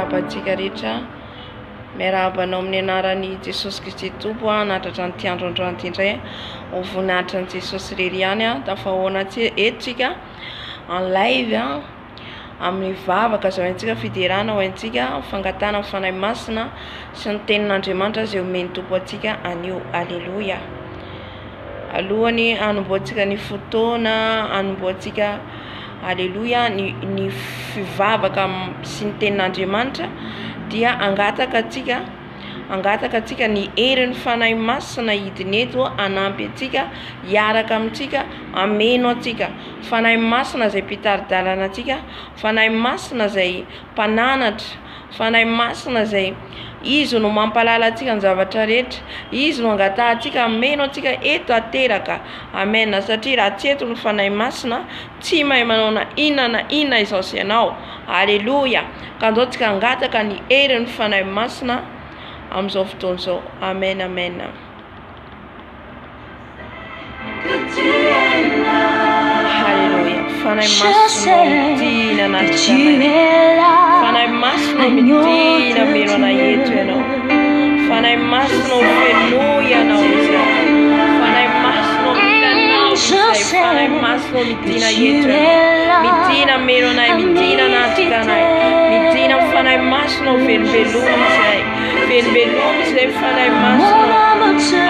miarahaba antsika rehetra. Miarahaba anao amin'ny anaran'i Jesosy Kristy Tompo natratra ny tiandro androany ity indray ho voninahitra an'i Jesosy irery ihany tafahoana eto en live amin'ny vavaka zao antsika fiderana ho antsika fangatana ny fanahy masina sy ny tenin'Andriamanitra izay omeny Tompo antsika anio. Alleluia. Alohany anomboantsika ny fotoana anomboantsika alleluia ny fivavaka sy ny tenin'Andriamanitra dia angataka antsika ny herin'ny fanahy masina hidiny eto anampy antsika hiaraka amintsika ameno antsika. Fanahy masina izay mpitaridalana antsika, fanahy masina izay mpananatra, fanahy masina izay izy no mampalala antsika ny zavatra rehetra, izy no angatahantsika ameno antsika eto ateraka. Amen. Satria raha tsy eto ny fanahy masina tsy mahay manao na inona izao sy ianao. Alleluia. Ka andao tsika angataka ny herin'ny fanahy masina amin'izao fotoana izao. Amen. Amen. Halleluia. Fanahy masina midina anaty fanahy masina midina mero anay eto ianao. Fanahy masina ofeno ianao izay. Fanahy masina milanao izay. Fanahy masina midina eto ianao. Midina mero anay, midina anatrika anay. Midina fanahy masina ovelobelony izay. Velobelony izay fanahy masina.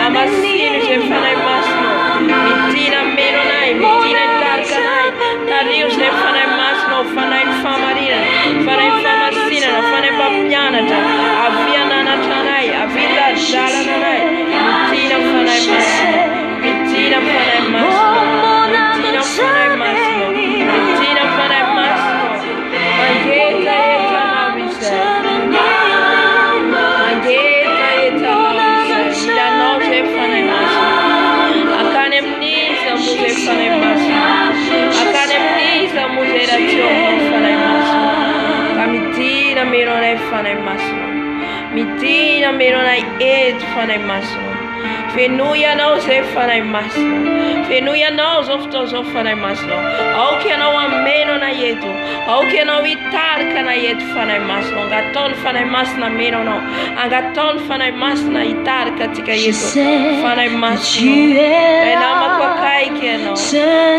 Amasino izay fanahy masina. Midina mero anay, midina hitarika anay. Tario izay fanahy masina, fanahy famarinana, fanahy famasinana, fanahy mpampianatra, avy ananatra anay, avy taridalana anay. Midina fanahy masina, midina fanahy masina, midina fanahy masina, midina fanahy masina. Mangeta etanao izay, mangeta etanao izay, milanao izay fanahy masina. Akany amin'iza moa izay fanahy masina, akany amin'iza moa izay rahateo fanahy masina. Ka midina mero anay fanahy masina, midina mero anay eto fanahy masina. Feno ianao izay fanahy masina, feno ianao zao fotoana zao fanahy masina. Aoka ianao ameno anay eto, aoka ianao hitarika anay eto fanahy masina. Angataony fanahy masina ameno anao, angataony fanahy masina hitarika antsika eto fanahy masina. Lay namako akaiky ianao,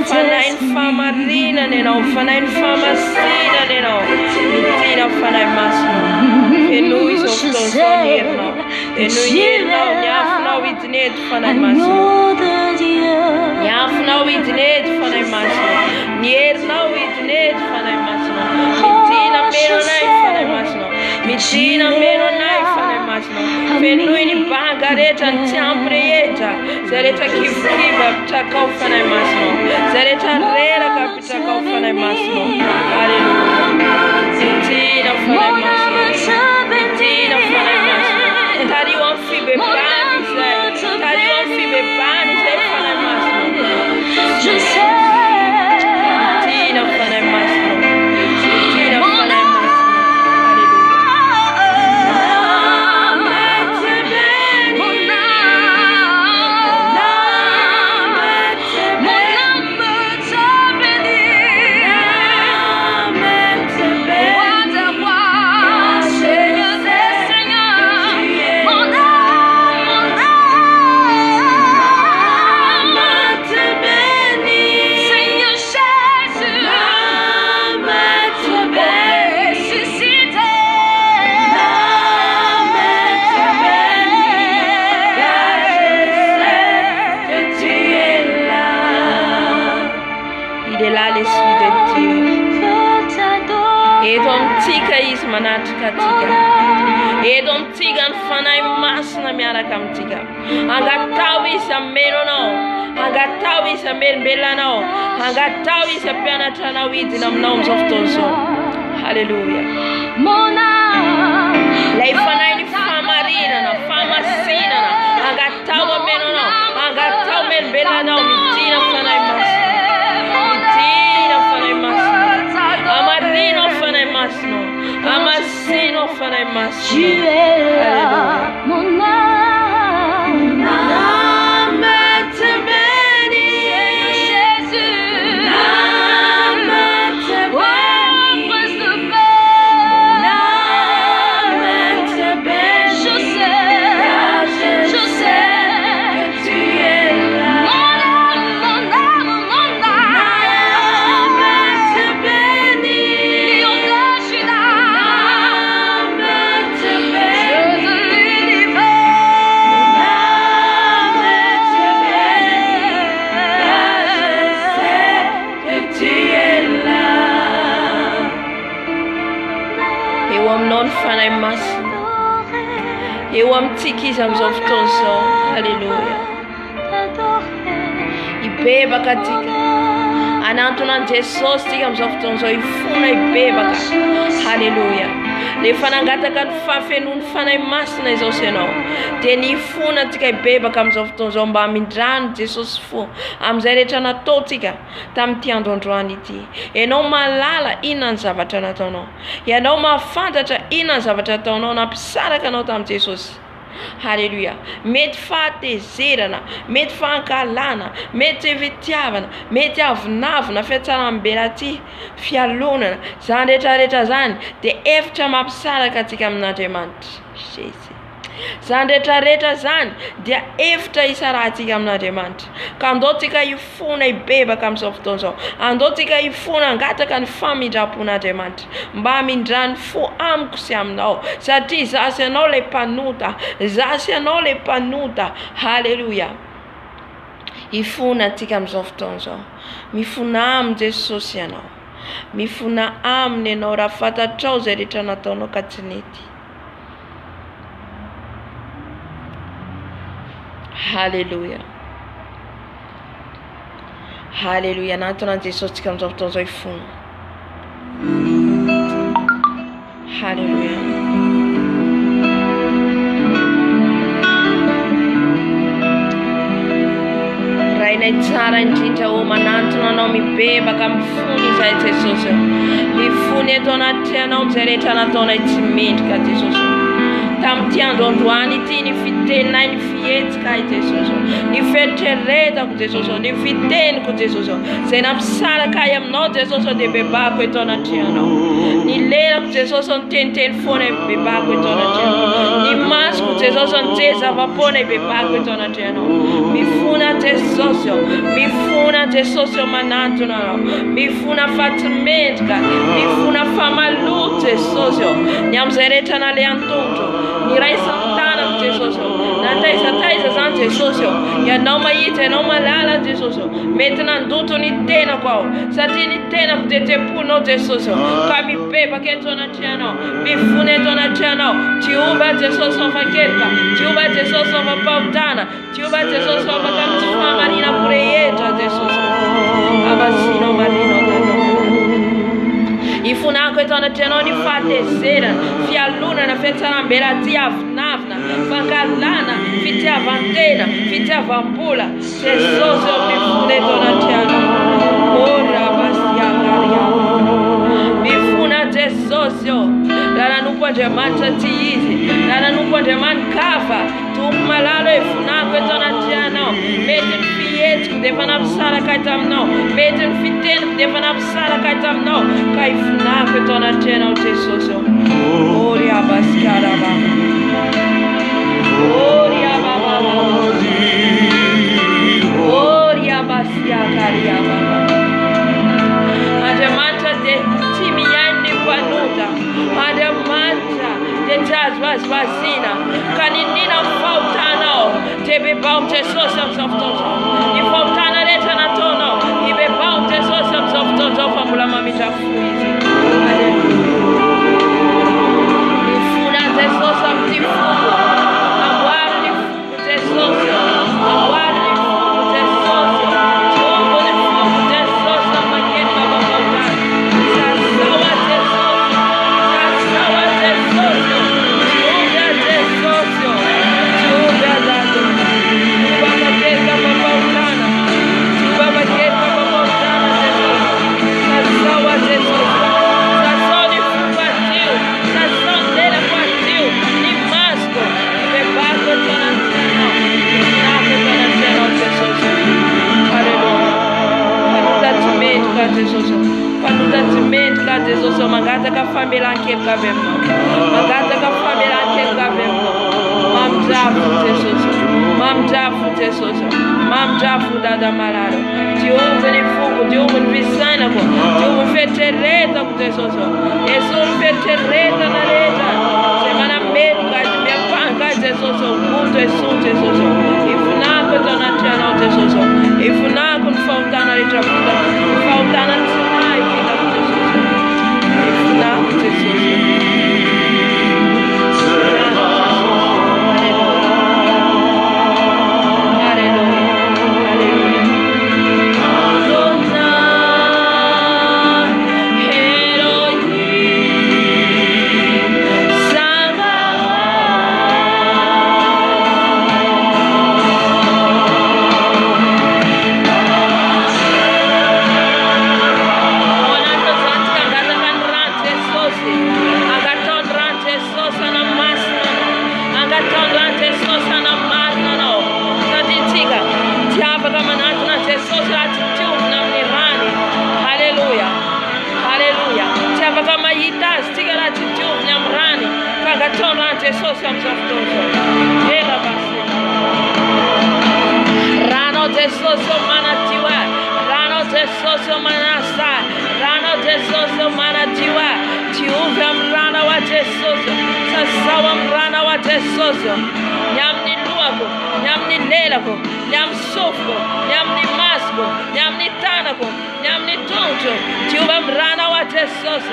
fanahy ny famarinana ianao, fanahy ny famasinana ianao. Midina fanahy masina. Feno izao fotoana zao ny herinao, feno herinao, niafinao hidiny eto fanahy masina, niafinao hidiny eto fanahy masina, ny herinao hidiny eto fanahy masina. Midina mero anay fanahy masina, midina mero anay fanahy masina. Fenoy ny banga rehetra, ny tiampy rehetra, zay rehetra kivokiva apitrakao fanahy masina, zay rehetra reraka apitrakao fanahy masina. Alleluia. Midina fanahy masina, midina fanahy masina. Tario amin'ny fibebany izay, tario amin'ny fibebany izay fanahy masina. Midina fanahy masina, midina fanahy masina. Manatrika antsika eto amintsika ny fanahy masina miaraka amintsika. Angatao izy ameno anao, angatao izy amelombelona anao, angatao izy ampianatra anao hidina aminao amin'izao fotoana izao. Halleluia. Lay fanahy ny famarinana, famasinana, angatao ameno anao, angatao amelombelona anao. Midina fanahy masina, midina fanahy masina, amarino fanahy masina, amasino fanahy masina. Alleluia. eo aminao ny fanahy masina, eo amintsika izy amin'izao fotoana izao. Halleluia. Ibebaka atsika anatona an Jesosy tsika amin'izao fotoana izao, ifona ibebaka. Halleluia. Rehefa nangataka ny fahafenoan'ny fanahy masina izao ianao, dia ny ifona antsika ibebaka amin'izao fotoana izao mba hamindrano Jesosy fo amin'izay rehetra nataontsika tamin'ity androandroany ity. Ianao mahalala inona ny zavatra nataonao, ianao mahafantatra inona ny zavatra ataonao nampisaraka anao tamin'i Jesosy. Halleluia. Mety fahatezerana, mety fahankalana, mety fitiavana, mety avinavina fiatsaram-bela ty fialonana, zany rehetrarehetra zany dia efitra mampisaraka atsika amin'Andriamanitra Jesosy. Zany rehetrarehetra zany dia efitra isarahantsika amin'Andriamanitra. Ka andaontsika ifona ibebaka amin'izao fotoana izao, andaontsika ifona angataka ny famindram-pon'Andriamanitra mba hamindrany fo amiko sy aminao, satria zasy ianao ilay mpanota, zasy ianao ilay mpanota. Halleluia. Ifona antsika amin'izao fotoana izao, mifona aminy Jesosy ianao, mifona aminy ianao raha fantatrao izay rehetra nataonao ka tsy nety. Halleluia. Halleluia. Anatona Jesosy tsika amin'izao fotoana izao ifona. Halleluia. Rainay tsara indrindra o manantona anao mibebaka mifony izay Jesosy. Mifony eto anaty anao amin'izay rehetra nataonay tsy mendrika Jesosy. Tamin'ity androandroany ity ny fitenay ny fihetsika Jesosy, ny fieritreretako Jesosy, ny fiteniko Jesosy, izay nampisaraka ahy aminao Jesosy dia bebako eto anaty anao. Ny lelako Jesosy ny teniteny foana bebako eto anaty anao. Ny masoko Jesosy ny jezavapoana bebako eto anaty anao. Mifona Jesosy, mifona Jesosy manantona anao, mifona fatimendrika, mifona famalo Jesosy, ny amin'izay rehetra nale antondro, ny raisan'ny tanako Jesosy, nataizataiza zany Jesosy, ianao mahita, ianao malala Jesosy, mety nandoto ny tenako aho, satria ny tenako dia teponao Jesosy, ka mibebaka eto anaty anao, mifona eto anaty anao. Jehova Jesosy afakelika, Jehova Jesosy afapahotana, Jehova Jesosy afaka amin'ny tsy fahamarina rehetra Jesosy. Avasinao marina tanao. Ifonako eto anaty anao ny fahatezerana, fialonana, fiatsaram-bela ty avinavina, fankalana, fitiavan-tena, fitiavam-bola. Jesosy mifona eto anaty anao. Ora basiakaria. Mifona Jesosy raha nanompo Andriamanitra tsy izy, raha nanompo Andriamanitra kafa, tompo malalo ifonako eto anaty anao. Mety ny fihetiko dia efa nampisaraka eto aminao, mety ny fiteniko dia efa nampisaraka eto aminao, ka ifonako eto anaty anao Jesosy. Ori abasikaraba, ori ababa, ori abasiakaria baba. Andriamanitra dia tsy mihaino ny mpanota, Andriamanitra dia tsy azovazovazina, ka ninina mifahotanao dia bebao Jesosy amin'izao fotoana izao. Ny fahotana rehetra nataonao, ibebao Jesosy amin'izao fotoana izao fa mbola mamindra fo izy. Mifona Jesosy amin'ity fomba, amboary ny fomba Jesosy, amboary ny fomba Jesosy, jombo ny fomba Jesosy afakelika mafahotana. Sasawa Jesosy, sasawa Jesosy, jomba Jesosy, jomba zazo, jomba afakelika mafahotana, jomba afakelika mafahotana Jesosy. Sasawa Jesosy, sasawa ny fomba tio, sasawa ny lela kwa tio, ny masoko, ibebako eto anaty anao, ifonako eto anaty anao Jesosy. Halleluia. Panota tsy mendrika Jesosy, panota tsy mendrika Jesosy, mangataka famelan-keloka avy aminao, mangataka famelan-keloka avy aminao. Mamindravy Jesosy, mamindravy Jesosy, mamindravy dada malalo. Jehova ny foko, Jehova ny fisainako, Jehova ny fieritreretako Jesosy. Yesu ny fieritreretana rehetra izay manameloka azy miapanga Jesosy, okoto Yesu Jesosy. Ifonako eto anaty anao Jesosy, ifonako ny fahotana rehetra vitako, ny fahotana tsy nahy vitako Jesosy. Ifonako Jesosy. Mangaton Jesus amzoftozo. Ela basi. Rano Jesus manatiwa. Rano Jesus manasa. Rano Jesus manatiwa. Tiuvem rana wa Jesus. Sasawam rana wa Jesus. Nyamni luago, nyamni lelago, nyam sofgo, nyamni masgo, nyamni tanago, nyamni tonjo. Tiuvem rana wa Jesus.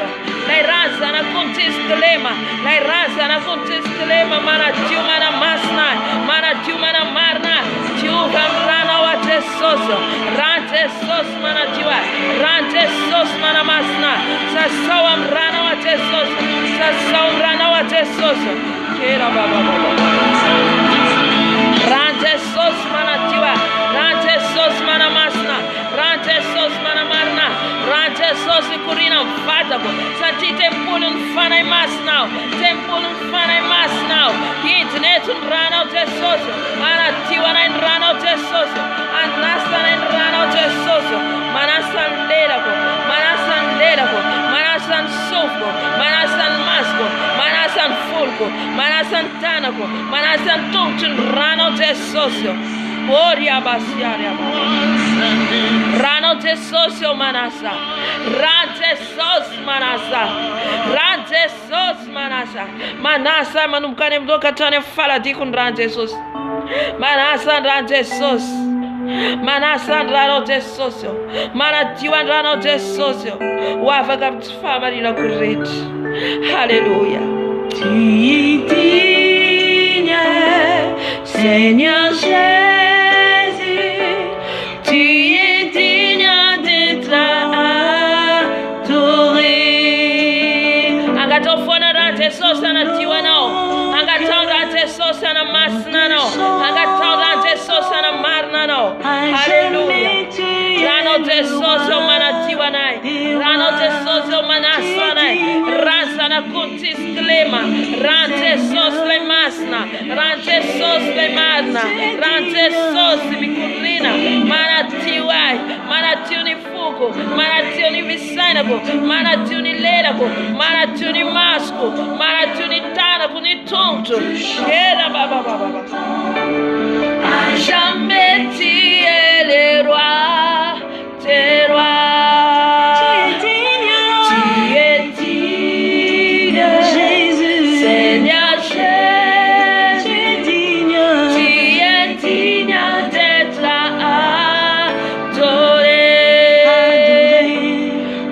Lai raza na kuntis klema, lai raza na kuntis klema. Mana tiu mana masna, mana tiu mana marna. Tiuvem rana wa Jesus. Ran Jesus mana tiwa, ran Jesus mana masna. Sasawam rana wa Jesus. Sasawam rana wa Jesus. Kera baba baba. Ran Jesus mana tiwa, ran Jesus mana masna, ran Jesus mana marna, ran Jesus kurina fatago. Santi tempulun fanai masnau, tempulun fanai masnau. Internetum rana Jesus, mana tiwa na rana Jesus, anasta na rana Jesus, manasan lelago, manasan lelago, manasan sofgo, manasan masgo, manasan fulgo, manasan tanago, manasan tungtun rana Jesus. Oria basiaria. Rano Jesus manasa. Ran Jesus manasa. Ran Jesus manasa. Manasa manumkane mdoka tane fala dikun ran Jesus. Manasa ran Jesus. Manasa rano Jesus. Manatiwan rano Jesus. Wafaka fama dina kurit. Hallelujah. Titinha, Seigneur Jésus, tu es digne d'être adoré. Angatofona ran Jesus na tiwana. Angatanga Jesus na masnano. Angatanga Jesus na marnano. Hallelujah. Rano Jesus manatiwanai. Rano Jesus manasanai. Rasana kuntis klema. Ran Jesus le masna. Ran Jesus le marna. Ran Jesus mikurina. Manatiwai. Manatiuni fugo. Manatiuni visainago. Manatiuni lelago. Manatiuni masco. Manatiuni tanago ni tonto. Era baba baba. Jamais tu es le roi, tes rois. Tu es digne, Jésus, Seigneur Jésus. Tu es digne d'être adoré.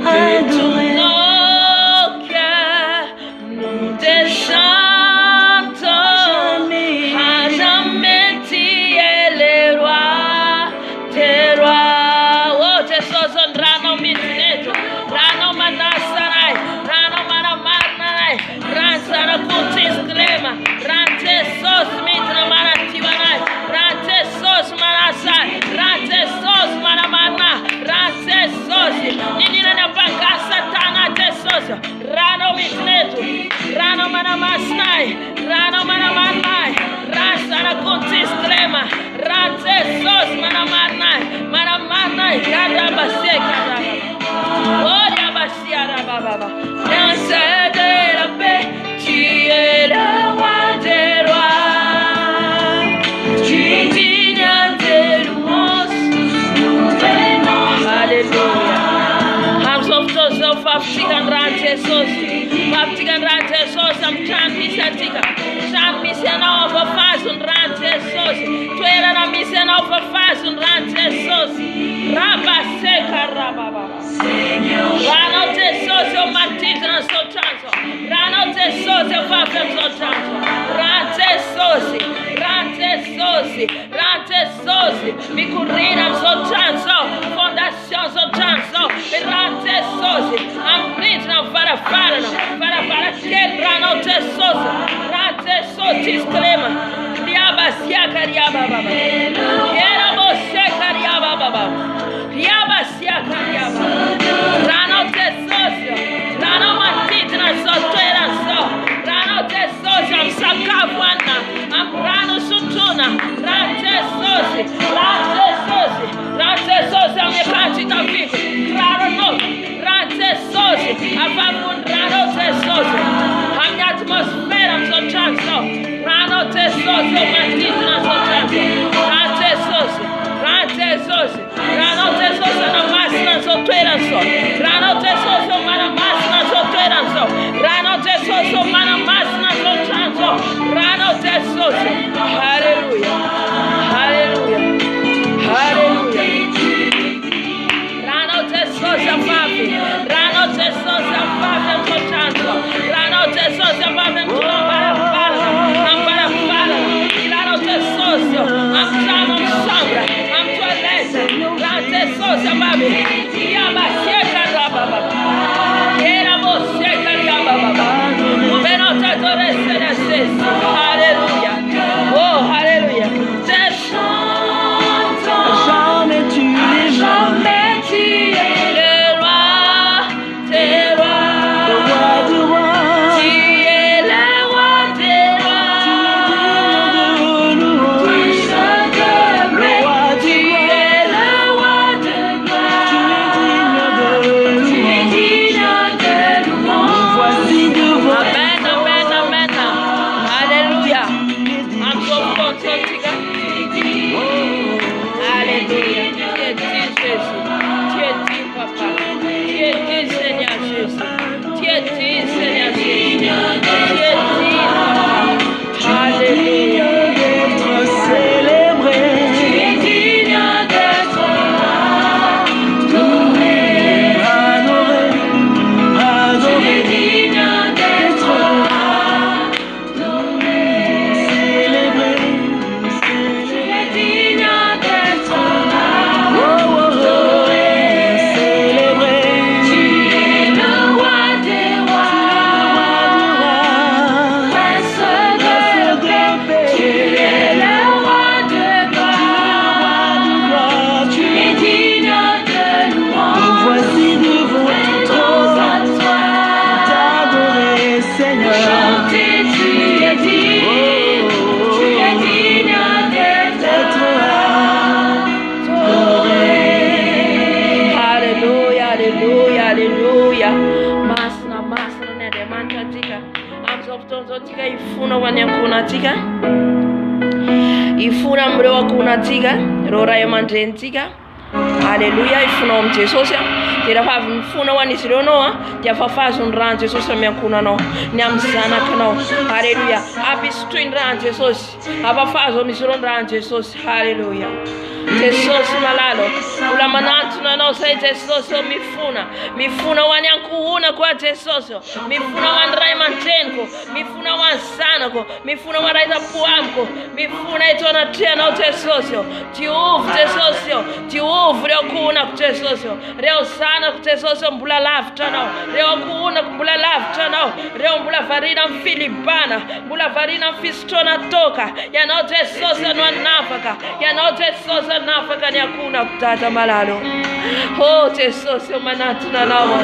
De tous nos cœurs, nous te chantons. À jamais tu es le roi, tes rois. Oh, Jesus on rano mitneto, rano manasarai, rano manamarnarai, ransana kutis klema, rante sos mitra manativanai, rante sos manasai, rante sos manamarna, rante sos. Nini na banga satana te sos, rano mitneto, rano manamasnai, rano manamarnai, ransana kutis klema, rante sos manamarnai, manamarnai, karabase karababa. Oh, yabasiara baba. Danse de la paix, tu es le roi des rois. Tu es digne de louange, nous venons. Hallelujah. Hands of those of African ran Jesus. African ran Jesus. I'm trying to misatika. Trying mission over fast and ran Jesus. 12 mission over fast and ran Jesus. Rabase karababa. Rano Jesus, your matizan so chanso. Rano Jesus, your fafem so chanso. Rante sosi, rante sosi, rante sosi. Mikurina so chanso, fondation so chanso. Rante sosi, I'm preaching of Farafara, Kel Rano Jesus, rante sotis klema. Riaba siaka riaba baba. Yerabo siaka riaba baba. Riaba siaka riaba. Rano Jesus, Rano matitna so twera so. Rano Jesus, I'm sakavana. I'm Rano sutuna. Rante sosi, rante sosi, rante sosi. I'm yekanchi tafiko. Rano no, rante sosi. I'm Rano Jesus. I'm the atmosphere. I'm so amin'izao fotoan'izao ifona ho an'ny ankohonantsika, ifona amin'ireo ankohonantsika, ireo ray aman-drenitsika. Halleluja, ifonao amin'i Jesosy dia rehefa avy mifona ho an'izy ireo anao dia afafazo ny ran'i Jesosy amin'ny ankohonanao, ny amin'ny zanakanao. Halleluja, ampisotroy ny ran'i Jesosy, afafazo amin'izy ireo ny ran'i Jesosy. Halleluja. Jesosy malalo, mbola manantona anao zay Jesosy mifona ho an'ny ankohonako a Jesosy, mifona ho an'ny ray aman-dreniko, mifona ho an'ny zanako, mifona ho an'ny raitapo amiko, mifona eto anatrianao Jesosy. Diovy Jesosy, diovy ireo ankohonako Jesosy, ireo zanako Jesosy mbola lavitra anao, ireo ankohonako mbola lavitra anao, ireo mbola variana amin'ny filibana, mbola variana amin'ny fisotroana toka. Ianao Jesosy no anafaka, ianao Jesosy anafaka ny ankohonako dada malalo. Oh Jesosy manantona anao,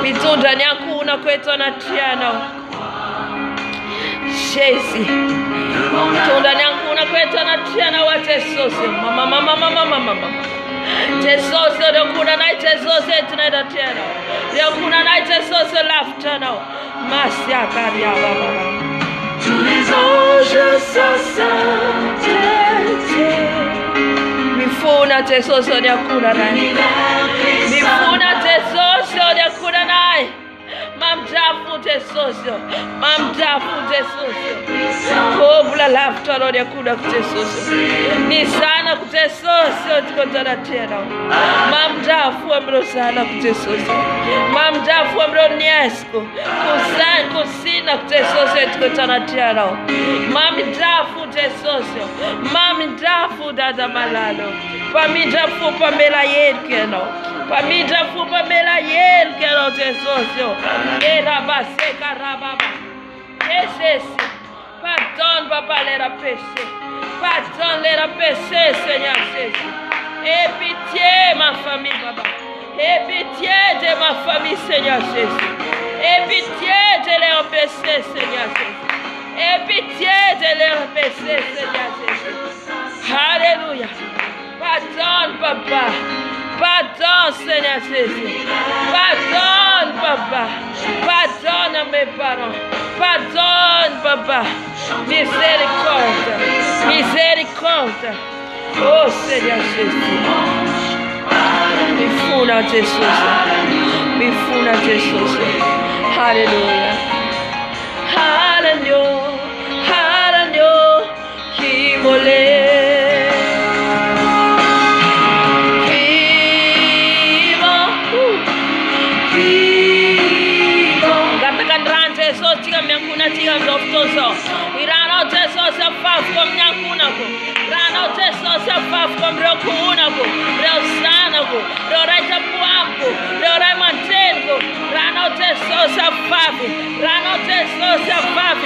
mitondra ny ankohonako eto anatrianao Jesy, mitondra ny ankohonako eto anatrianao a Jesosy. Mama Jesosy ireo ankohonanay Jesosy entinay anatrianao, ireo ankohonanay Jesosy lavitra anao. Masiakaria baba. Les anges s'assemblent. Mifuna Jesosy ny ankohonanay, mifuna Jesosy ny ankohonanay. Mamdrafo Jesosy, mamdrafo Jesosy. Oh mbola lavitra anao ny ankohonako Jesosy, ny zanako Jesosy tiko anatrianao. Mamdrafo amin'ireo zanako Jesosy, mamdrafo amin'ireo niesiko, kusinako Jesosy tiko anatrianao. Mamdrafo Jesosy, mamdrafo dada malalo, pamindrafo pamela yeliko ianao, pamindrafo pamela yeliko ianao Jesosy. Erabaseka rababa. Jesus, pardonne papa les péchés, pardonne les péchés Seigneur Jésus. Aie pitié ma famille papa, aie pitié de ma famille Seigneur Jésus, aie pitié de leurs péchés Seigneur Jésus, aie pitié de leurs péchés Seigneur Jésus. Alléluia. Pardonne papa, pardonne Seigneur Jésus, pardonne papa, pardonne à mes parents, pardonne papa, miséricorde, miséricorde. Oh Seigneur Jésus, mifuna Jesús, mifuna Jesús. Alléluia, Alléluia, Alléluia, qui volait. Irano Jesús afaf com nyankunako, Rano Jesús afaf com reokunako, reosanako, reoraita puamko, reoraimantenko, Rano Jesús afaf, Rano Jesús afaf,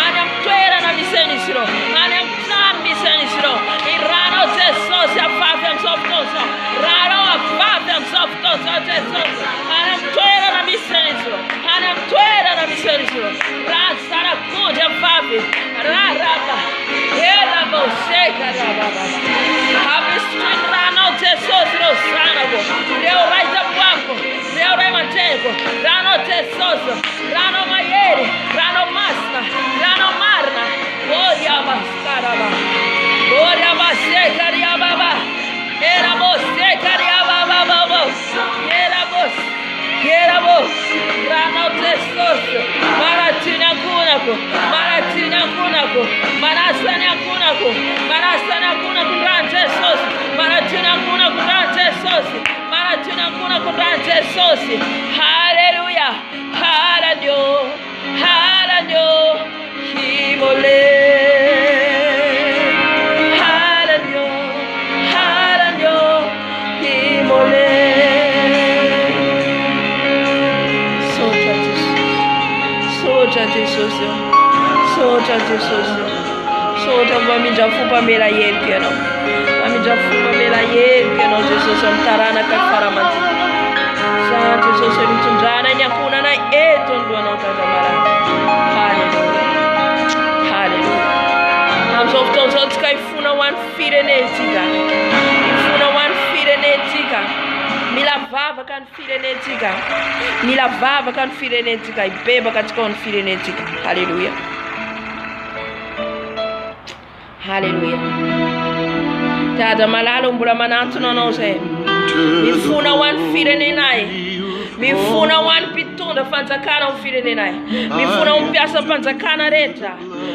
anam tuera na misenisro, anam tam misenisro, Irano Jesús afaf am softoso, Rano afaf am softoso Jesús, anam tuera na misenisro, anam tuera na misenisro, Rasara kuja fabi, raraba, era boseka rababa. Habistrin rano Jesús rosanago, reo raita puamko, reo raimantenko, rano Jesús, rano mayeri, rano masna, rano marna, oria baskaraba, oria baseka riababa, era boseka riababa, era bos. Queramos, Rano Jesús, Maratinia Kunako, Maratinia Kunako, Marasania Kunako, Marasania Kunako, Ran Jesús, Maratinia Kunako, Ran Jesús, Maratinia Kunako, Ran Jesús. Aleluya, Hallelujah, Hallelujah, Himole. Soja Jesús, soja mamindrafo pamela yeliko ianao, mamindrafo pamela yeliko ianao Jesús amin'ny taranaka faramanty. Za Jesús mitondrana ny ankohonanay eto alohanao dadamarana. Halleluja, halleluja. Amin'izao fotoan'izao tsika hifona ho an'ny firenetsika, hifona ho an'ny firenetsika. Mila lavaka ny firenentsika. Mila vavaka ny firenentsika, ibebaka antsika ny firenentsika. Haleluya. Haleluya. Dada malalo mbola manantona anao zay. Mifona ho an'ny firenenay. Mifona ho an'ny mpitondra fanjakana ho firenenay. Mifona ho mpiasa fanjakana rehetra.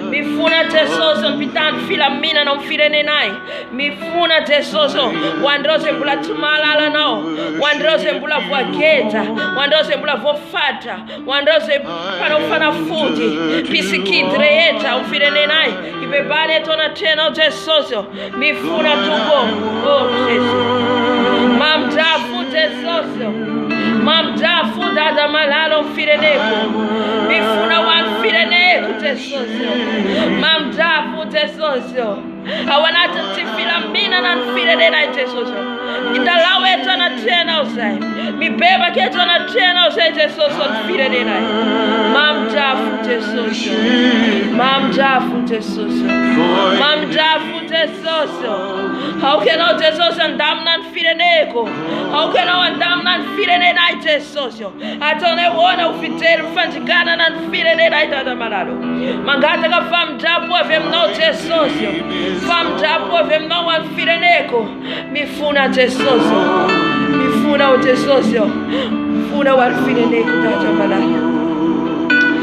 Mifona Jesosy mpitandro filaminana ho firenenay. Mifona Jesosy ho andreo zay mbola tsy mahalala anao, ho andreo zay mbola voageja, ho andreo zay mbola voafatra, ho andreo zay mpanao fanafody, mpisikity rehetra ho firenenay. Ibebany eto anatrehanao Jesosy. Mifona tombo. Oh Jesosy. Mamdrafo Jesosy. Mamdrafo dada malalo ho fireneko. Mifuna ho an'ny fireneko Jesosy. Mamdrafo Jesosy. Ao anatin'ny tsy filaminana ny firenenay Jesosy. Mitalao eto anatrehanao zay. Mibebaka eto anatrehanao zay Jesosy ny firenenay. Mamdrafo Jesosy. Mamdrafo Jesosy. Mamdrafo Jesosy. Aoka ianao Jesosy andamina ny fireneko. Aoka ianao andamina ny firenenay Jesosy. Ataonay hoana ho fijery fanjiganana ny firenenay dada malalo. Mangataka famindrapo avy aminao Jesosy. Famindrapo avy aminao an'ny fireneko. Mifuna Jesosy. Mifuna ho Jesosy. Mifuna ho an'ny fireneko dada malalo.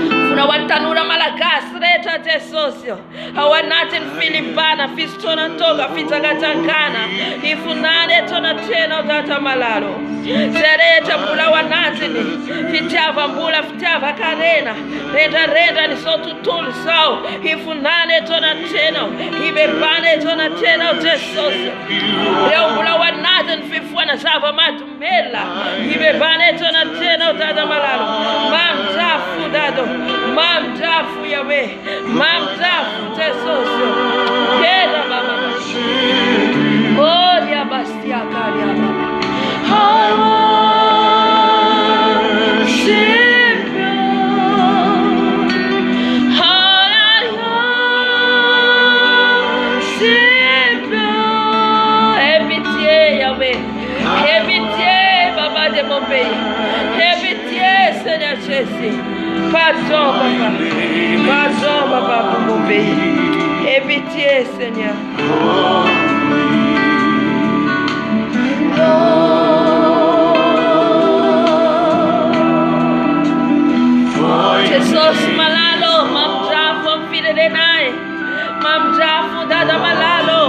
Mifuna ho an'ny tanora malagasy rehetra Jesosy. Ao anatin'ny filibana, fisotroana toga, fitsangatsangana. Ifonany eto anatrehanao dada malalo. Zay rehetra mbola ao anatiny fitiavam-bola, fitiavan-karena, rendrarendra n'izao tontolo izao. Ifonany eto anatrehanao. Ibebany eto anatrehanao Jesosy. Reo mbola ao anatiny fifohana zava-mahadomela. Ibebany eto anatrehanao dada malalo. Mamdrafo dado. Mamdrafo Yahweh. Mamdrafo Jesosy. Kera baba. Oh dia bastia karia baba. Seigneur Jésus, pardon papa, pardon papa pour mon pays, aie pitié Seigneur. Jesus malalo, mamdrafo firenenay, mamdrafo dada malalo,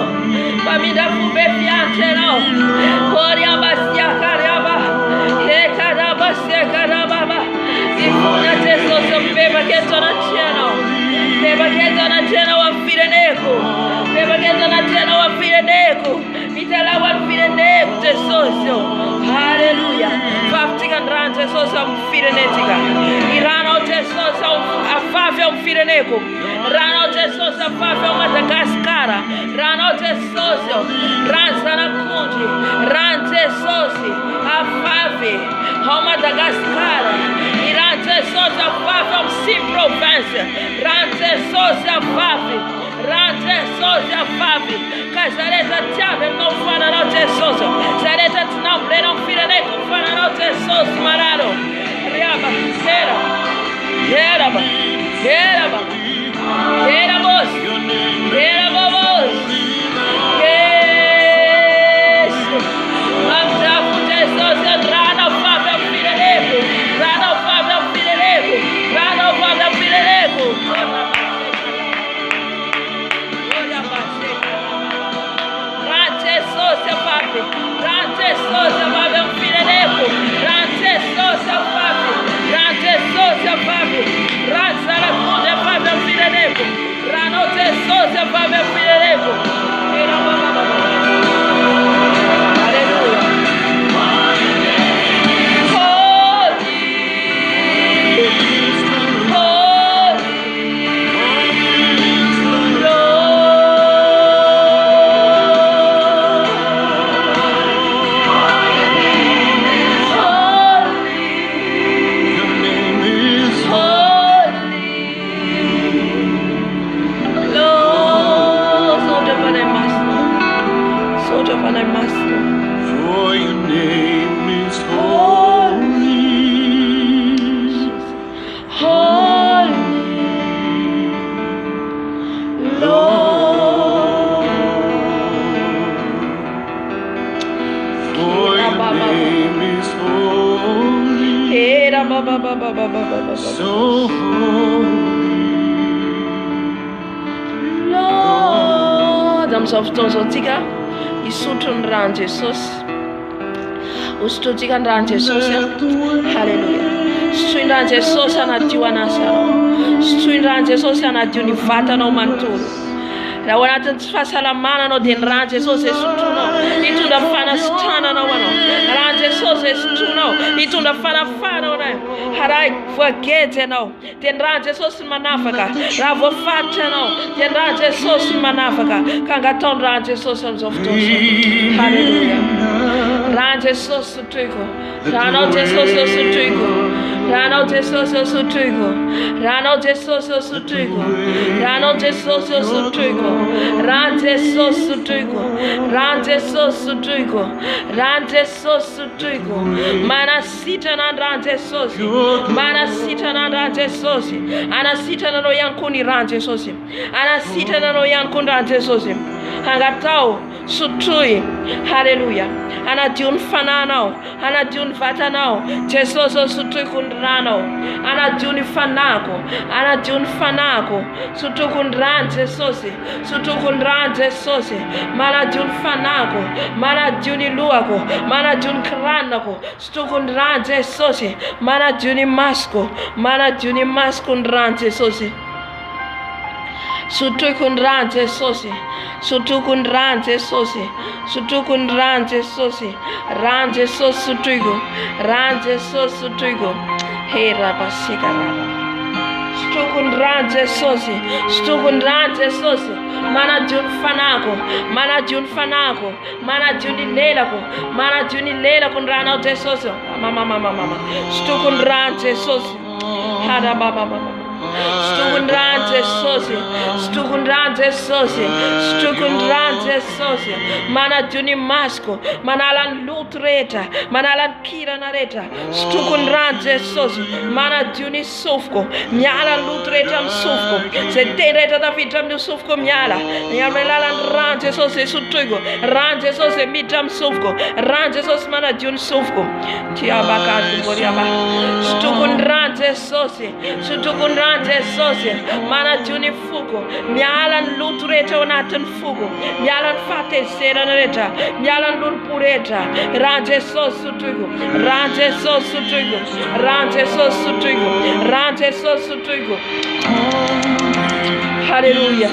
mamdrafo befiante no, koria bastia kariaba, he karaba se karaba, ifuna Jesus beba keto na cheno, beba keto na cheno wa fireneko, beba keto na cheno wa fireneko, mitala wa fireneko Jesus. Hallelujah. Faftigan ran Jesus am firenetika. Irano Jesus afave am fireneko. Rano Jesus afave am Madagascar. Rano Jesus ranzana kundi. Ran Jesus afave am Madagascar. Iran Jesus afave am Sim-Province. Ran Jesus afave. Ran Jesus afave. Kazareta tiave não fala não Jesus. Zareta não pleno fireneko fala não Jesus mararo. Riaba, era. Eraba, eraba, eramos, eramos. Yes, mamdrafo Jesus, rana fava fireneko, rana fava fireneko, rana fava fireneko. Ran Jesus fava, ran Jesus fava fireneko, ran Jesus fava. Jesus, Fábio, raça la conde Fábio, So Lord, amin'izao fotoan'izao tsika isotro ny rano Jesosy. Hosotrotsika ny rano Jesosy. Halleluja. Sotroy ny rano Jesosy hanadio anasanao. Sotroy ny rano Jesosy hanadio ny vatanao manontolo. Raha ao anatin'ny tsy fahasalamana anao dia ny rano Jesosy isotronao. Hitondra fanasitrananao anao. Rano Jesosy isotronao. Hitondra fanafanao anao. Haray voagejy ianao dia ny rano Jesosy manafaka. Raha voafaritra ianao dia ny rano Jesosy manafaka. Ka angatao ny rano Jesosy amin'izao fotoana. Halleluja. Rano Jesosy sotroiko. Ranao Jesosy sotroiko. Ranao Jesosy sotroiko. Ranao Jesosy sotroiko. Ranao Jesosy sotroiko. Ran Jesosy sotroiko. Ran Jesosy sotroiko. Ran Jesosy sotroiko. Manasitrana ny ran Jesosy. Manasitrana ny ran Jesosy. Anasitrana anao ihany koa ny ran Jesosy. Anasitrana anao ihany koa ny ran Jesosy. Angatao sotroy. Halleluja. Anadio ny fananao. Anadio ny vatanao. Jesosy sotroiko ny ranao. Anadio ny fanako. Anadio ny fanako. Sotroiko ny ran Jesosy. Sotroiko ny ran Jesosy. Manadio ny fanako. Manadio ny lohako. Manadio ny kranako. Sotroiko ny ran Jesosy. Manadio ny masoko. Manadio ny masoko ny ran Jesosy. Sotroiko ny ran Jesosy. Sotroiko ny ran Jesosy. Sotroiko ny ran Jesosy. Ran Jesosy sotroiko. Ran Jesosy sotroiko. Hera basika raba. Sotroiko ny ran Jesosy. Sotroiko ny ran Jesosy. Manadio ny fanako. Manadio ny fanako. Manadio ny lelako. Manadio ny lelako ny ranao Jesosy. Mama. Sotroiko ny ran Jesosy. Hara baba. Sotroiko ny ran Jesosy. Sotroiko ny ran Jesosy. Sotroiko ny ran Jesosy. Manadio ny masoko. Manala ny loto rehetra. Manala ny kirana rehetra. Sotroiko ny ran Jesosy. Manadio ny sofoko. Miala ny loto rehetra amin'ny sofoko. Zay teny rehetra tafiditra amin'ny sofoko miala. Amin'ny alalan'ny ran Jesosy sotroiko. Ran Jesosy miditra amin'ny sofoko. Ran Jesosy manadio ny sofoko. Tiabakady moriaba. Sotroiko ny ran Jesosy. Sotroiko ny ran Jesosy. Manadio ny foko. Miala ny loto rehetra ao anatin'ny foko. Miala ny fahatezerana rehetra. Miala ny lolompo rehetra. Ran Jesosy sotroiko. Ran Jesosy sotroiko. Ran Jesosy sotroiko. Ran Jesosy sotroiko. Halleluja.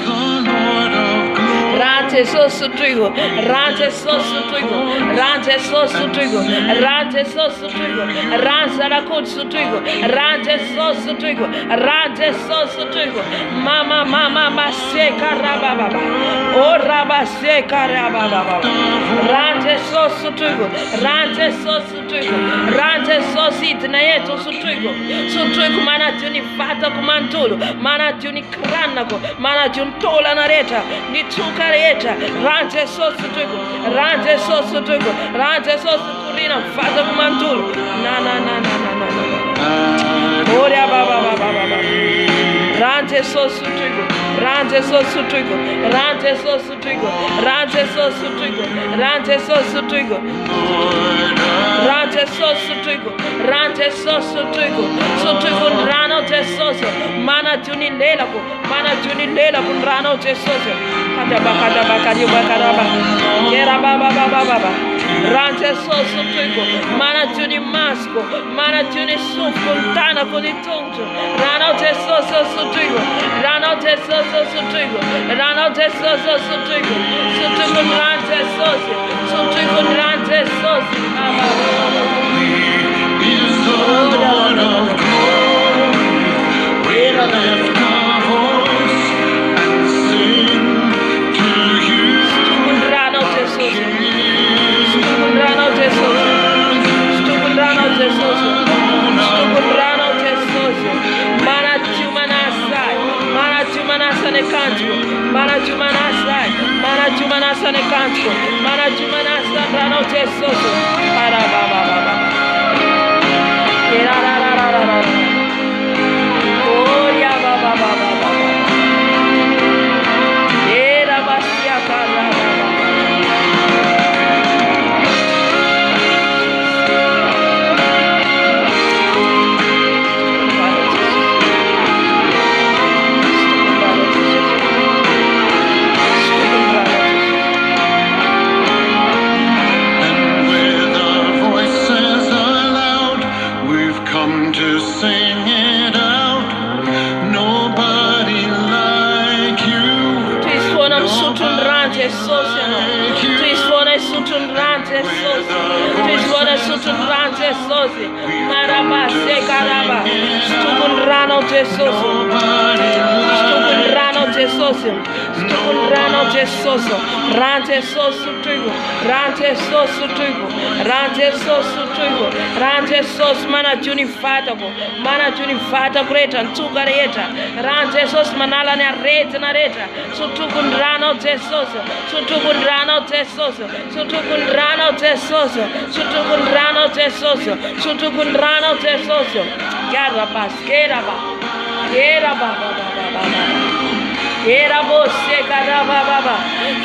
Ran Jesosy sotroiko. Ran Jesosy sotroiko. Ran Jesosy sotroiko. Ran Jesosy sotroiko. Ran Zarakody sotroiko. Ran Jesosy sotroiko. Ran Jesosy sotroiko. Mama seka rababa. O rabaseka rababa. Ran Jesosy sotroiko. Ran Jesosy sotroiko. Ran Jesosy hidina eto sotroiko. Sotroiko manadio ny vatako manontolo. Manadio ny kranako. Manadio ny taolana rehetra. Ny tsoka rehetra. Ran Jesosy sotroiko. Ran Jesosy sotroiko. Ran Jesosy korina vatako manontolo. Na. Oria baba. Ran Jesosy sotroiko. Ran Jesosy sotroiko. Ran Jesosy sotroiko. Ran Jesosy sotroiko. Ran Jesosy sotroiko. Ran Jesosy sotroiko. Ran Jesosy sotroiko. Sotroiko ny ranao Jesosy. Manadio ny lelako. Manadio ny lelako ny ranao Jesosy. Kadabakaribakaraba. Kera baba. Ran Jesosy sotroiko. Manadio ny masoko. Manadio ny sofoko ny tanako ny tongotro. Ranao Jesosy sotroiko. Ranao Jesosy sotroiko. Ranao Jesosy sotroiko. Sotroiko ny ran Jesosy. Sotroiko ny ran Jesosy. rante sosiano. Tu isvona sutun rante sosi. Tu isvona sutun rante sosi. Naraba se karaba. Stukun rano Jesus. Stukun rano Jesus. Stukun rano Jesus. Rante sosu tuigo. Rante sosu tuigo. Rante sosu tuigo. Rante sos mana juni fata ko. Mana juni fata kreta ntuga reta. Rante sos manala ne reta na reta. Sutukun rano Jesus. Sutukun rano Jesus. Sutukun rano Jesus. Sutukun rano Jesus. Sutukun rano Jesus. Yaraba skeraba. Yeraba baba baba. Yerabo sekaraba baba.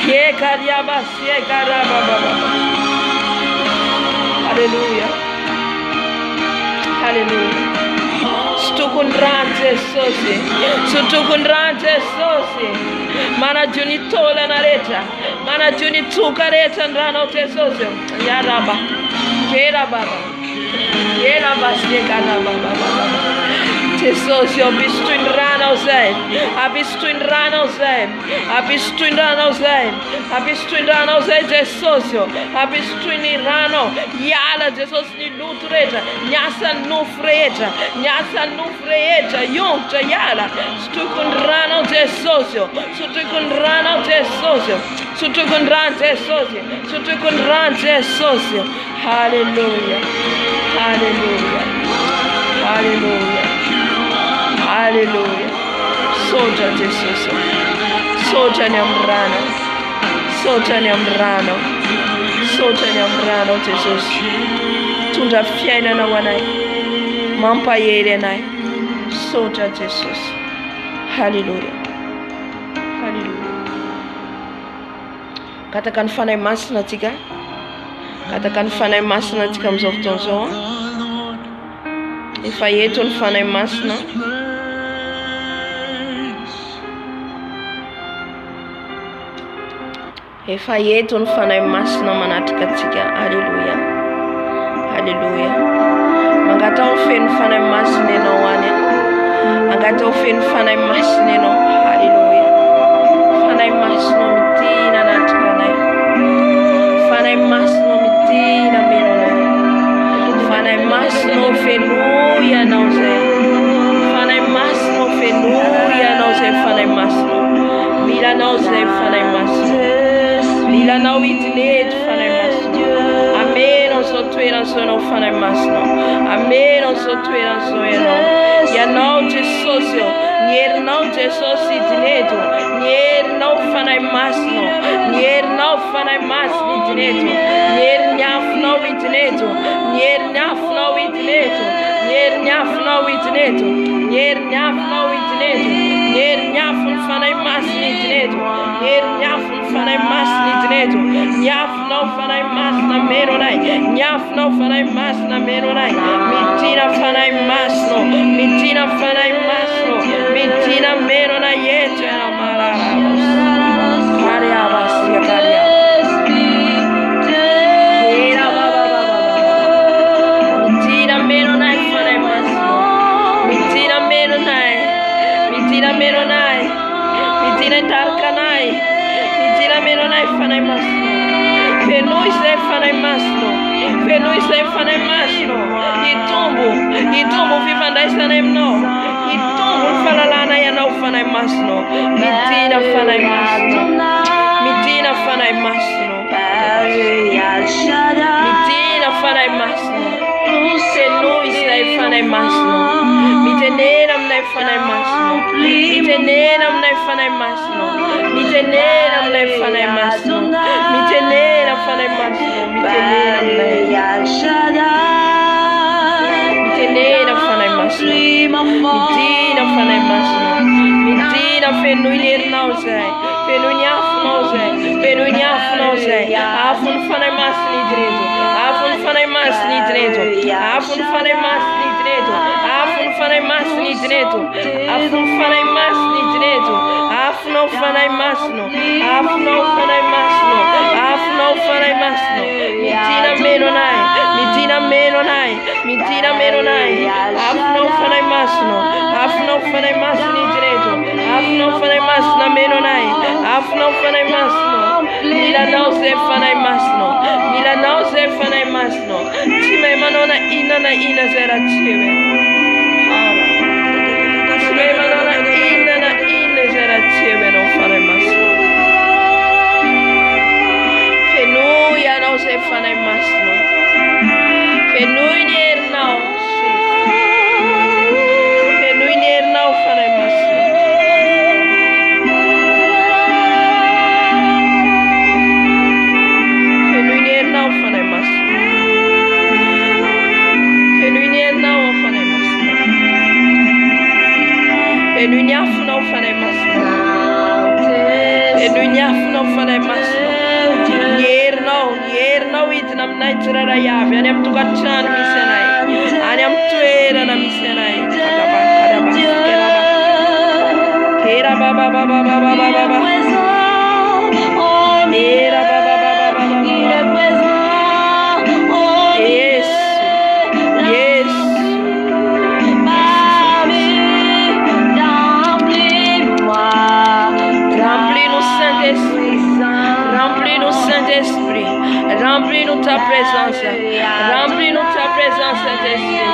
Yekariaba sekaraba baba. Hallelujah. Hallelujah. Stukun rante sosi. Sutukun rante sosi. Mana juni tola na reta. Mana juni tuka reta rano te sosi. Yaraba. Yeraba baba. Yeraba sekaraba baba. Jesus, eu bistuin rano zijn. Abistuin rano zijn. Abistuin rano zijn. Abistuin rano zijn. Jesus, abistuin rano. Yala Jesus ni lutreta. Nyasa nufreta. Nyasa nufreta. Yonta yala. Stukun rano Jesus. Stukun rano Jesus. Stukun rano Jesus. Stukun rano Jesus. Hallelujah. Hallelujah. Hallelujah. Hallelujah. Soja Jesus. Soja nyamrano. Soja nyamrano. Soja nyamrano Jesus. Tunda fiaina na wanai. Mampa yere nai. Soja Jesus. Hallelujah. Hallelujah. Katakan fanay masina tika. Katakan fanay masina tika amizao fotoana zao. Efa eto ny fanay masina. Efa eto ny fanay masina manatrika atsika. Halleluja. Halleluja. Mangatao feno fanay masina ianao any. Mangatao feno fanay masina ianao. Halleluja. Fanay masina mitina anatrika anay. Fanay masina mitina meno anay. Fanay masina feno ianao zay. Fanay masina feno ianao zay fanay masina. Milanao zay fanay masina. Milanao idinety fanay masina. Ameno zao toerana zao ianao fanay masina. Ameno zao toerana zao ianao. Ianao Jesosy eo. Ny herinao Jesosy idineto. Ny herinao fanay masina. Ny herinao fanay masina idineto. Ny herin'ny afonao idineto. Ny herin'ny afonao idineto. Ny herin'ny afonao idineto. Ny herin'ny afonao idineto. Ny herin'ny afon'ny fanay masina idineto. Ny herin'ny afon'ny fanay masina idineto. Ny afonao fanay masina meno anay. Ny afonao fanay masina meno anay. Midina fanay masina. Midina fanay masina. Midina meno anay eto ianao marara. Mariava sia caria. Midina meno anay fanay masina. Midina meno anay. Midina meno anay. Midina tarka anay. Midina meno anay fanay masina. Fenoi zay fanay masina. Fenoi zay fanay masina. Itombo fifandraisana aminao. Itombo ny fahalalana ianao fanay masina. Midina fanay masina. Midina fanay masina. Midina fanay masina. Fenoi zay fanay masina. Mitenena aminay fanay masina. Mitenena aminay fanay masina. Mitenena aminay fanay masina. Mitenena fanay masina. Mitenena aminay. Mitenena fanay masina. Midina fanay masina. Midina fenoi ny herinao zay. Fenoi ny afonao zay. Fenoi ny afonao zay. Afon'ny fanay masina idireto. Afon'ny fanay masina idireto. Afon'ny fanay masina idireto. Afon'ny fanay masina idireto. Afon'ny fanay masina idireto. Afonao fanay masina. Afonao fanay masina. Afonao fanay masina. Midina meno anay. Midina meno anay. Midina meno anay. Afonao fanay masina. Afonao fanay masina idireto. Afonao fanay masina meno anay. Afonao fanay masina. zay fanay masino milanao zay fanay masino tsy mahay manao na ina zay raha tsy eo tsy mahay manao na ina zay raha tsy eo ianao fanay masino fenoy ianao zay fanay masino fenoy ny herinao fenoy ny herinao fanay masino fenoy ny herinao fanay masino fenoy ny herinao fanay masino fenoy ny afonao fanay masino fenoy ny afonao fanay masino ny herinao hidina aminay tsirairay avy any amin'ny tokantrano misy anay any amin'ny toerana misy anay Remplis-nous ta présence, remplis-nous ta présence, Saint-Esprit.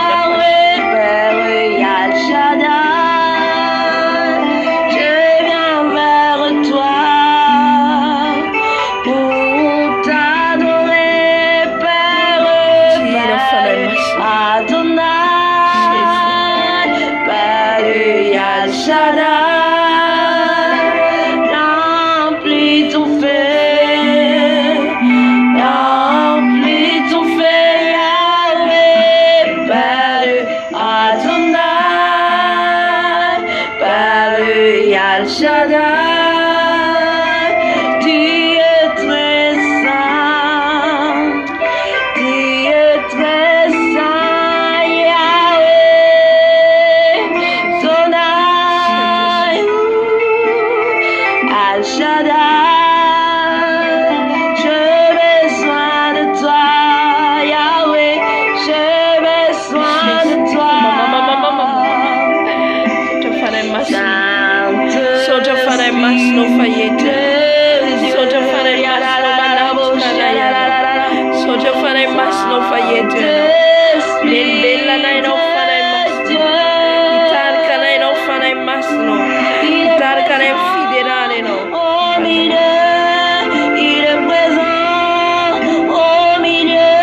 Je viens vers toi pour t'adorer, Père Adonai, Père Shaddai, remplis ton feu. Shaddai, tu es très saint, Yahweh, Sonai, Al Shaddai, j'ai besoin de toi, Yahweh, j'ai besoin de toi. Soja fanay masino fayete soja fanay masino manabukana soja fanay masino fayete bella nay no fanay masino itarka nay no fanay masino itarka nay fidérale no il est présent au milieu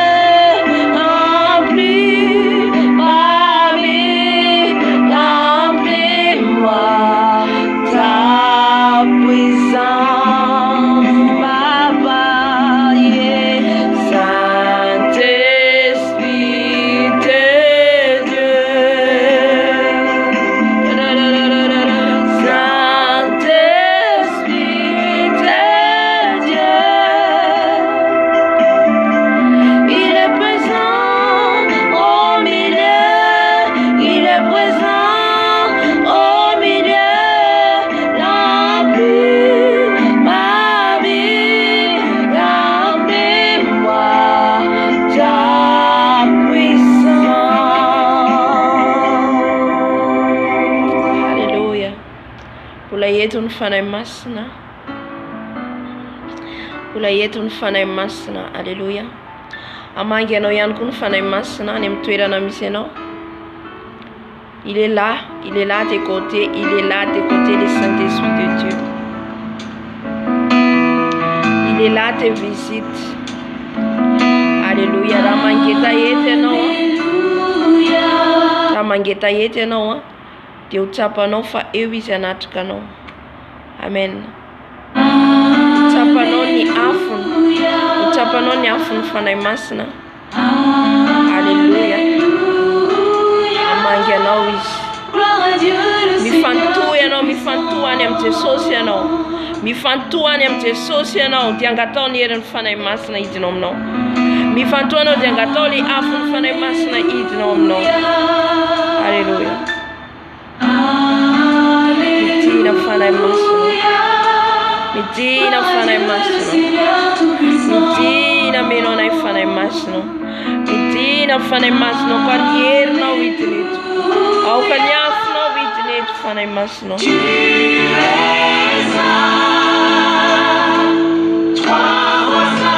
remplis ma vie remplis-moi yetu ny fanahy masina ola yetu ny fanahy masina alleluia amangy anao ihany koa ny fanahy masina any amin'ny toerana misy anao il est là à tes côtés le Saint-Esprit de Dieu il est là à tes visites alleluia raha mangeta ety anao raha mangeta ety anao dia ho tsapanao fa eo izy anatrika anao amen tsapanao ny afony ho tsapanao ny afony fanahy masina alleluia amangy anao izy mifantohy anao mifantohany amin'ny Jesosy anao mifantohany amin'ny Jesosy anao dia angatao ny herin'ny fanahy masina hidinao aminao mifantohy anao dia angatao ny afony fanahy masina hidinao aminao alleluia midina fanahy masina midina fanahy masina midina menao anay fanahy masina midina fanahy masina ka ny herinao hidiny eto aoka ny afonao hidiny eto fanahy masina toi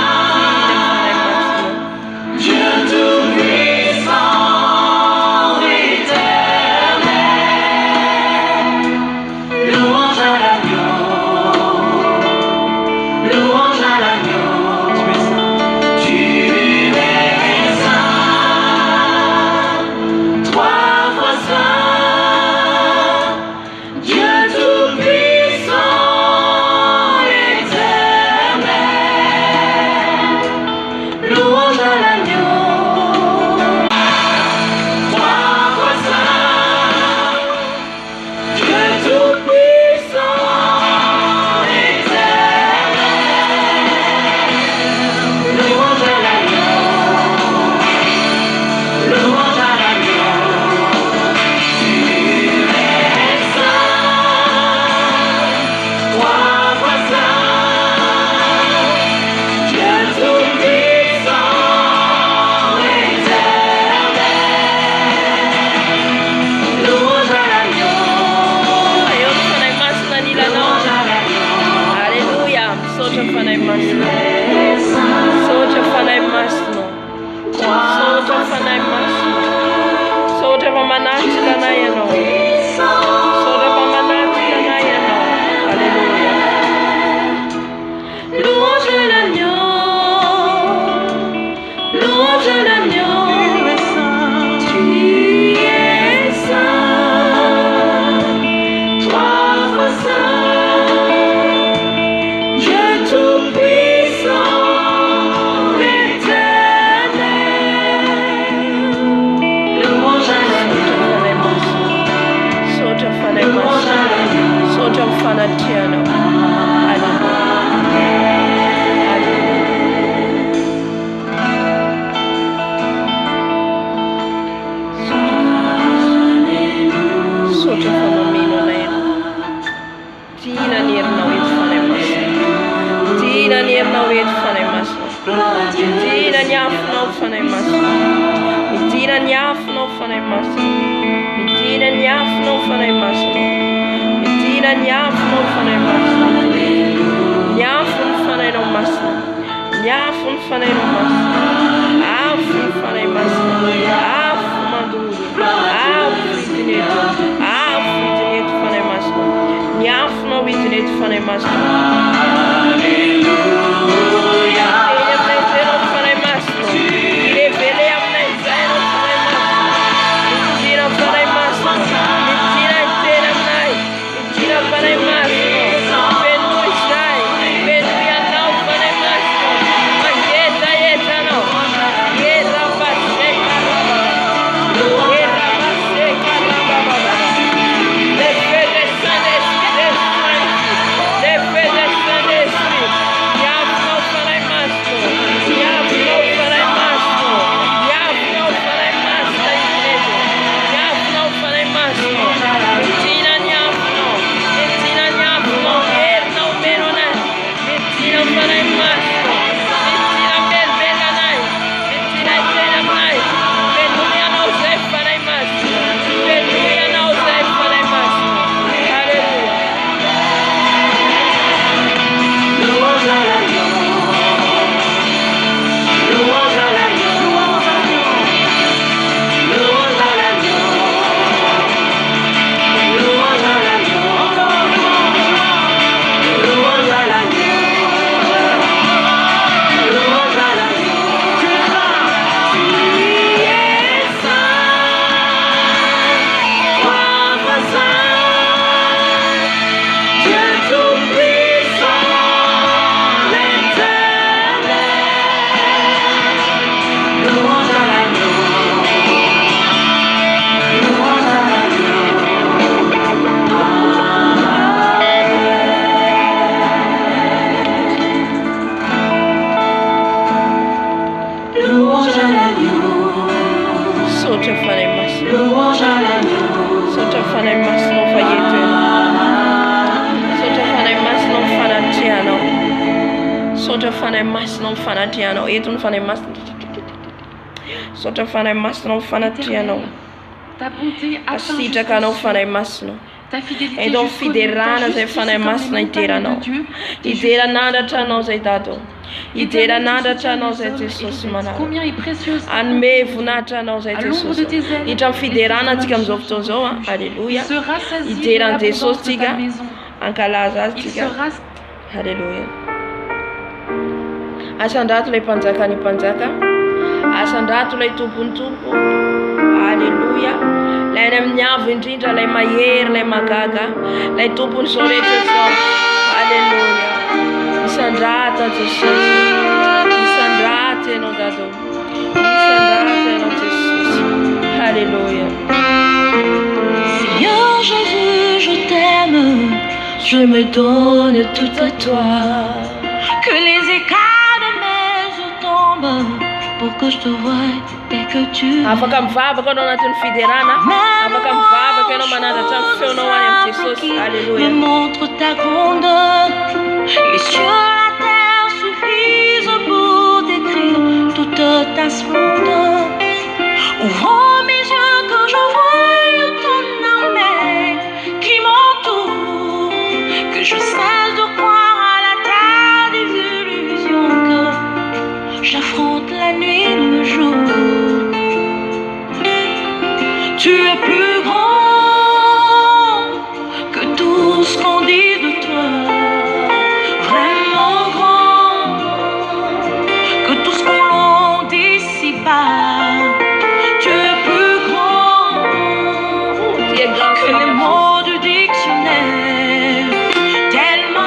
Midina herinao eto fanahy masina. Midina ny herinao eto fanahy masina. Midina ny afonao fanahy masina. Midina ny afonao fanahy masina. Midina ny afonao fanahy masina. Midina ny afonao fanahy masina. Ny afony fanahinao masina. Ny afony fanahinao masina. Afo fanahy masina. Afo mandoro. Afo hidiny eto. Afo hidiny eto fanahy masina. Ny afonao hidiny eto fanahy masina. Fanatrianao eto ny fanahy masina. Sotra fanahy masina fanatrianao. Asitraka anao fanahy masina. Eto fiderana zay fanahy masina hideranao. Hideranandatra anao zay Dado. Hideranandatra anao zay Jesosy manara. Anome voninahitra anao zay Jesosy. Hitra fiderana antsika amin'izao fotoana izao. Alléluia. Hideran Jesosy tsika. Ankalaza azy tsika. Alléluia. Asandrato lay mpanjaka ny mpanjaka. Asandrato lay tompony tompo. Alléluia. Lay any amin'ny avo indrindra lay mahery lay magaga. Lay tompony zao rehetra zao. Alléluia. Misandrata Jesosy. Misandrata ianao Dado. Misandrata ianao Jesosy. Alléluia. Seigneur Jésus, je t'aime. Je me donne tout à toi. Que les écailles de mes yeux tombent pour que je te voie dès que tu afaka mivavaka anao anatin'ny fiderana. Afaka mivavaka ianao manandratra ny feonao any amin'ny Jesosy. Alléluia. Me montre ta grandeur. Les cieux et la terre suffisent pour décrire toute ta splendeur. Ouvre mes yeux que je voie ton armée qui m'entoure. Que je cesse de croire à la terre des illusions. Que j'affronte la nuit et le jour. Tu es plus grand que tout ce qu'on dit de toi. Vraiment grand que tout ce qu'on dit ici-bas. Tu es plus grand que les mots du dictionnaire. Tellement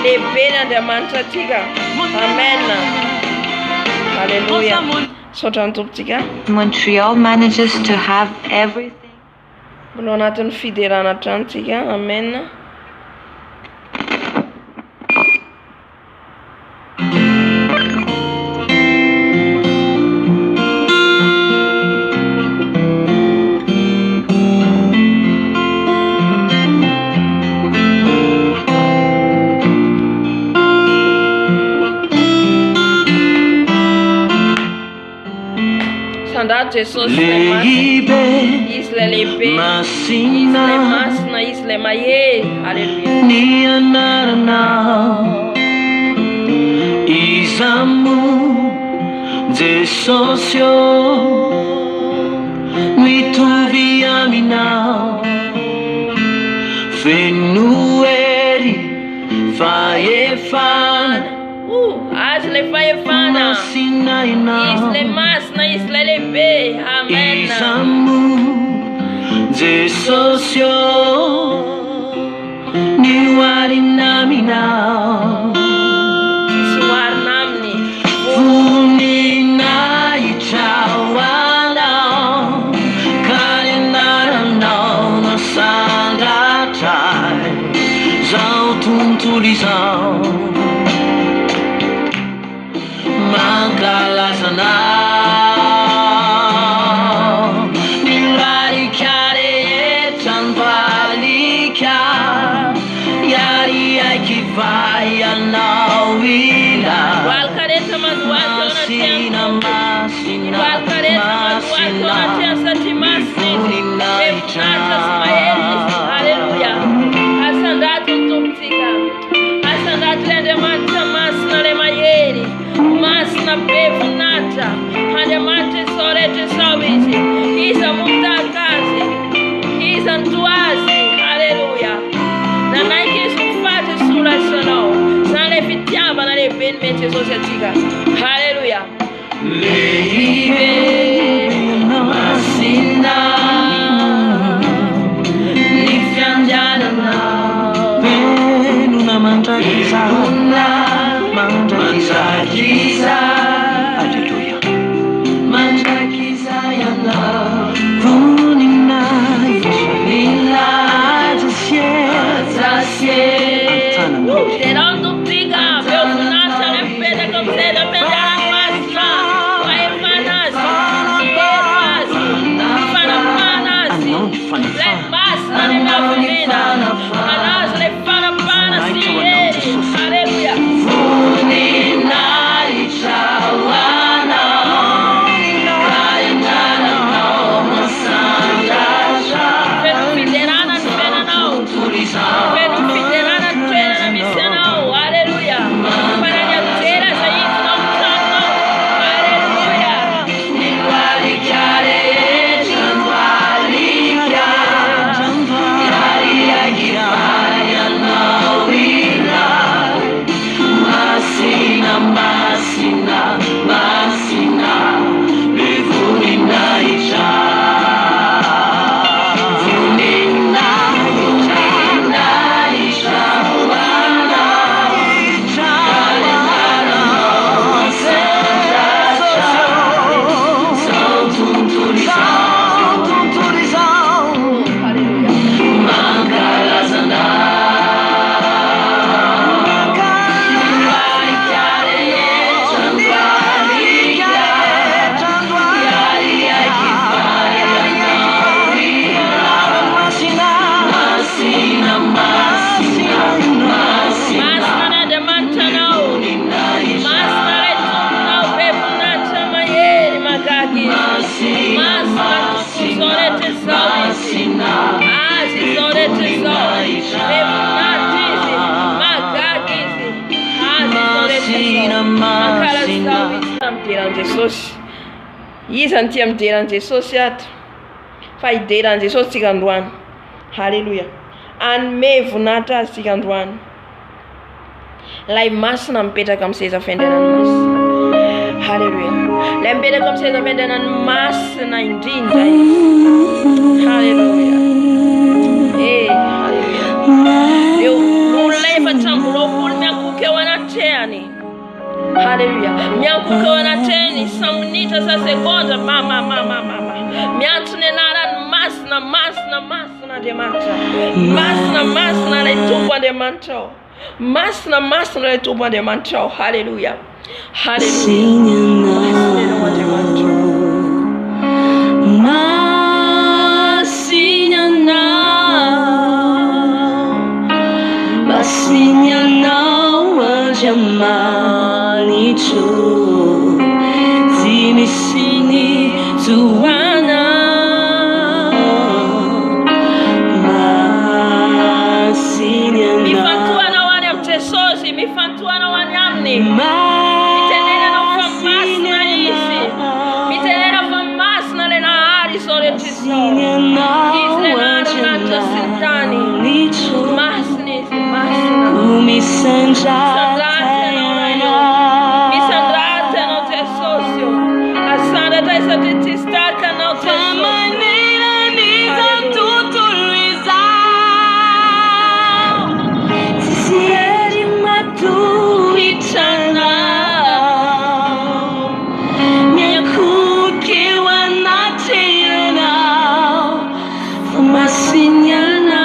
lehibe ny Andriamanitra atsika. Amen. Hallelujah. Saotra ny tompontsika. Montreal manages to have everything. Mbola anatin'ny fiderana trantsika. Amen. Jesus lehibe, izy le lehibe, izy le masina, izy le mahery. Haleluya. Ny anaranao izamo Jesosy mitovy aminao feno hery fahefana azy le fahefana, izy le masina, izy le lehibe. Amen. izamo Jesosy niwarina aminao tsisy oharina aminy. voninahitраwanao kany anaranao nasandratra zao tontolo izao mankalazanao nilarika rehetra nivalika yari aiky vai anao ila Valkareta masina masina masina Haleluya. Asandato tomtsika. Asandato le Andriamanitra masina le mahery. Masina be voninahitra. Andriamanitra isorety izao izy. Iza motakazy. Iza nitoazy. Haleluya. Nanaiky izy mifaty sola isanao. Zany le fitiavana lehibe ny mety Jesosy atsika. Haleluya. lehibe masina ny fiandiananao venona mandrakiza mandrakiza alleluia mandrakiza ianao voninahitra Terão do triga, meu funata, né? Peda com seda, peda na masna. Vai fanasi, ervasi, fanapanasi. Le masna, ne minha menina. Alas, le fanapanasi, aleluia. voninahitra wanao kainanao masandratra Pelo fiderana, pena não. Pelo fiderana, pena missional. Aleluia. Para a terra, aí não tanto. Aleluia. Jesosy. Izany tia mideran'i Jesosy ato. Fa hideran'i Jesosy tsika androany. Haleluya. Anome voninahitra azy tsika androany. Lay masina mipetraka amin'ny seza fiandrianan'ny masina. Haleluya. Lay mipetraka amin'ny seza fiandrianan'ny masina indrindra izy. Haleluya. Haleluya. Eo olona efa trambolopolo Haleluya. Miankukawana teni samunita sa seconda mama. Miantune nara masna de mancha. Masna le tuba de mancho. Masna le tuba de mancho. Haleluya. Haleluya. Masna de mancho. Masinyana wajamani tu zimisini tuwana masinyana mifantuana wane mtesozi mifantuana wane amni mitenena no famasna isi mitenena famasna le na ari sore tiso isle na arunata sintani mi sangrate no te socio asanda te sa te stacca no te manera nisa tutto luisa si siedi ma tu itana mia kuke wanate yana masinyana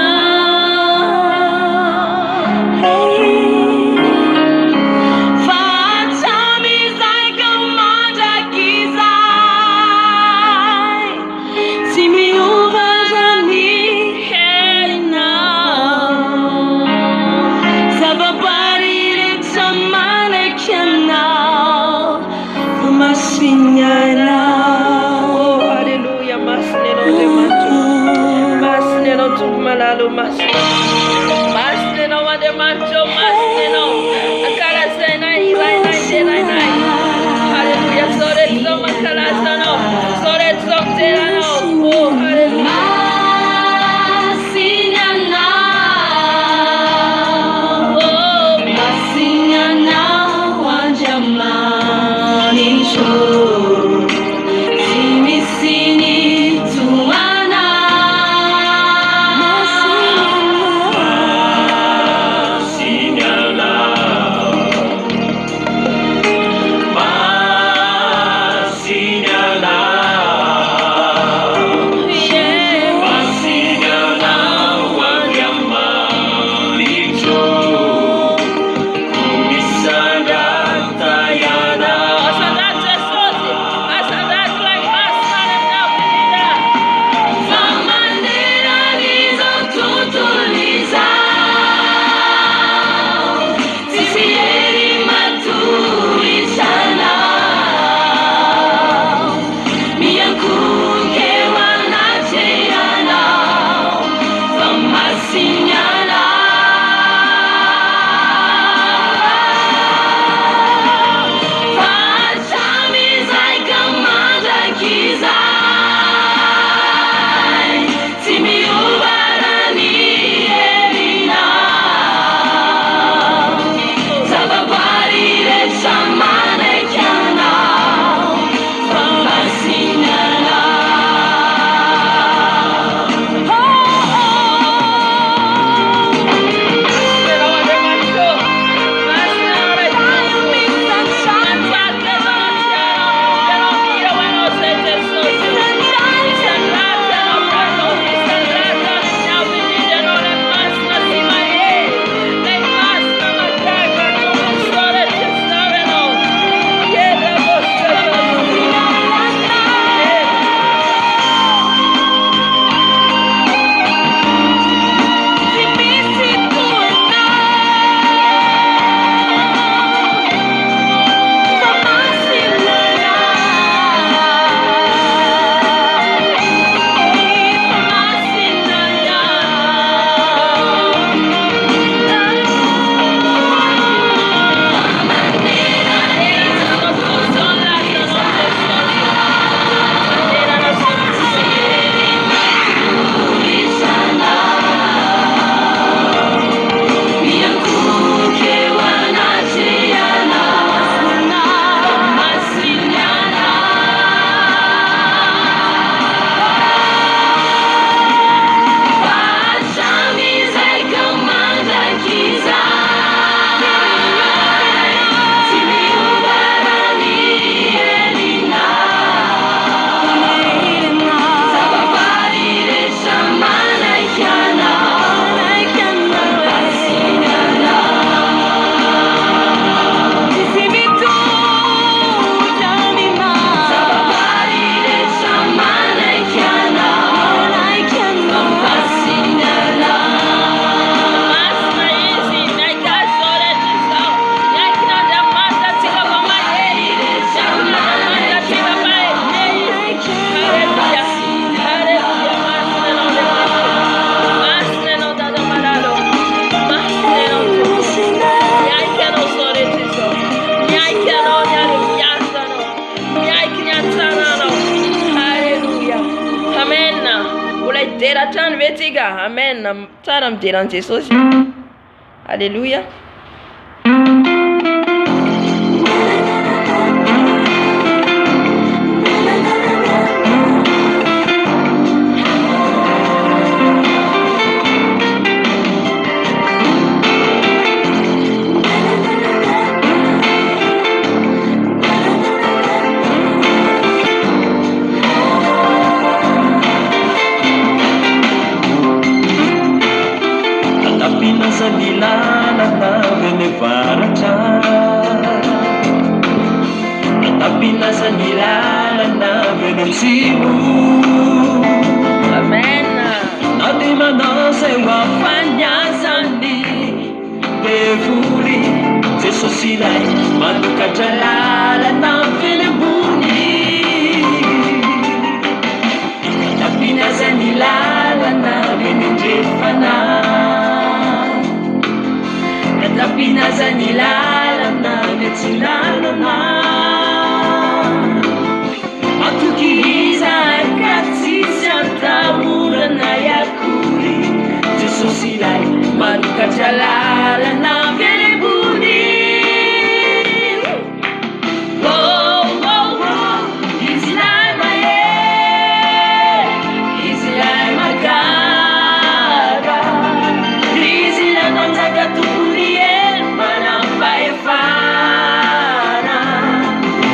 Masneno wade mancho masneno akala senai nai haleluya sore tzo makala sano sore tzo terano oh haleluya masinyana wajamani cho zimisini tuwana Sinyana amen tsara mijery Jesosy alleluia Amen. Nadi manase wafanyazani devuli Jesús ilai manuka jalala na vilembuni napinazani lala na vinindrefana napinazani lala na netsinanana Atukiza katsisa tamura na yakuri Jesús ilai manuka jalala na vilembuni Oh, oh, oh He's like my head He's like my God He's like my zakaturie manamba efana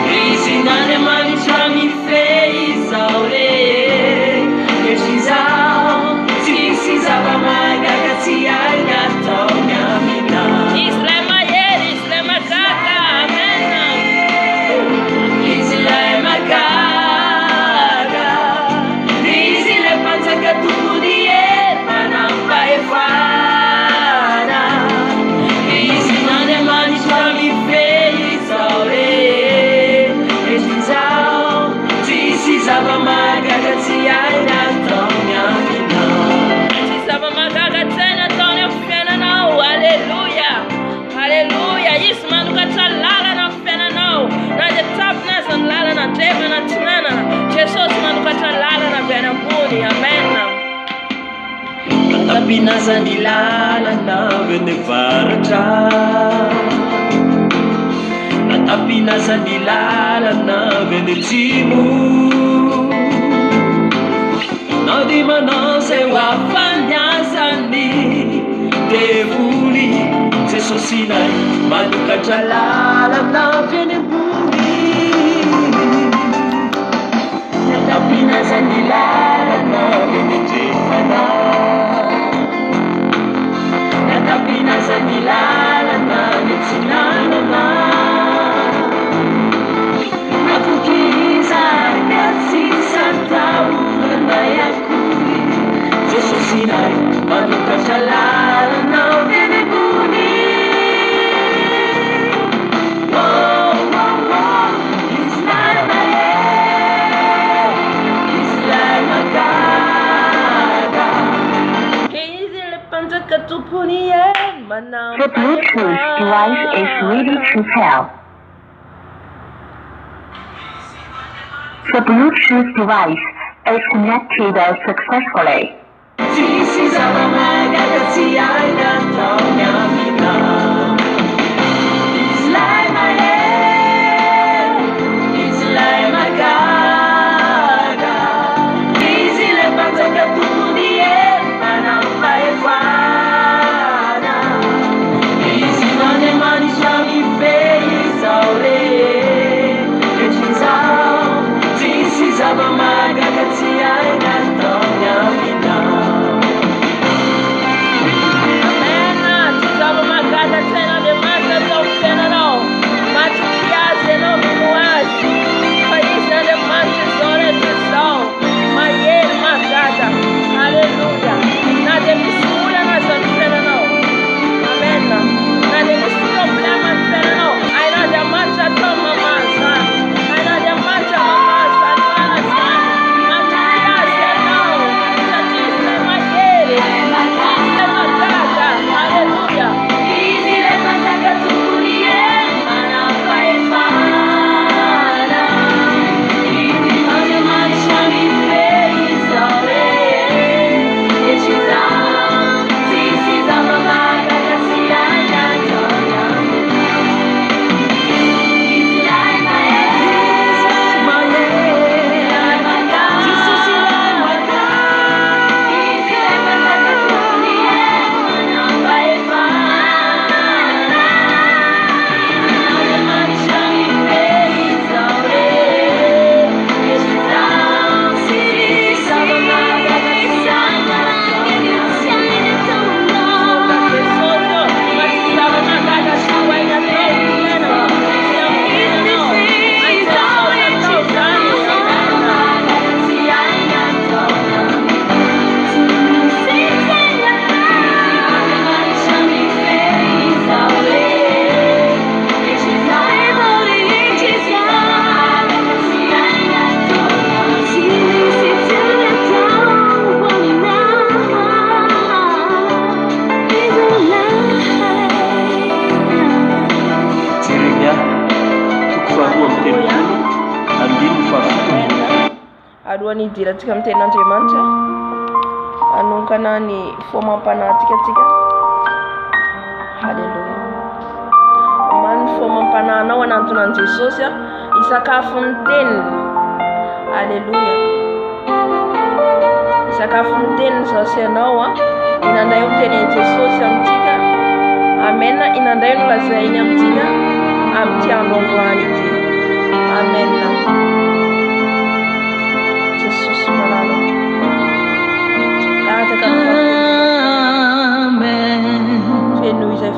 He's like my mani fez aure Precisava magagatia na tonha mina Islama yeri islama kaka amen Islama kaka Isile panza katurie manamba efana Isinane mani swami fez aure Precisava magagatia na tonha mina Precisava magagatia na tonha fena não Aleluia Aleluia Isso mano katalala na fena não Na de tap na sanlala na teva na tinana Jesus mano katalala na fena buni Amen Tapi nazanilala na venevarata Tapi nazanilala na venetimu Nadi manase wafanyazani devuli Jesús ilai manuka jalala na venembuni Tapi nazanilala na venetefana Tapi nazanilala na netsinanana Atukiza katsisa taura na yakuri Jesús ilai manuka jalala na venembuni Oh, oh, oh He's like my head He's like my God He's like panza katupunie manamba The Bluetooth device is ready to pair. The Bluetooth device is connected successfully. Precisava magagatia na tonha mina He's like my head He's like my God He's like panza katunie manamba efana He's mane mani swami fez aure Precisava magagatia na tonha mina alohan'ny idirantsika amin'ny tenin'Andriamanitra anonkana ny fomam-panahintsika. Halleluja. Omany ny fomam-panahinao anantonan'i Jesosy isakafo ny teniny. Halleluja. Isakafo ny teniny zao sy ianao inandray ho tenin'i Jesosy amintsika. Amen. Inandray no lazainy amintsika amin'ity andro androany ity. Amen. Jesosy malala. Lataka ny feno izay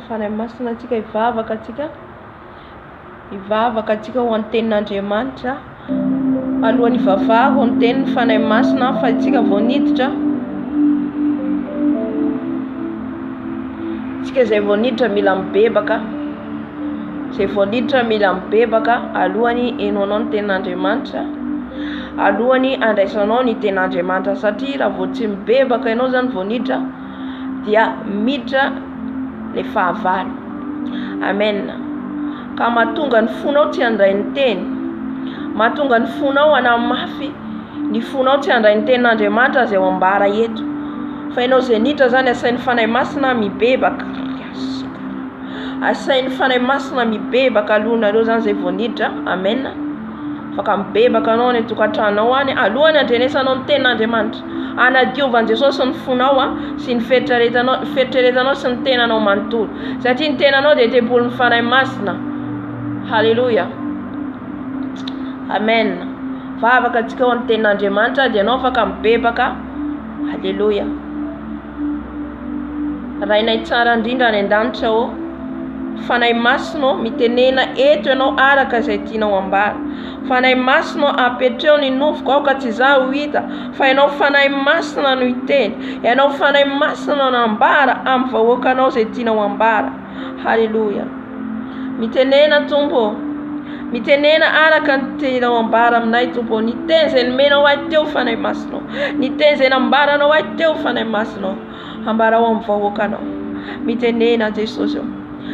fanahy masina atsika ivavaka atsika ho antenin'Andriamanitra alohan'ny vavako ny teny fanahy masina fa atsika vao niditra tsika zay vao niditra mila mibebaka alohany enoanao ny tenin'Andriamanitra alohany andraisanao ny tenin'Andriamanitra satria raha vao tsy mibebaka ianao zany vao niditra dia miditra le fahavalo. Amen. Ka mahatonga ny fonao tsy handray ny teny, mahatonga ny fonao anamafy ny fonao tsy handray ny tenin'Andriamanitra zay ho ambara eto. Fa ianao zay niditra zany asain'ny fanahy masina mibebaka, asain'ny fanahy masina mibebaka alohanareo zany zay vao niditra. Amen. Faka mibebaka anao ny tokantranao any alohany andrenesanao ny tenin'Andriamanitra, anadiovan Jesosy ny fonao sy ny feritreretanao sy ny tenanao manontolo satria ny tenanao dia tempolin'ny fanahy masina. Halleluja. Amen. Vavaka atsika ho ny tenin'Andriamanitra dia anao afaka mibebaka. Halleluja. Rainay tsara indrindra any an-danitra o, fanahy masina mitenena eto ianao araka izay tianao ambara. Fanahy masina apetreo ny nofoko ao ka tsy zaho hita, fa ianao fanahy masina no hiteny, ianao fanahy masina no ambara amin'ny vahoakanao izay tianao ambara. Halleluja. Mitenena Tompo, mitenena araka ny tianao ambara aminay Tompo, ny teny izay nomenao ahy teo fanahy masina, ny teny izay nambaranao ahy teo fanahy masina, ambara ao amin'ny vahoakanao. Mitenena Jesosy.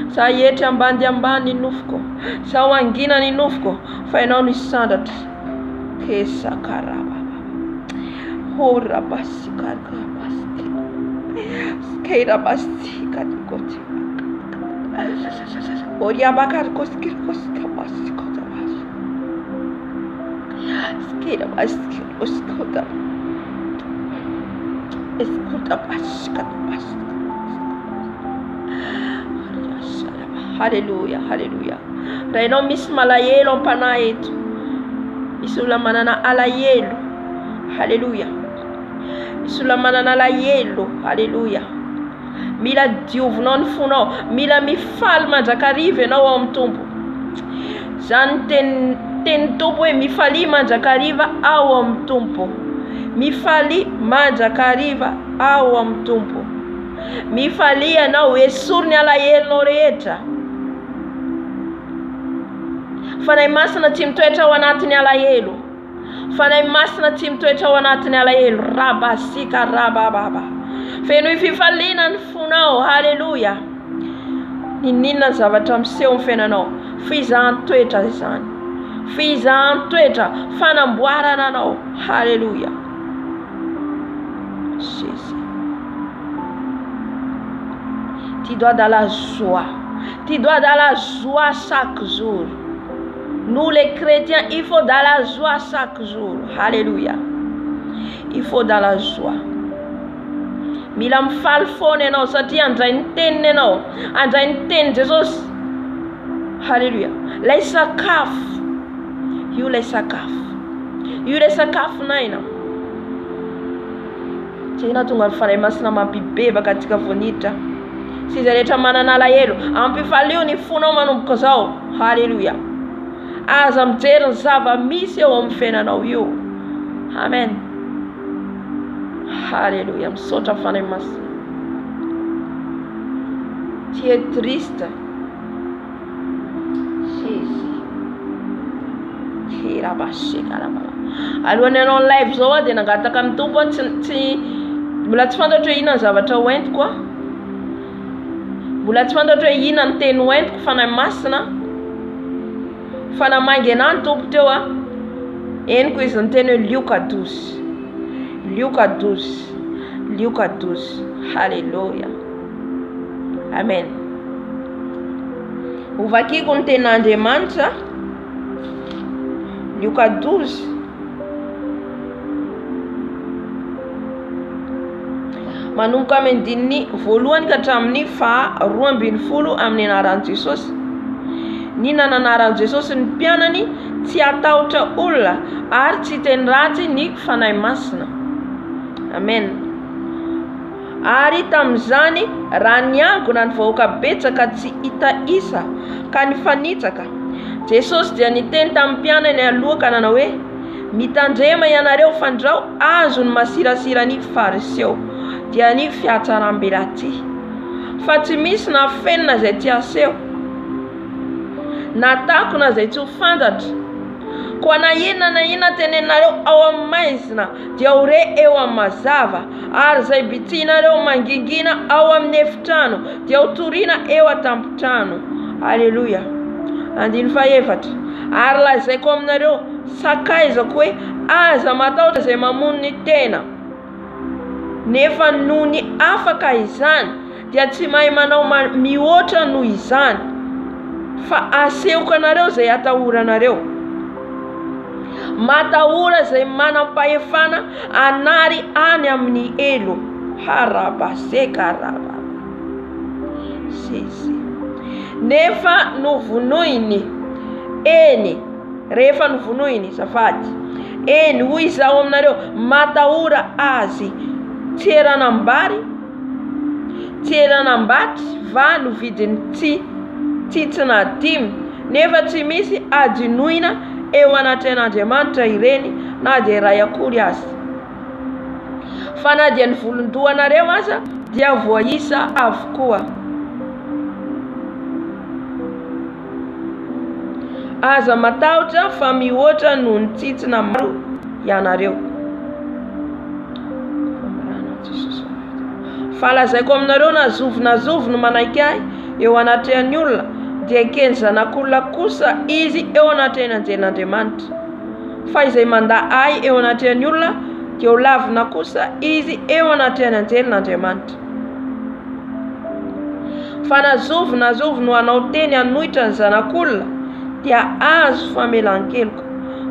Sa etra ambany dia ambany ny nofoko, sa ho angina ny nofoko, fa ianao no isandatra. Kesa karaba hora basikarabasti skera basikadikoti oriabakarkoskirkoska basikota bas skera basikota eskuta basikata bas. Halleluja, halleluja. Raha ianao misy malahelo ampanahy eto, misy olona manana alahelo. Halleluja. Misy olona manana alahelo. Halleluja. Mila diovinao ny fonao, mila mifaly mandrakariva ianao ao amin'ny Tompo. Zany teny Tompo hoe mifaly mandrakariva ao amin'ny Tompo. Mifaly mandrakariva ao amin'ny Tompo. Mifaly ianao esory ny alahelonao rehetra. Fanahy masina tsy mitoetra ao anatin'ny alahelo. Fanahy masina tsy mitoetra ao anatin'ny alahelo. Rabasika rabababa. Feno fifaliana ny fonao. Halleluja. Ninona ny zavatra miseho ny fiainanao? Fizahan-toetra izany. Fizahan-toetra, fanamboarana anao. Halleluja. Jésus. Tu dois dans la joie. Tu dois dans la joie chaque jour. Nous les chrétiens, il faut dans la joie chaque jour. Alléluia. Il faut dans la joie. Mila mifaly foana ianao satria andray ny teniny ianao, andray ny teny Jesosy. Halleluja. Lay sakafo. Io lay sakafo. Io lay sakafonay ianao. Tsy nahatonga ny fanahy masina mampibebaka atsika vao niditra. Sy izay rehetra manana alahelo, ampifalio ny fonao manomboka zao. Halleluja. Aza mijery ny zava-misy eo amin'ny fiainanao io. Amen. Halleluja. Misaotra fanahy masina. Tu es triste. Jésus. Alohan'ny ianao ny live zao dia nangataka ny Tompo mbola tsy fantatra hoe inona ny zavatra hoentiko. Mbola tsy fantatra hoe inona ny teny hoentiko fanahy masina. Fa namangy anahy ny Tompo teo eniko izy ny teny hoe Luka 12. Luka 12. Luka 12. Halleluja. Amen. Hovakiko ny tenin'Andriamanitra. Luka 12. Manomboka amin'ny andininy voalohany ka hatramin'ny faha 12 amin'ny anaran'i Jesosy. Ny nananaran'i Jesosy ny mpianany tsy atahotra olona ary tsy teny ratsy ny fanahy masina. Amen. Ary tamin'izany raha niangona ny vahoaka betsaka tsy hita isa ka nifanitsaka, Jesosy dia niteny tamin'ny mpianany aloha ka nanao hoe mitandrema ianareo fandrao azo ny masirasira ny fariseo dia ny fiatsaram-belaty, fa tsy misy na fenina izay tsy aseho na takona izay tsy ho fantatra. Koa na inona tenenareo ao amin'ny maizina dia hore eo amin'ny mazava, ary izay bitianareo mangingina ao amin'ny efitrano dia ho toriana eo an-tampitrano. Aleluia. 17. Ary lazaiko aminareo sakaizako hoe aza matahotra izay mamono ny tena, nefa noho ny afaka izany dia tsy mahay manao mihoatra noho izany, fa asehoka anareo izay atahoranareo. Matahora izay manam-pahefana anary any amin'ny elo. Harabasekaraba. Nefa novonoiny eny, rehefa novonoiny zafady eny hoy izaho aminareo, matahora azy tseranambary tseranambaty va no vidiny tsitsina 5, nefa tsy misy adinoina eo anatin'Andriamanitra ireny na dia ray akory azy. Fa na dia ny volondohanareo aza dia voaisa avokoa. Aza matahotra fa mihoatra noho ny tsitsina maro ianareo. Fa lazaiko aminareo na zovo no manaiky ahy eo anatin'ny olona dia keny zanak'olona kosa izy eo anatin'ny anjelin'Andriamanitra. Fa izay manda ahy eo anatin'ny olona dia ho lavina kosa izy eo anatin'ny anjelin'Andriamanitra. Fa na zovo no hanao teny hanohitra ny zanak'olona dia azo famelan-keloka,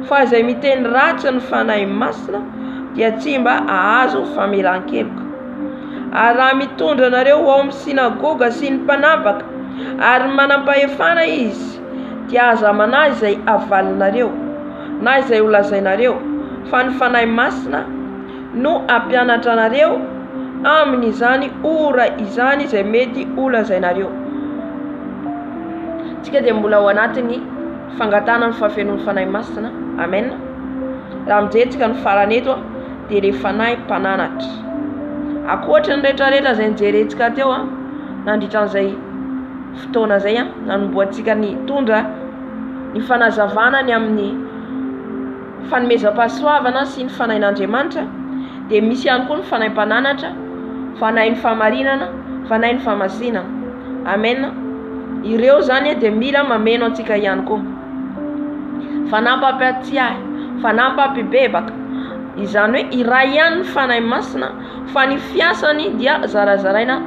fa izay miteny ratsy ny fanahy masina dia tsy mba ahazo famelan-keloka. Ary raha mitondra anareo ao amin'ny sinagoga sy ny mpanapaka ary manam-pahefana izy dia aza manahy izay avalinareo na izay holazainareo, fa ny fanahy masina no ampianatra anareo amin'izany ora izany izay mety holazainareo. Tsika dia mbola ao anatin'ny fangatana ny fahafenon'ny fanahy masina. Amen. Raha mijery ny farany eto dia ilay fanahy mpananatra. Akoatra ny rehetrarehetra izay nijerentsika teo nandritran'izay fotoana izay nanomboantsika ny tondra ny fanazavana ny amin'ny fanomezam-pahasoavana sy ny fanahin'Andriamanitra, dia misy ihany koa ny fanahy mpananatra, fanahy ny famarinana, fanahy ny famasinana. Amen. Ireo zany dia mila mameno antsika ihany koa. Fanampam-pahatsiahy, fanampam-pibebaka, izany hoe iray ihany ny fanahy masina, fa ny fiasany dia zarazaraina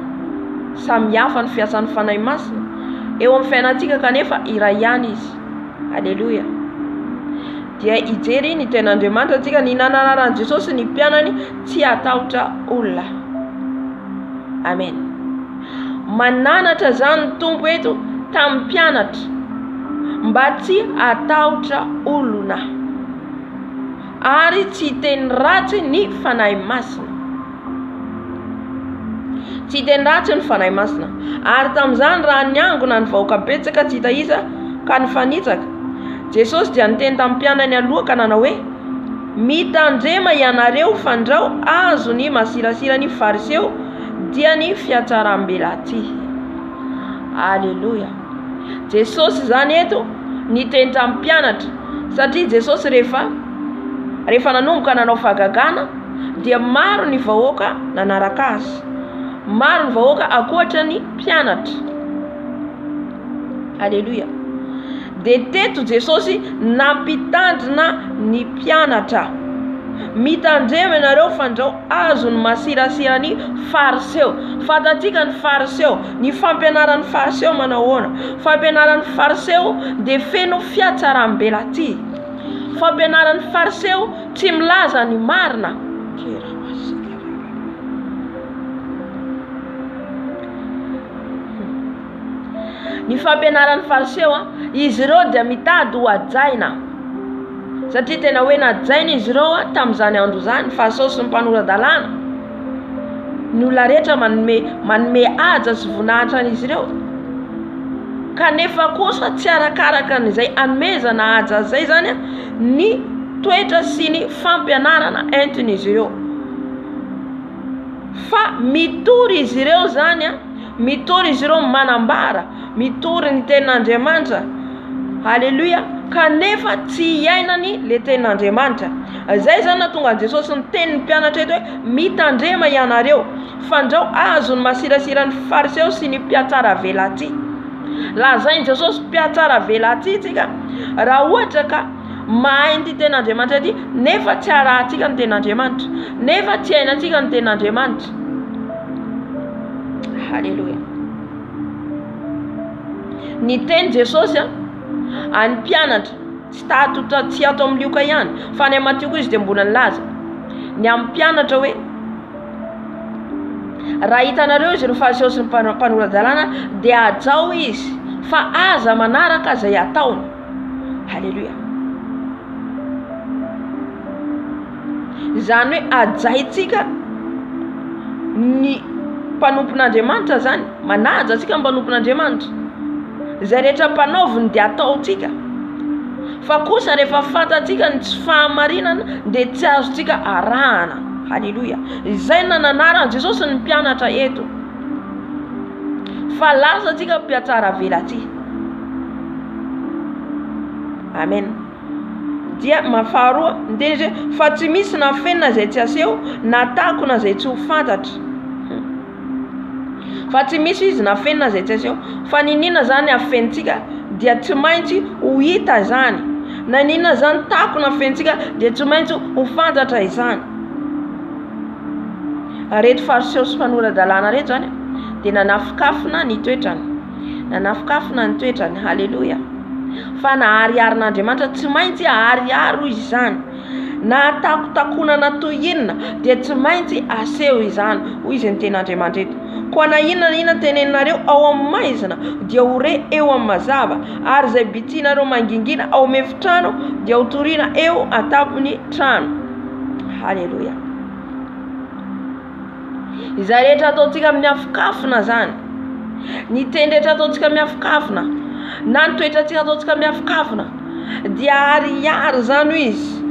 samihafa ny fiasan'ny fanahy masina eo amin'ny fiainantsika, kanefa iray ihany izy. Aleluia. Dia ijery ny ten'Andriamanitra antsika ny nanararan'i Jesosy ny mpianany tsy hatahotra olona. Amen. Mananatra zany ny tompo eto tamin'ny mpianatra mba tsy hatahotra olona ary tsy teny ratsy ny fanahy masina. Tsy teny ratsy ny fanahy masina. Ary tamin'izany raha niangona ny vahoaka betsaka tsy hita isa ka nifanitsaka, Jesosy dia niteny tamin'ny mpianany aloha ka nanao hoe mitandrema ianareo fandrao azo ny masirasira ny fariseo dia ny fiatsaram-belaty. Aleluia. Jesosy zany eto niteny tamin'ny mpianatra, satria Jesosy rehefa nanomboka nanao fahagagana dia maro ny vahoaka nanaraka azy, maro ny vahoaka akoatra ny mpianatra. Aleluia. Dia teto Jesosy nampitandrina ny mpianatra, mitandrema ianareo fandrao azo ny masirasira ny fariseo. Fatatsika ny fariseo, ny fampianaran'ny fariseo manao ahoana? Fampianaran'ny fariseo dia feno fiatsaram-belaty. Fampianaran'ny fariseo tsy milaza ny marina. Ny fampianaran'ny fariseo izy ireo dia mitady ho ajaina, satria tena hoe najaina izy ireo tamin'izany andro zany fariseo sy ny mpanorandalàna. ny olona rehetra manome aja sy voninahitra an'izy ireo, kanefa kosa tsy arakaraka n'izay anomezana aja zay zany ny toetra sy ny fampianarana entin'izy ireo, fa mitory izy ireo zany mitory izy ireo manambara, mitory ny tenin'Andriamanitra. Halleluja. Kanefa tsy iainany le tenin'Andriamanitra. Zay zany natonga Jesosy ny tenin'ny mpianatra eto hoe mitandrema ianareo fandrao azony masirasirany fariseo sy ny mpiatsara velaty. Lazainy Jesosy mpiatsara velaty tsika raha ohatra ka mahay ny tenin'Andriamanitra ty nefa tsy arahantsika ny tenin'Andriamanitra, nefa tsy hainantsika ny tenin'Andriamanitra. Halleluja. Ny teny Jesosy any mpianatra tsy atao amin'ny lioka ihany, fa ny Matio koa izy dia mbola nilaza ny amin'ny mpianatra hoe raha hitanareo izy ny fariseo sy ny mpanorandalàna dia ajao izy fa aza manaraka zay ataony. Halleluja. Zany hoe ajaitsika ny mpanompon'Andriamanitra zany, manaja atsika mpanompon'Andriamanitra zay rehetra mpanaoviny dia ataotsika, fa kosa rehefa fantatsika ny tsy fahamarinana dia tsy azotsika arahana. Halleluja. Izay nananarany Jesosy ny mpianatra eto, fa lasa tsika mpiatsara velaty. Amen. Dia mahafaharoa ndeny fa tsy misy na fenina zay tsy aseho na takona zay tsy ho fantatra. Fa tsy misy izy na fenina zay tsy aseho, fa ninona zany afentsika dia tsy maintsy ho hita zany, na ninona zany takona afentsika dia tsy maintsy ho fantatra izany. Reto fariseo sy mpanoran-dalàna reto zany dia nanafikafina ny toetrany, nanafikafina ny toetrany. Halleluja. Fa nahariarin'Andriamanitra tsy maintsy ahariaro izy zany, na takotakonana toy inona dia tsy maintsy aseho izany. Hoy izy ny tenin'Andriamanitra eto. Koa na inona teneninareo ao amin'ny maizina dia hore eo amin'ny mazava, ary zay bitinareo mangingina ao amin'ny efitrano dia ho toriana eo an-tapon'ny trano. Halleluja. Izay rehetra ataontsika miafikafina zany, ny teny rehetra ataontsika miafikafina, na ny toetratsika ataontsika miafikafina dia ariary zany ho izy,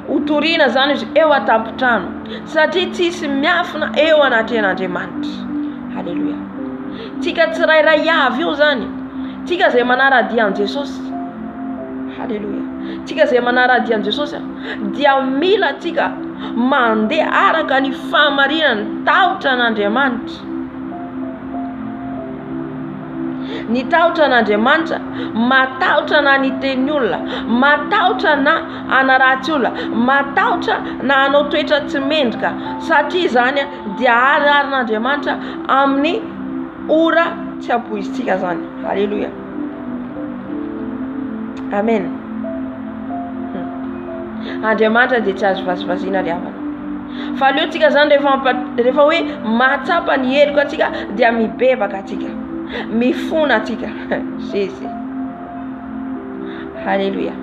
ho toriana zany izy eo an-tampon-trano, satria tsisy miafina eo anatren'Andriamanitra. Halleluja. Tsika tsirairay avy io zany, tsika zay manara-dia an Jesosy. Halleluja. Tsika zay manara-dia an Jesosy dia mila tsika mandeha araka ny fahamarinany tahotra an'Andriamanitra. Ny tahotra an'Andriamanitra matahotra na ny teny olona, matahotra na anaratsy olona, matahotra na anao toetra tsy mendrika, satria zany dia ariarin'Andriamanitra amin'ny ora tsy apoizitsika zany. Halleluja. Amen. Andriamanitra dia tsy azo vazivazina ry havana. Fa aleo tsika zany rehefa hoe matsapa ny heloka atsika dia mibebaka atsika, mifona atsika. Jésus. Halleluja.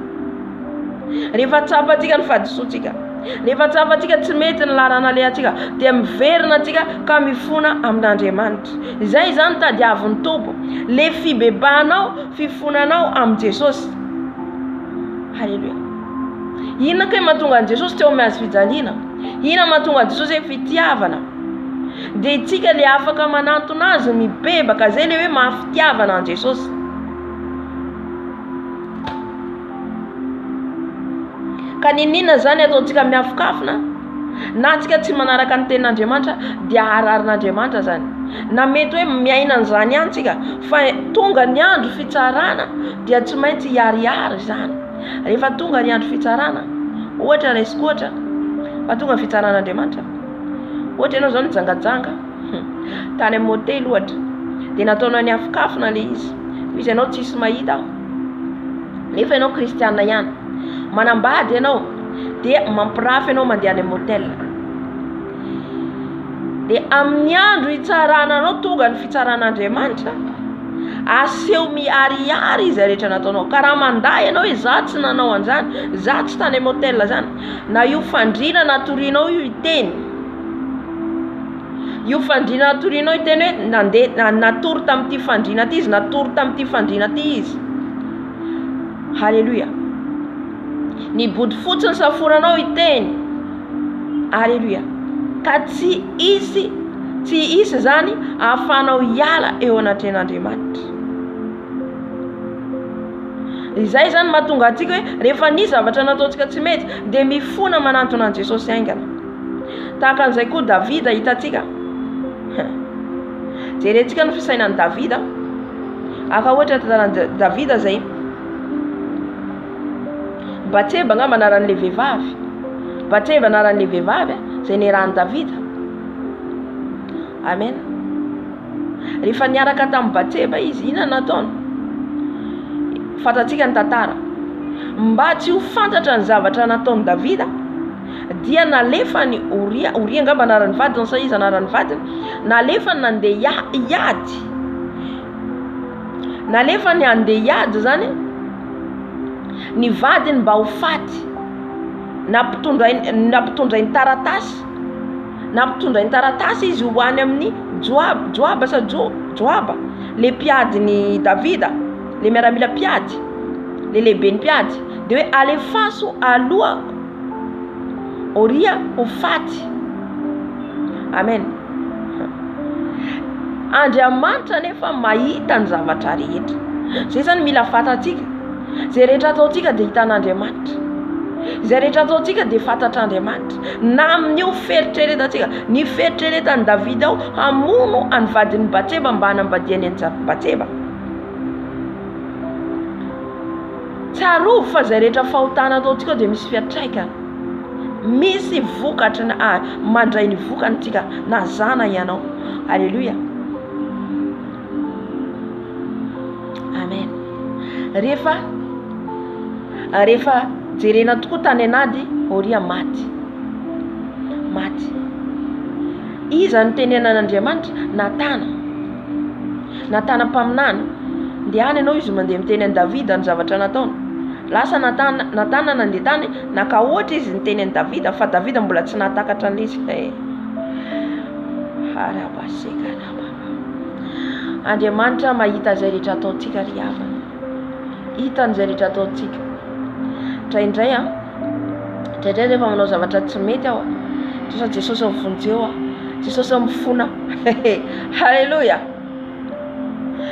Rehefa tsapa atsika ny fahadisoantsika, rehefa tsapa atsika tsy mety ny lalana le atsika dia miverina atsika ka mifona amin'Andriamanitra. Izay zany tadiavin'ny Tompo, le fibebanao, fifonanao amin'ny Jesosy. Halleluja. Inona ke mahatonga an Jesosy teo miazo fijaliana? Inona mahatonga an Jesosy hoe fitiavana? Dia itsika le afaka manantona azy mibebaka, zay le hoe mahafitiavana an Jesosy. Ka ninona zany ataontsika miafikafina, na tsika tsy manaraka ny tenin'Andriamanitra dia ararin'Andriamanitra zany. Na mety hoe miaina an'izany ihany tsika, fa tonga ny andro fitsarana dia tsy maintsy hiariary zany. Rehefa tonga ny andro fitsarana, ohatra raisiko ohatra fa tonga fitsaran'Andriamanitra, ohatra ianao zao nijangajanga tany amin'ny hôtely ohatra, dia nataonao ny afikafina le izy ianao tsisy mahita, nefa ianao kristiana ihany, manambady ianao dia mampirafy ianao mandeha any amin'ny hôtely. Dia amin'ny andro hitsarananao tonga ny fitsaran'Andriamanitra, aseho miariary izy rehetra nataonao. Ka raha manday ianao hoe za tsy nanao an'izany, za tsy tany amin'ny hôtely zany, na io fandriana na torianao io iteny, io fandriana natorianao iteny hoe nandeha natory tamin'ity fandriana ty izy, natory tamin'ity fandriana ty izy. Halleluja. Ny body fotsiny saforanao iteny. Halleluja. Ka tsy isy zany ahafahanao hiala eo anatren'Andriamanitra. Izay zany mahatonga antsika hoe rehefa nisy zavatra nataontsika tsy mety dia mifona manantona an Jesosy aingana. Tahaka an'izay koa Davida hitantsika. Jerentsika ny fisainan'i Davida. Aka ohatra tantaran'i Davida zay Batseba ngamba anaran'ilay vehivavy. Batseba anaran'ilay vehivavy zay niarahan'i Davida. Amen. Rehefa niaraka tamin'i Batseba izy, inona nataony? Fantatsika ny tantara. Mba tsy ho fantatra ny zavatra nataon'i Davida, dia nalefany Uria ngamba anaran'ny vadiny sa izy anaran'ny vadiny, nalefany nandeha hiady. Nalefany andeha hiady zany ny vadiny mba ho faty. Nampitondray ny taratasy. Nampitondray ny taratasy izy ho any amin'ny Joaba sa Joaba, le mpiadiny Davida, le miaramila mpiady, le lehibe ny mpiady, dia hoe alefaso aloha Uria ho faty. Amen. Andriamanitra nefa mahita ny zavatra rehetra. Zay zany mila fantatsika. Zay rehetra ataontsika dia hitan'Andriamanitra. Zay rehetra ataontsika dia fantatr'Andriamanitra. Na amin'io feritreretantsika, ny feritreretan'i Davida ao hamono any vadiny Batseba mba hanambadiany any Batseba. Tsarovy fa zay rehetra fahotana ataontsika dia misy fiatraikany. Misy vokatra mandray ny vokantsika na zana ianao. Halleluja. Amen. Rehefa jerena tokoa tany anady, Uria maty. Iza ny tenenan'Andriamanitra? Natana mpaminana. Dia any ianao izy mandeha miteny an'i Davida ny zavatra nataony. Lasa Natana nandeha tany naka ohatra izy niteny an'i Davida, fa Davida mbola tsy natakatra an'izy. Andriamanitra mahita zay rehetra ataontsika ry havana. Hitany zay rehetra ataontsika. Indraindray rehefa manao zavatra tsy mety aho, tosa Jesosy mivonjeo Jesosy mifona. Halleluja.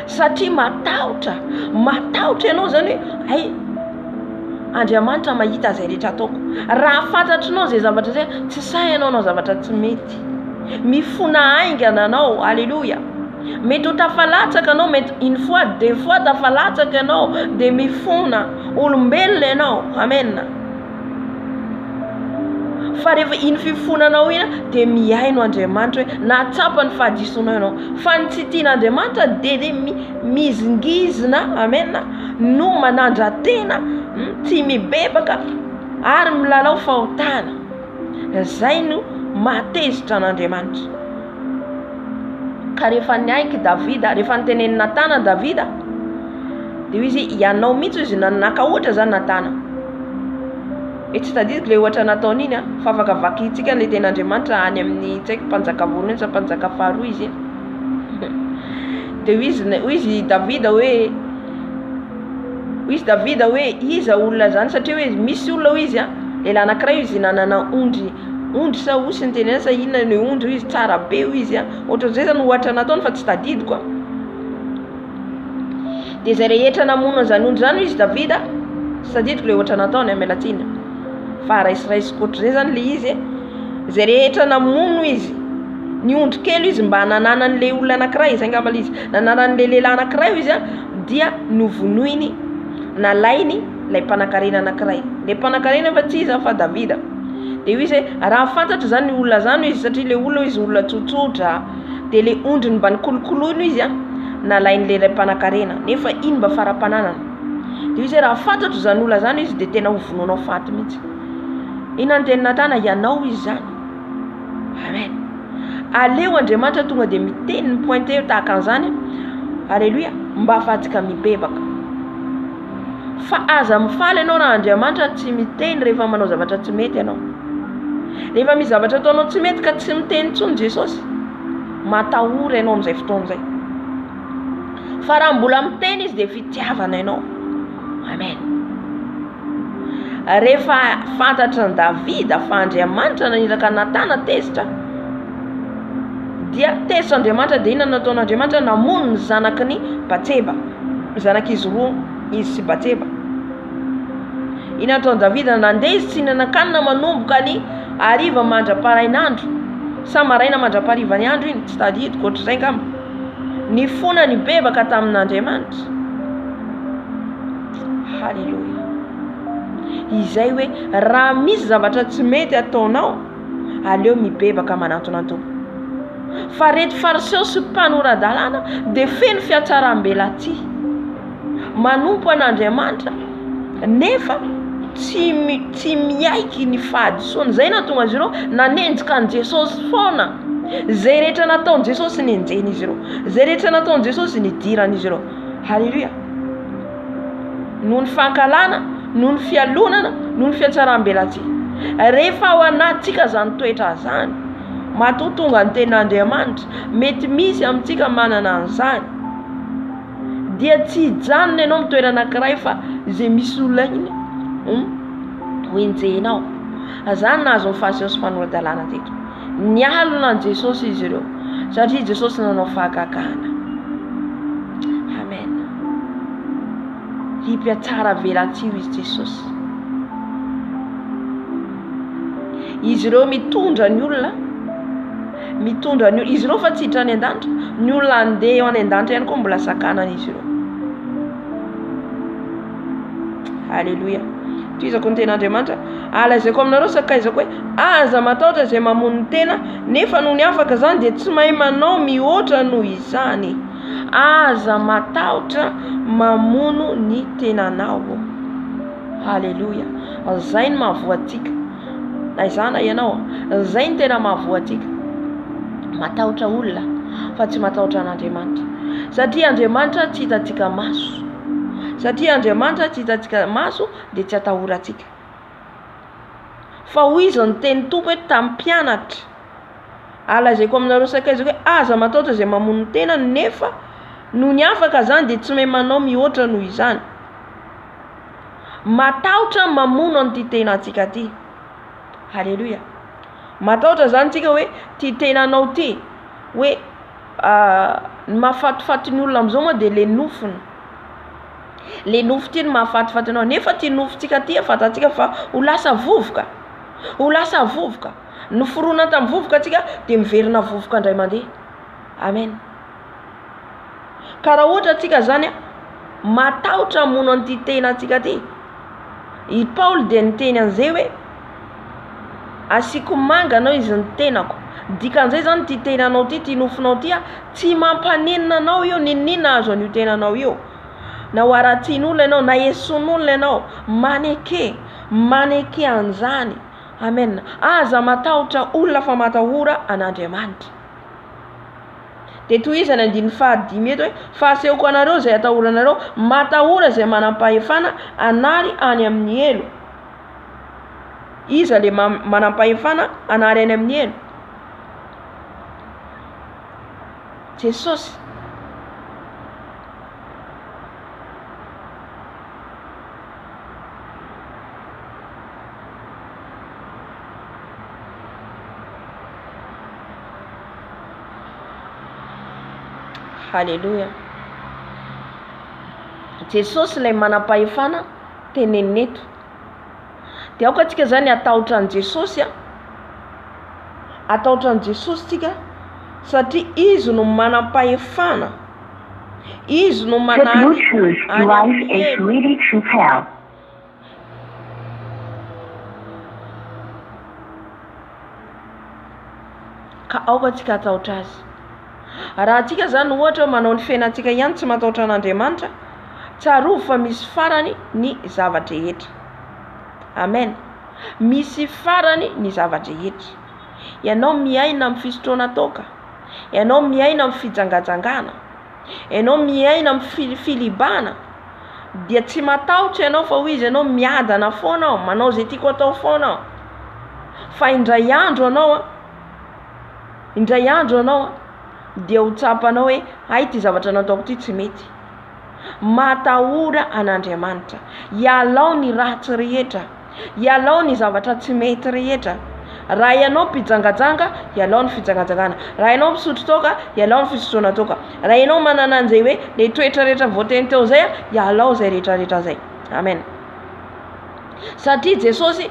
Satria matahotra ianao zany hoe Andriamanitra mahita zay rehetra ataoko. Raha fantatrinao zay zavatra zay, tsy sahy ianao zavatra tsy mety. Mifona aingana anao. Halleluja. Mety ho tafalatsaka anao, mety une fois deux fois tafalatsaka ianao dia mifona. Olombelona ianao. Amen. Fa rehefa iny fifonanao ina dia miaino Andriamanitra hoe natsapa ny fahadisoanao ianao. Fa ny tsy tian'Andriamanitra dia mizingizina. Amen. No manandra-tena, tsy mibebaka ary milalao fahotana. Zay no matezitra an'Andriamanitra. Ka rehefa niaiky Davida, rehefa niteneny Natana Davida, dia izy ianao mihitsy izy naka ohatra zany Natana. Tsy tadidiko le ohatra nataony iny fa afaka vakitsika le ten'Andriamanitra any amin'ny tsy haiko mpanjaka voalohany sa mpanjaka faharoa izy iny. Dia izy Davida hoe iza olona zany, satria hoe misy olona hoe izy lehilahy anankiray izy nanana ondry sa osy ny tenena sa inona ny ondry izy tsara be izy ohatran'izay zany ohatra nataony fa tsy tadidiko. Dia zay rehetra namono zany ondry zany izy Davida, tsy tadidiko le ohatra nataony amelatsina. Fa raisiraisiko ohatr'izay zany le izy, zay rehetra namono izy ny ondry kely izy mba nananan'le olona anankiray, izay ngamba izy nananan'le lehilahy anankiray izy dia novonoiny, nalainy lay mpanan-karena anankiray. Le mpanan-karena fa tsy izy fa Davida. Dia io izy raha fantatra zany olona zany izy, satria le olona izy olona tsotsotra, dia le ondriny mba nikolokoloina izy nalain'le lay mpanan-karena, nefa iny mba fara-pananana. Dia izy raha fantatra zany olona zany izy dia tena hovononao faty mihitsy. Ina ny teny Natana? Ianao izy zany. Amen. Aleo Andriamanitra tonga dia miteny ny pointe tahaka an'izany. Halleluja. Mba afatsika mibebaka. Fa aza mifaly ianao raha Andriamanitra tsy miteny rehefa manao zavatra tsy mety ianao. Rehefa misy zavatra ataonao tsy mety ka tsy miteny intsony Jesosy, matahory ianao amin'izay fotoana izay. Fa raha mbola miteny izy dia fitiavana ianao. Amen. Rehefa fantatra ny Davida fa Andriamanitra naniraka Natana tezitra, dia tezitra Andriamanitra dia inona nataon'Andriamanitra? Namono ny zanaky ny Batseba, zanak'izy roa izy sy Batseba. Inona nataon'i Davida? Nandeha izy tsy nanan-kanina manomboka ny hariva mandra-parain'andro, sa maraina mandra-pariva ny andro iny, tsy tadidiko ohatr'izay ngamba. Ny fona ny bebaka tamin'Andriamanitra. Halleluja. Izay hoe raha misy zavatra tsy mety ataonao, aleo mibebaka manantona Tompo. Fa reto fariseo sy mpanoran-dalàna dia feno fiatsaram-belatsy, manompo an'Andriamanitra nefa tsy miaiky ny fahadisoana. Zay nahatonga azy ireo nanenjika an' Jesosy foana. Zay rehetra nataon' Jesosy nenjen'izy ireo, zay rehetra nataon' Jesosy nidiran'izy ireo. Halleluja. Noho ny fankalana, noho ny fialonana, noho ny fiatsaram-belatsy. Rehefa ao anatsika zany toetra zany, matotonga ny ten'Andriamanitra, mety misy amintsika manana an'izany, dia tsy hijanona ianao mitoerana anankiray fa zay misy olona iny hoenjenao. Zany nahazo ny fariseo sy mpanoran-dalàna teto. Nialona an' Jesosy izy ireo satria Jesosy nanao fahagagana. Amen. Hipiatsara velatsy io izy Jesosy. Izy ireo mitondra ny olona, izy ireo fa tsy hiditra any an-danitra, ny olona andeha any an-danitra ihany koa mbola sakanana izy ireo. Halleluja. Toizako ny ten'Andriamanitra, alazaiko aminareo sakaizako hoe aza matahotra izay mamono ny tena, nefa noho ny afaka zany dia tsy mahay manao mihoatra noho izany. Aza matahotra mamono ny tenanao. Halleluja. Zay ny mahavoatsika. Na izana ianao, zay ny tena mahavoatsika. Matahotra olona fa tsy matahotra an'Andriamanitra. Satria Andriamanitra tsy hitatsika maso. Satria Andriamanitra tsy hitatsika maso dia tsy atahoratsika. Fa hoy izy ny teny Tompo hoe tamin'ny mpianatra, alazaiko aminareo sakaizako hoe aza matahotra izay mamono ny tena, nefa noho ny afaka zany dia tsy mahay manao mihoatra noho izany. Matahotra mamono an'ity tena antsika ty. Halleluja. Matahotra zany tsika hoe ty tenanao ty, hoe mahafatifaty ny olona amin'izao moa dia le nofony. Le nofo ty no mahafatifaty anao, nefa ty nofontsika ty fantatsika fa ho lasa vovoka. Ho lasa vovoka. Noforona tamin'ny vovoka tsika dia miverina vovoka indray mandeha. Amen. Ka raha ohatra tsika zany matahotra mamono an'ity tena antsika ty, i Paoly dia niteny an'izay hoe asiko manga anao izy ny tenako. Dikan'izay zany ty tenanao ty, ty nofonao ty tsy mampanenina anao io, ninina azo an'io tenanao io. Na ho aratin'olona ianao, na eson'olona ianao, maneke an'izany. Amen. Aza matahotra olona fa matahora an'Andriamanitra. Dia toy izy any 5 eto hoe fahasehoko anareo izay atahoranareo, matahora izay manam-pahefana anary any amin'ny elo. Iza le manam-pahefana anary any amin'ny elo? Jesosy. Halleluja. Jesosy ilay manam-pahefana teneneto. Dia aoka tsika zany atahotra an' Jesosy atahotra an' Jesosy tsika satria izy no manam-pahefana. Izy no The Bluetooth device is ready to pair. Ka aoka tsika atahotra azy. Raha tsika zany ohatra manao ny fiainantsika ihany tsy matahotra an'Andriamanitra, tsarovy fa misy farany ny zavadrehetra. Amen. Misy farany ny zavadrehetra. Ianao miaina amin'ny fisotroana toka, ianao miaina amin'ny fijangajangana, ianao miaina amin'ny filibana, dia tsy matahotra ianao fa hoy izy ianao miadana foana ao, manao zay tiako atao foana ao. Fa indray andro anao dia ho tsapanao hoe ay ty zavatra nataoko ty tsy mety. Matahora an'Andriamanitra, ialao ny ratsy rehetra, ialao ny zavatra tsy mety rehetra. Raha ianao mpijangajanga, ialao ny fijangajangana. Raha ianao misotro toka, ialao ny fisotroana toka. Raha ianao manana an'izay hoe le toetra rehetra voateny teo zay, ialao zay rehetrarehetra zay. Amen. Satria Jesosy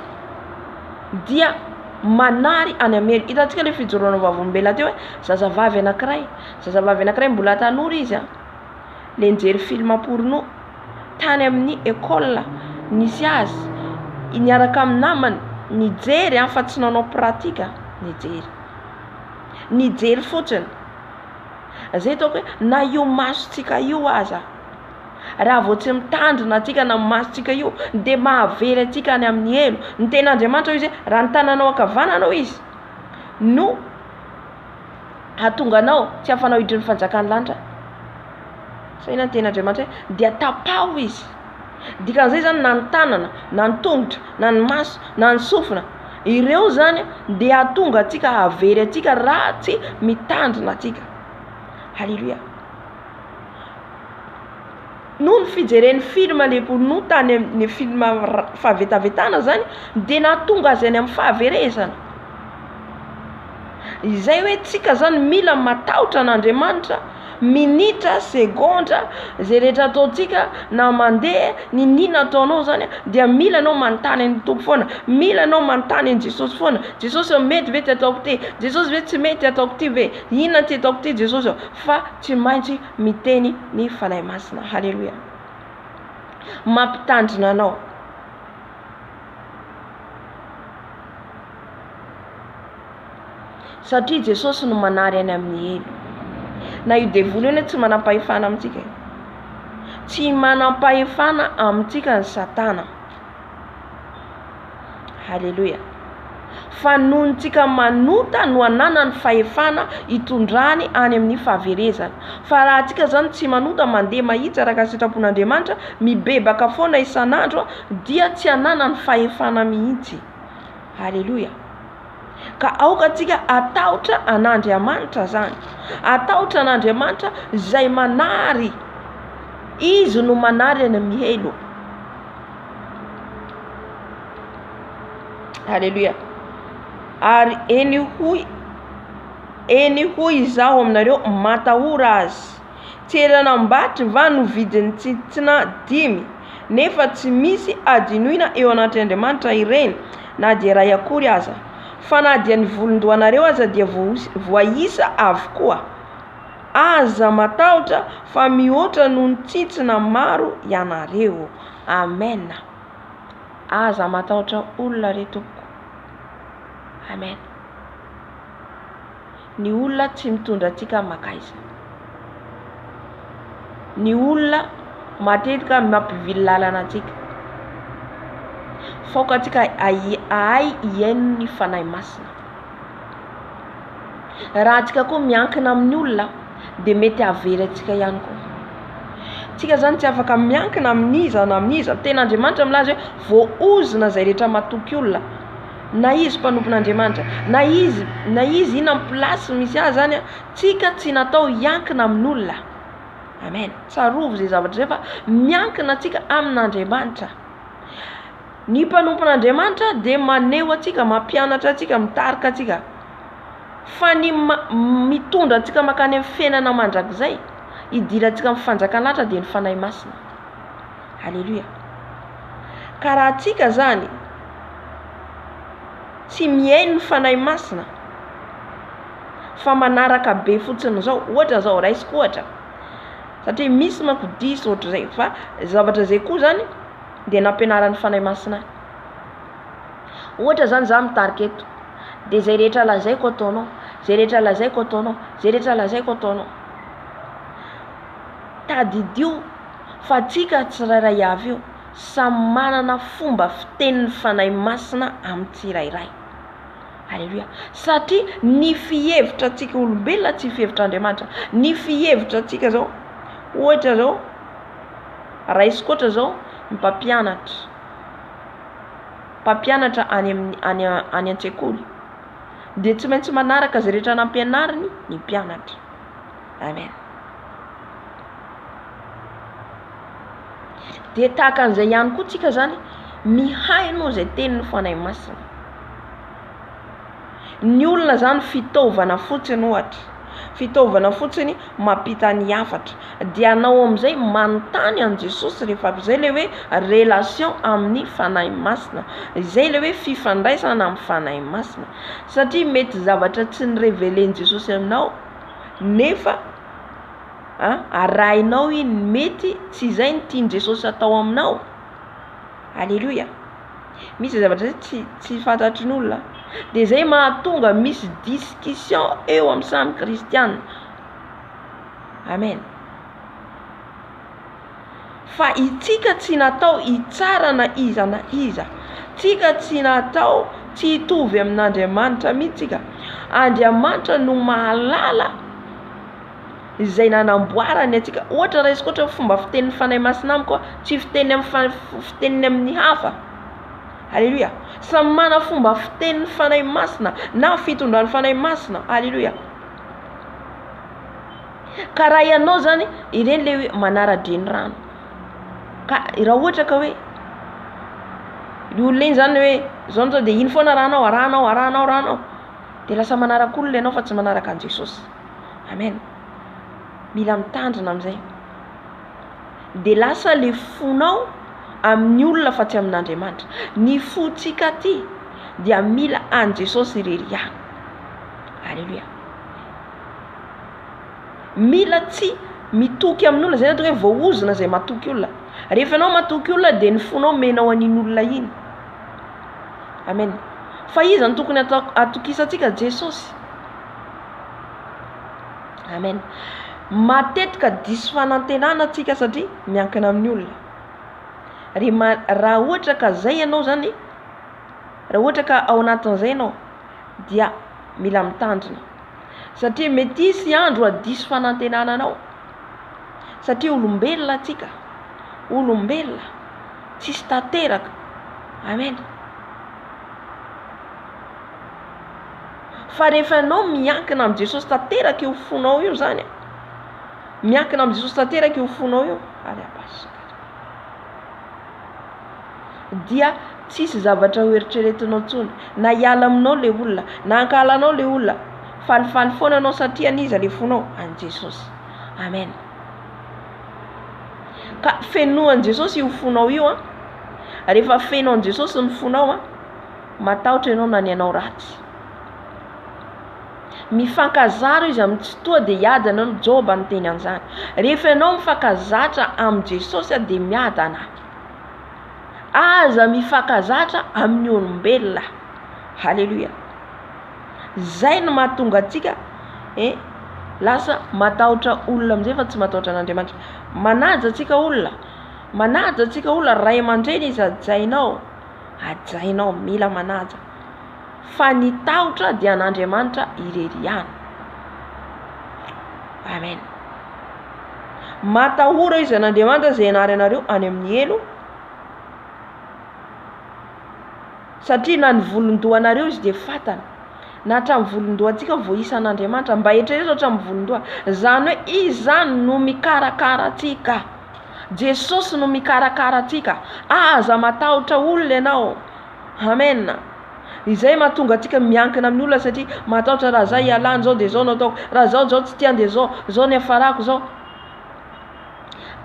dia manary any amely. Hitantsika le fijoroana vavolombelona teo hoe zazavavy anankiray mbola tanora izy le nijery film porno tany amin'ny école nisy azy, niaraka amin'ny namany nijery fa tsy nanao pratika, nijery fotsiny. Zay taoko hoe na io masotsika io aza, raha vao tsy mitandrina atsika na masotsika io dia mahavery atsika any amin'ny elo. Ny ten'Andriamanitra izy raha ny tananao ankavananao izy no hatonganao tsy afanao hidry ny fanjakany lanitra. Zay na ny ten'Andriamanitra dia tapaho izy. Dikan'izay zany na ny tanana, na ny tongotra, na ny maso, na ny sofina, ireo zany dia hatonga atsika havery atsika raha tsy mitandrina atsika. Halleluja. No ny fijeren'ny film le porno tany amin'ny film fahavetavetana zany dia nahatonga azy any amin'ny fahaverezana. Izay hoe tsika zany mila matahotra an'Andriamanitra minitra, segondra, zay rehetra ataontsika na mandeha ninona ataonao zany dia mila anao manontany ny tompo foana, mila anao manontany ny Jesosy foana. Jesosy mety ve ty ataoko ty? Jesosy ve tsy mety ataoko ty ve? Inona ty ataoko ty Jesosy? Fa tsy maintsy miteny ny fanahy masina. Halleluja. Mampitandrina anao. Satria Jesosy no manary any amin'ny elo. Na io devoly io tsy manam-pahefana amintsika, tsy manam-pahefana amintsika ny Satana. Halleluja. Fa nohontsika manota no anana ny fahefana hitondrany any amin'ny fahaverezana. Fa raha tsika zany tsy manota mandeha mahitsy araka sitrapon'Andriamanitra mibebaka foana isan'andro dia tsy anana ny fahefana mihitsy. Halleluja. Ka aokantsika atahotra an'Andriamanitra zany, atahotra an'Andriamanitra zay manary, izy no manary any amin'ny elo. Halleluja. Ary eny hoy izaho aminareo matahora azy, tseranambatry va no vidiny tsintsina 5 nefa tsy misy adinoina eo anaty Andriamanitra ireny na dia ray akory aza. Fa na dia ny volondohanareo aza dia voaisa avokoa. Aza matahotra fa mihoatra noho ny tsintsina maro ianareo. Amen. Aza matahotra olona reto. Amen. Ny olona tsy mitondra atsika makaiza. Ny olona matetika mampivily lalana atsika. Faoka atsika ahay iaino ny fanahy masina. Raha atsika koa miankina amin'ny olona dia mety havery atsika ihany koa. Tsika zany tsy afaka miankina amin'iza na amin'iza. Ten'Andriamanitra milaza hoe voaozina zay rehetra matoky olona. Na izy mpanompon'Andriamanitra, na izy ina plasy misy azy zany, tsika tsy natao hiankina amin'olona. Amen. Tsarovo zay zavatra zay fa miankina atsika amin'Andriamanitra. Ny mpanompon'Andriamanitra dia maneho atsika, mampianatra atsika, mitarika atsika. Fa ny mitondra atsika makany amin'ny fiainana mandrakizay, idira atsika amin'ny fanjakan'lanitra dia ny fanahy masina. Halleluja. Ka raha atsika zany tsy miaino ny fanahy masina fa manaraka be fotsiny zao, ohatra zao raisiko ohatra, satria misy manko diso ohatra zay, fa zavatra zay koa zany dia nampianaran'ny fanahy masina. Ohatra zany za mitarika eto dia zay rehetra lazaiko ataonao, zay rehetra lazaiko ataonao, zay rehetra lazaiko ataonao. Tadidio fa tsika tsirairay avy io samy manana fomba fitenin'ny fanahy masina amin'ny tsirairay. Halleluja. Satria ny fihevitra atsika olombelona tsy fihevitra Andriamanitra. Ny fihevitra atsika zao, ohatra zao raisiko ohatra zao mpampianatra any an-tsekoly dia tsy maintsy manaraka zay rehetra nampianariny ny mpianatra. amen. De tahaka an'izay ihany koa tsika zany mihay anao zay tenin'ny fanahy masina. Ny olona zany fitaovana fotsiny ohatra, fitaovana fotsiny mampita ny hafatra, dia anao amin'izay manontany an' Jesosy rehefa izay le hoe relation amin'ny fanahy masina, izay le hoe fifandraisana amin'ny fanahy masina. Satria mety zavatra tsy nirevelen'i Jesosy aminao nefa arahinao iny, mety tsy izay ny tiany Jesosy atao aminao. Alléluia. Misy zavatra tsy fantatry ny olona, de zay mahatonga misy discussion eo amin'ny samy kristiana. Amen. Fa itsika tsy natao hitsara na iza na iza, tsika tsy natao tsy hitovy amin'Andriamanitra mihitsika. Andriamanitra no mahalala izay nanamboarany atsika. Ohatra raha izy fomba fitenin'ny fanahy masina amiko tsy fiteniny amin'ny hafa. Alléluia. Samy mana fomba fitenin'ny fanahy masina na fitondran'ny fanahy masina. Alléluia. Ka raha ianao zany ireny le hoe manara-dreny rano, ka raha ohatra ka hoe ny olona iny zany hoe zao nzao de iny foana rahanao, de lasa manaraka olona ianao fa tsy manaraka an' Jesosy. Amen. Mila mitandrina amin'izay. De lasa le fonao amin'ny olona fa tsy amin'Andriamanitra. Ny fontsika ty dia mila an' Jesosy ireriana. Alléluia. Mila tsy mitoky amin'olona, zay natao hoe voaozona zay matoky olona. Rehefa anao matoky olona de ny fonao menao an'iny olona iny. Amen. Fa iza ny tokony atokisantsika? Jesosy. Amen. Matetika diso fanantenana tsika satria miankina amin'ny olona. Raha ohatra ka zay ianao zany, raha ohatra ka ao anatin'izay ianao, dia mila mitandrina. Satria mety hisy andro diso fanantenana anao. Satria olombelona tsika, olombelona tsisy tanteraka. Amen. Fa rehefa ianao miankina amin'ny Jesosy tanteraka io fonao io zany, miankina amin'ny Jesosy tanteraka io fonao io, dia tsisy zavatra ho eritreretinao tsony, na hiala aminao le olona, na ankalanao le olona, falifaly foana anao satria aniza le fonao an' Jesosy. Amen. Ka fenoan' Jesosy io fonao io rehefa fenao an' Jesosy ny fonao matahotra ianao na ny anao ratsy. Mifankazaro izy amin'ny tsy toa de hiady anao. Joba ny teny an'izany. Rehefa ianao mifankazatra amin'ny Jesosy de miadana. Aza mifankazatra amin'ny olombelona. Halleluja. Zay no mahatonga atsika lasa matahotra olona amin'izay fa tsy matahotra an'Andriamanitra. Manaja atsika olona, ray aman-dreny izy ajainao, mila manaja. Fa ny tahotra dia an'Andriamanitra ireriana. Amen. Matahora izy an'Andriamanitra zay ianary anareo any amin'ny elo, satria na ny volondohanareo izy de fatana. Na hatramin'ny volondohantsika vao isa an'Andriamanitra, mba eritrereto hatramin'ny volondoha. Zany hoe izy zany no mikarakara atsika. Jesosy no mikarakara atsika. Aza matahotra olona ianao. Amen. Izay mahatonga atsika miankina amin'ny olona, satria matahotra raha zay ialany zao de zao no ataoko, raha zao tsy tiany de zao ny afarako zao.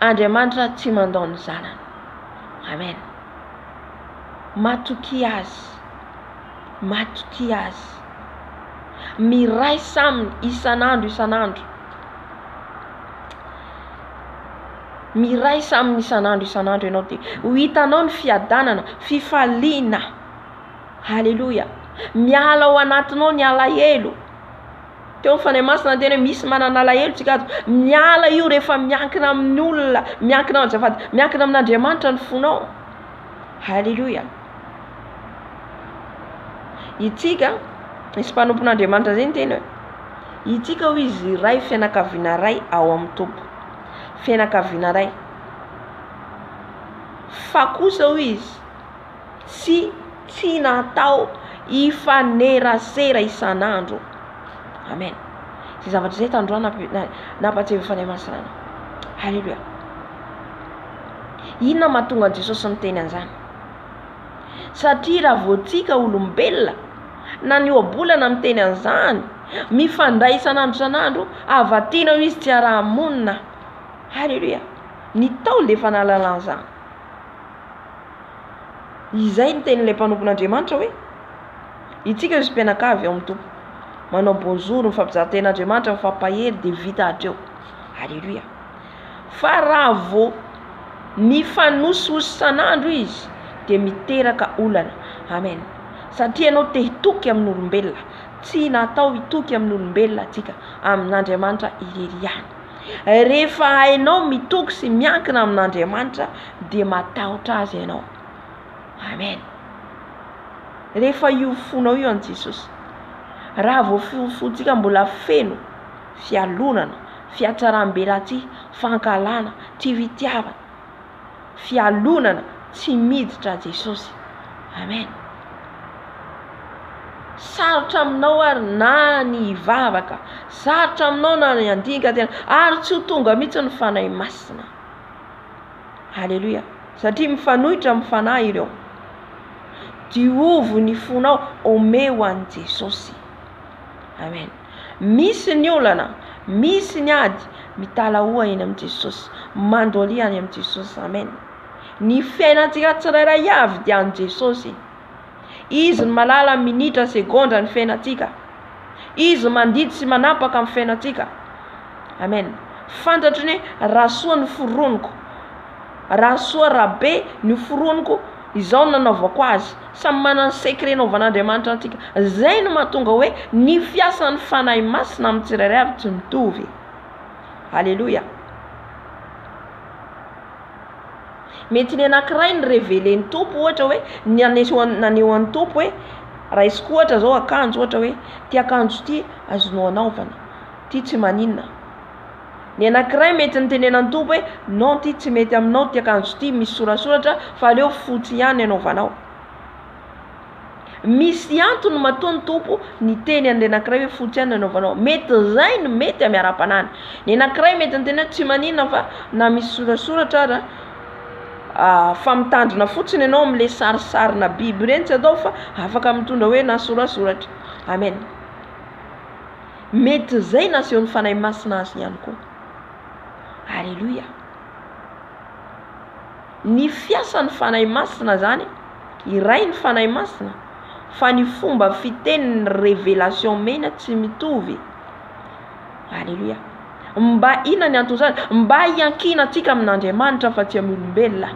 Andriamanitra tsy mandao ny zanany. Amen. Matoky azy. Miray saminy isanandro. Miray saminy isanandro ianao ty. Ho hitanao ny fiadanana, fifaliana. Halleluja. Miala ao anatinao ny alahelo. Teo fanahy masina tena misy manana alahelo tsika ato. Miala io rehefa miankina amin'ny olona, miankina amin'Andriamanitra ny fonao. Halleluja. Itsika nisy mpanompon'Andriamanitra zay ny teny hoe itsika ho izy ray, fianakaviana ray ao amin'ny tompo. Fianakaviana ray. Fa kosa ho izy tsy natao ifanerasera isanandro. Amen. zay zavatra zay tandroana nampatsevy fanahy masina. Halleluia. Inona mahatonga an Jesosy miteny an'izany? Satria raha voatsika olombelona na ny oabolana miteny an'izany, mifandray isan'andro isan'andro, avatiana ho izy tsy araha-monina. Halleluia. Ny Taolo dia efa nahalala an'izany. Izay ny tenin'ilay mpanompon'Andriamanitra hoe itsika izy mpianakavy ao amin'ny tompo, manao bonjour, mifampizahan-ten'Andriamanitra, mifampihery dia vita hatreo. Halleluia. Fa raha vao mifanosihosy isan'andro izy dia miteraka olana. Amen. Satria ianao te hitoky amin'olombelona, tsy natao hitoky amin'olombelona atsika, amin'Andriamanitra irery ihany. Rehefa hainao mitoky sy miankina amin'Andriamanitra dia matahotra azy ianao. Amen. Rehefa io fonao io an Jesosy, raha vao fotsika mbola feno fialonana, fiatsaram-belatsy, fankalana, tsy fitiavana, fialonana, tsy miditra Jesosy. Amen. Sarotra aminao ary na ny vavaka, sarotra aminao na ny andinika tena, ary tsy ho tonga mihitsy ny fanahy masina. Halleluia. Satria mifanohitra amin'ny fanahy ireo. Diovo ny fonao ome ho an'i Jesosy. Amen. Misy ny olana, misy ny ady mitalahoa eny amin'i Jesosy, mandolia any amin'i Jesosy. Amen. Ny fiainantsika tsirairay avy dia an'i Jesosy. Izy ny malala minitra segondra ny fiainantsika. Izy mandidy sy manapaka amin'ny fiainantsika. Amen. Fantatry ny raha soa ny foroniko, raha soa raha be ny foroniko, izao nanaovako azy. Samy manana ny secret naovan'Andriamanitra antsika. Zay no mahatonga hoe ny fiasan'ny fanahy masina amin'ny tsirairay avy tsy mitovy. Halleluia. Mety ny anankiray ny revelen'ny tompo ohatra hoe naneho an'ny tompo hoe raisiko ohatra zao akanjo ohatra hoe ty akanjo ty azonao anaovana, ty tsy maninona. Ny anankiray mety nitenenan'ny tompo hoe non ty tsy mety aminao, ty akanjo ty misy sorasoratra fa aleo fotsy ihany anaovanao. Misy antony matoa ny tompo ny teny an'ilay anankiray hoe fotsy ihany anaovanao. Mety zay no mety amiara-panany. Ny anankiray mety niteny hoe tsy maninona fa na misy sorasoratra ara fa mitandrina fotsiny ianao amin'ilay sarisarina biby ireny tsy atao fa afaka mitondra hoe na sorasoratra. Amen. Mety zay nasehon'ny fanahy masina azy ihany koa. Halleluia. Ny fiasan'ny fanahy masina zany, iray ny fanahy masina, fa ny fomba fitenin'ny révélation mena tsy mitovy. Halleluia. Mba ina ny antony zany, mba hiankina atsika amin'Andriamanitra fa tsy amin'olombelona.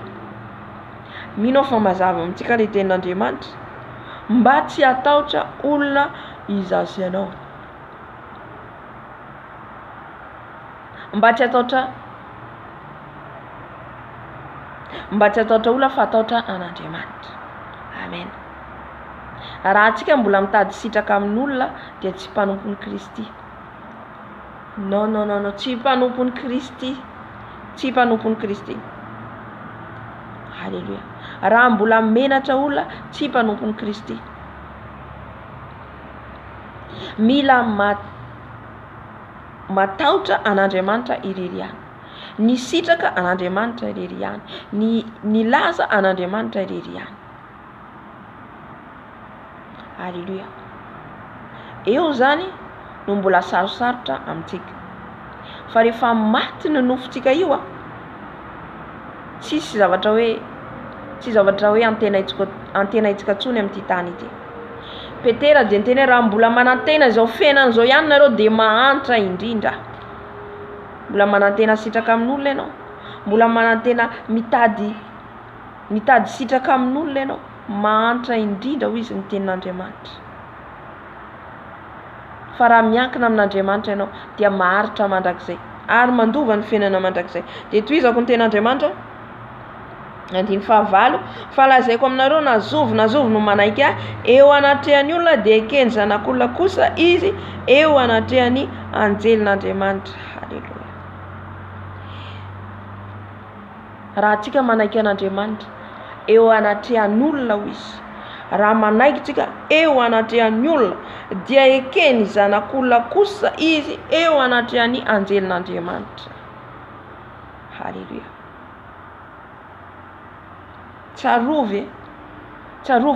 Mino fa mazava amintsika le tenin'Andriamanitra, mba tsy hatahotra olona izazy ianao. Mba tsy hatahotra olona fa hatahotra an'Andriamanitra. Amen. Raha atsika mbola mitady sitraka amin'olona dia tsy mpanompon'i Kristy. Non, tsy mpanompon'i Kristy. Tsy mpanompon'i Kristy. Halleluia. Raha mbola menatra olona, tsy mpanompon'i Kristy. Mila matahotra an'Andriamanitra irery ihany. Ny sitraka an'Andriamanitra irery ihany. Ny laza an'Andriamanitra irery ihany. Halleluia. Eo zany no mbola sarosarotra amintsika. Fa rehefa maty ny nofontsika io tsisy zavatra hoe antenaitsika tsony amin'ity tany ity. Petera dia niteny raha mbola manantena zao fiainana zao ihany nareo dia mahantra indrindra. Mbola manantena sitraka amin'olona ianao, mbola manantena mitady sitraka amin'olona ianao, mahantra indrindra hoy izy ny tenin'Andriamanitra. Fa raha miankina amin'Andriamanitra ianao dia maharitra mandrakizay ary mandova ny fiainana mandrakizay. Dia tohizako ny tenin'Andriamanitra andiny fahavalo, fa lazaiko aminareo nazovo no manaiky eo anatrehan'ny olona dia ekeny zanak'olona kosa izy eo anatrehan'ny anjelin'Andriamanitra. Halleluia. Raha antsika manaiky an'Andriamanitra eo anatrehan'olona hoy izy, raha manaiky tsika eo anatrehan'ny olona dia ekeny zanak'olona kosa izy eo anatrehan'ny anjelin'Andriamanitra. Halleluja. Tsarovy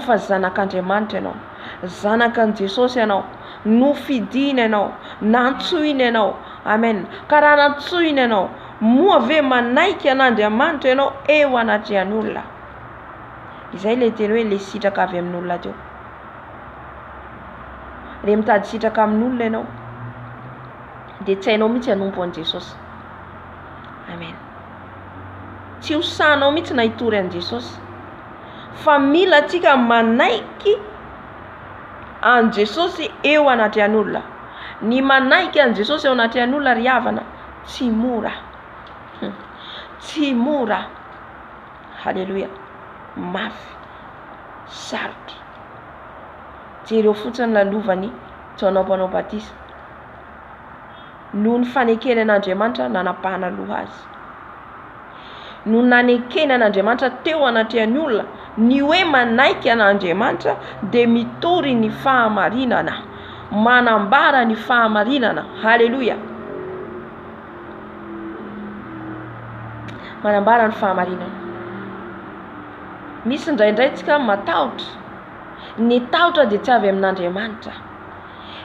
fa zanak'Andriamanitra ianao, zanakan' Jesosy ianao, nofidina ianao, nantsoina ianao. Amen. Ka raha nantsoina ianao, moa ve manaiky an'Andriamanitra ianao eo anatrehan'ny olona. Izay le teny hoe le sitraka avy amin'olona teo. Re mitady sitraka amin'olona ianao dia tsy hainao mihitsy hanompo an' Jesosy. Amen. Tsy hosanao mihitsy na hitory an' Jesosy. Fa mila antsika manaiky an' Jesosy eo anatrehan'ny olona. Ny manaiky an' Jesosy eo anatrehan'ny olona ry havana tsy mora. Tsy mora. Halleluja. Mafy, sarotra. Jereo fotsiny lalovany John mpanao batisa. Noho ny fanekeny an'Andriamanitra nanapahana loha azy. No nanekeny an'Andriamanitra teo anatrehan'ny olona, ny hoe manaiky an'Andriamanitra dia mitory ny fahamarinana, manambara ny fahamarinana. Halleluja. Manambara ny fahamarinana. Misy indraindray tsika matahotra. Ny tahotra dia tsy avy amin'Andriamanitra.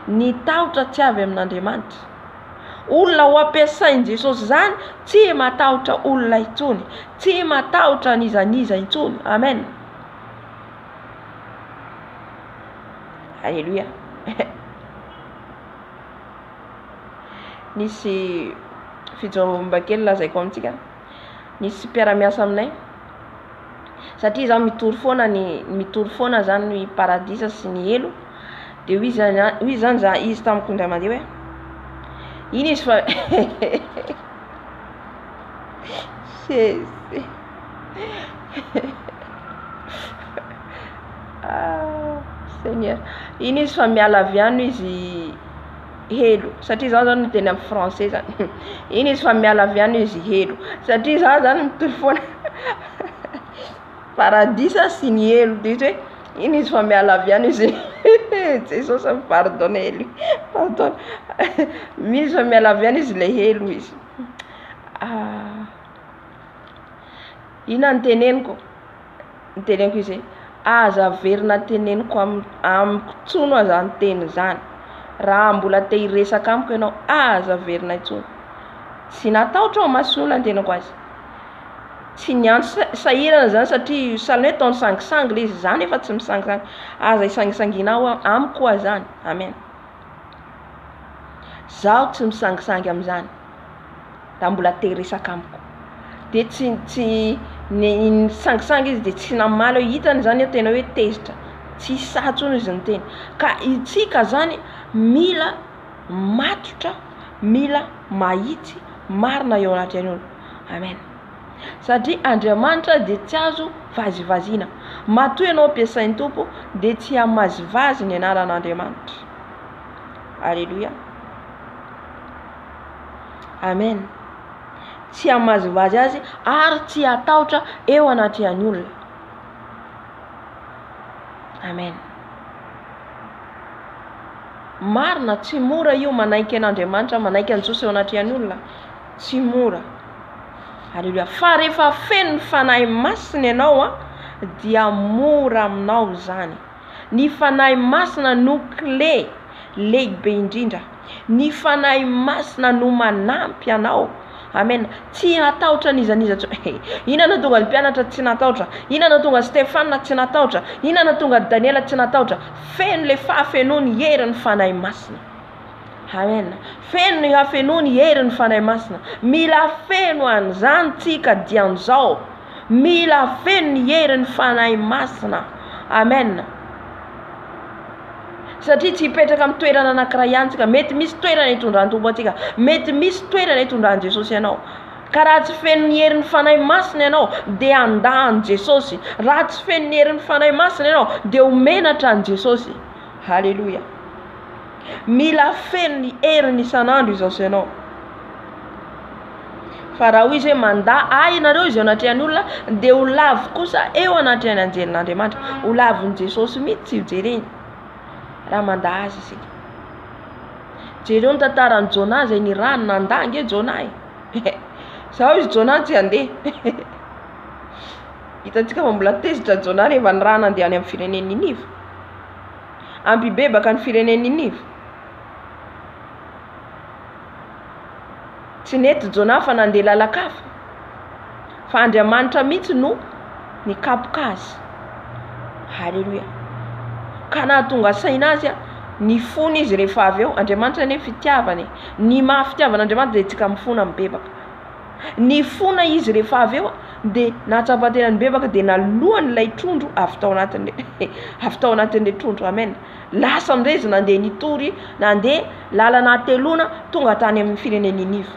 Ny tahotra tsy avy amin'Andriamanitra. Olona ho ampiasain' Jesosy zany tsy matahotra olona intsony, tsy matahotra nizaniza intsony. Amen. Halleluja. Nisy fijomba kely lazaiko amintsika. Nisy mpiara-miasa aminay. Satria zaho mitory foana zany ny paradisa sy ny elo. Dia hoy zany izy tamiko indray mandeha hoe iny izy fa Seigneur, iny izy fa miala avy any izy helo. Satria zaho zany miteny amin'ny français zany. Iny izy fa miala avy any izy helo. Satria zaho zany mitory foana paradisa sy ny elo. Dia hoe iny izy fa miala avy any izy Jesosy pardonne lui. Pardon. Misy fa miala avy any izy le helo izy. Ina niteneniko izy aza verina teneniko amiko tsono aza anteny zany. Raha mbola te hiresaka amiko ianao aza verina intsony. Tsy natahotra ao mason'olona antenako azy. Tsy niantso sahirana zany satria salone taony sangisangy le izy zany efa tsy misangisangy. Aza isangisanginao amiko koa zany. Amen. Zaho tsy misangisangy amin'izany. Raha mbola te hiresaka amiko. Dia tsy ny sangisangy izy dia tsy namaly hoe hitany zany hoe tena hoe tezitra. Tsy satsony izy ny teny. Ka itsika zany mila matotra, mila mahitsy marina eo anatrehan'ny olona. Amen. Satria Andriamanitra dia tsy azo vazivaziana. Matoa ianao ampiasain'ny tompo dia tsy hamazivazy ny anaran'Andriamanitra. Alléluia. Amen. Tsy hamazivazy azy ary tsy hatahotra eo anatrehan'ny olona. Amen. Marina tsy mora io manaiky an'Andriamanitra, manaiky an' Jesosy eo anatrehan'ny olona. Tsy mora. Alléluia. Fa rehefa feno ny fanahy masina ianao dia mora aminao zany. Ny fanahy masina no clé lehibe indrindra. Ny fanahy masina no manampy anao. Amen. Tsy natahotra nizaniza. Ina na tonga ny mpianatra tsy natahotra. Ina na tonga Stefana tsy natahotra. Ina na tonga Daniela tsy natahotra. Feno le fahafenony herin'ny fanahy masina. Amen. Feno ny hafenony herin'ny fanahy masina. Mila feno an'izany tsika dian'izao. Mila feno ny herin'ny fanahy masina. Amen. Satria tsy hipetraka amin'ny toerana anankiray antsika. Mety misy toerana hitondran'ny tompo antsika. Mety misy toerana hitondran'i Jesosy ianao. Ka raha tsy feno ny herin'ny fanahy masina ianao dia andahan'i Jesosy. Raha tsy feno ny herin'ny fanahy masina ianao dia homenatra an' Jesosy. Halleluja. Mila feno ny heriny isan'andro izaosy ianao. fa raha hoy zay manda ianareo izy anatrehany olona dia ho lavo kosa eo anatrehany anjelin'Andriamanitra ho lavon'i Jesosy mihitsy tsy hojereny raha manda azy isika. Jereo ny tantarany Jona zay ny rano nandange Jona zao izy Jona tsy handeha hitantsika fa mbola tezitra Jona rehefa ny rano andeha any amin'ny fireneny Ninive ampibebaka ny fireneny Ninive. Tsy nety Jona fa nandeha lalakafa fa Andriamanitra mihitsy no nikapoka azy. Halleluja. Ka nahatonga saina azy ny fony izy rehefa avy eo. Andriamanitra ne fitiavany, ny mahafitiavana Andriamanitra dia tsika mifona mibebaka. Ny fona izy rehefa avy eo dia nahatsapatena ny bebaka dia nalohany'ilay trondro avy tao anatin'ilay trondro. Amen. Lasa amin'izay izy nandeha nitory, nandeha lalana telona tonga tany amin'ny fireneny Ninive.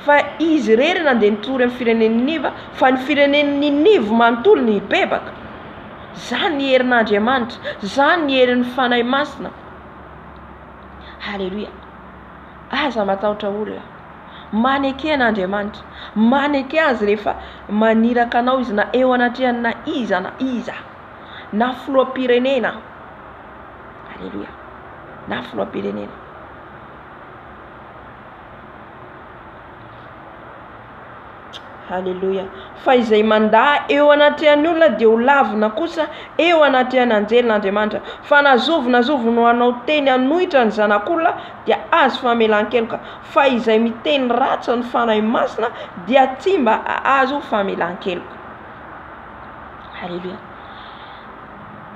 Fa izy rery nandeha nitory amin'ny fireneny Ninive, fa ny fireneny Ninive manontolo ny bebaka. Zany ny herin'Andriamanitra, zany ny herin'ny fanahy masina. Halleluja. Aza matahotra olona, maneke an'Andriamanitra, maneke azy rehefa maniraka anao izy na eo anatrehany na iza na filoham-pirenena. Halleluja. Na filoham-pirenena. Halleluja. Fa izay manda eo anatrehany olona dia ho lavina kosa eo anatrehany anjelin'Andriamanitra. Fa nazovo no anao teny anohitra ny zanak'olona dia azo famelan-keloka. Fa izay miteny ratsy ny fanahy masina dia tsy mba azo famelan-keloka. Halleluja.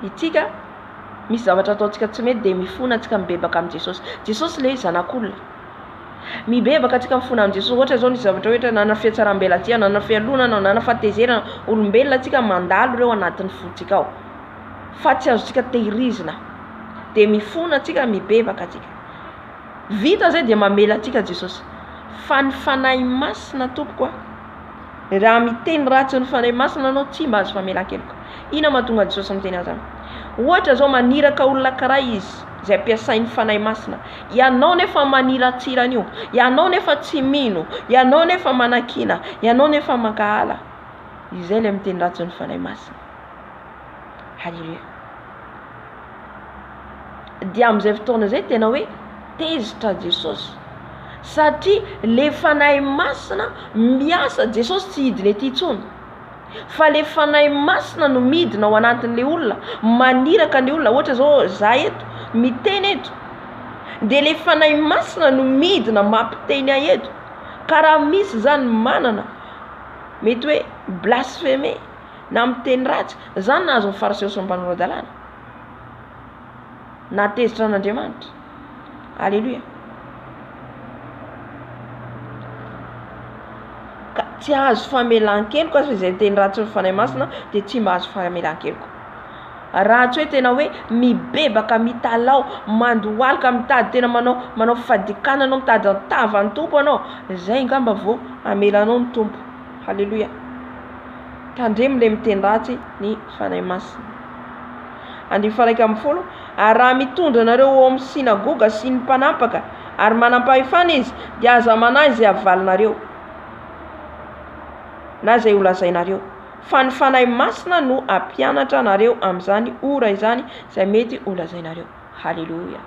Itsika misy zavatra ataontsika tsy mety dia mifona antsika mibebaka amin'ny Jesosy. Jesosy le zanak'olona. Mibebaka antsika mifona amin'ny Jesosy. Ohatra zao ny zavatra ohatra nana fiatsaram-belatsia, nana fialonana, nana fahatezerana, olombelona antsika mandalo reo anatin'ny fontsika ao. Fa tsy azontsika tehirizina. Dia mifona antsika mibebaka antsika. Vita zay dia mamela antsika Jesosy. Fa ny fanahy masina tompoko raha miteny ratsy ny fanahy masina anao tsy mba azo famelan-keloka. Ina mahatonga Jesosy miteny azy. Ohatra zao maniraka olona karaha izy zay ampiasain'ny fanahy masina. Ianao nefa maniratsirana io, ianao nefa tsy mino, ianao nefa manakina, ianao nefa mankahala. Izay le miteny ratsy ny fanahy masina. Halleluja. Dia amin'izay fotoana zay tena hoe tezitra Jesosy. Satria le fanahy masina miasa Jesosy tsy hidiny ety intsony. Fa le fanahy masina no midina ao anatin'le olona, maniraka ny olona. Ohatra zao za eto miteny eto, dia le fanahy masina no midina mampiteny ahy eto. Ka raha misy zany manana mety hoe blaspheme na miteny ratsy, zany nahazo ny fariseo sy ny mpanolo-dalàna na tezitra an'Andriamanitra. Halleluja. Ka tsy azo famelan-keloka fa izay miteny ratsy ny fanahy masina dia tsy mba azo famelan-keloka. Raha tsy hoe tena hoe mibebaka, mitalao, mandohalika, mitady tena manao fadikana anao, mitady antava ny tompo anao, zay ngamba vao amelanao ny tompo. Halleluja. Tandremo le miteny ratsy ny fanahy masina. 1:10 Ary raha mitondra anareo ao amin'ny sinagoga sy ny mpanampaka ary manampahefana izy dia aza manahy izay avalinareo na izay holazainareo. Fa ny fanahy masina no ampianatra anareo amin'izany ora izany izay mety holazainareo. Halleluja.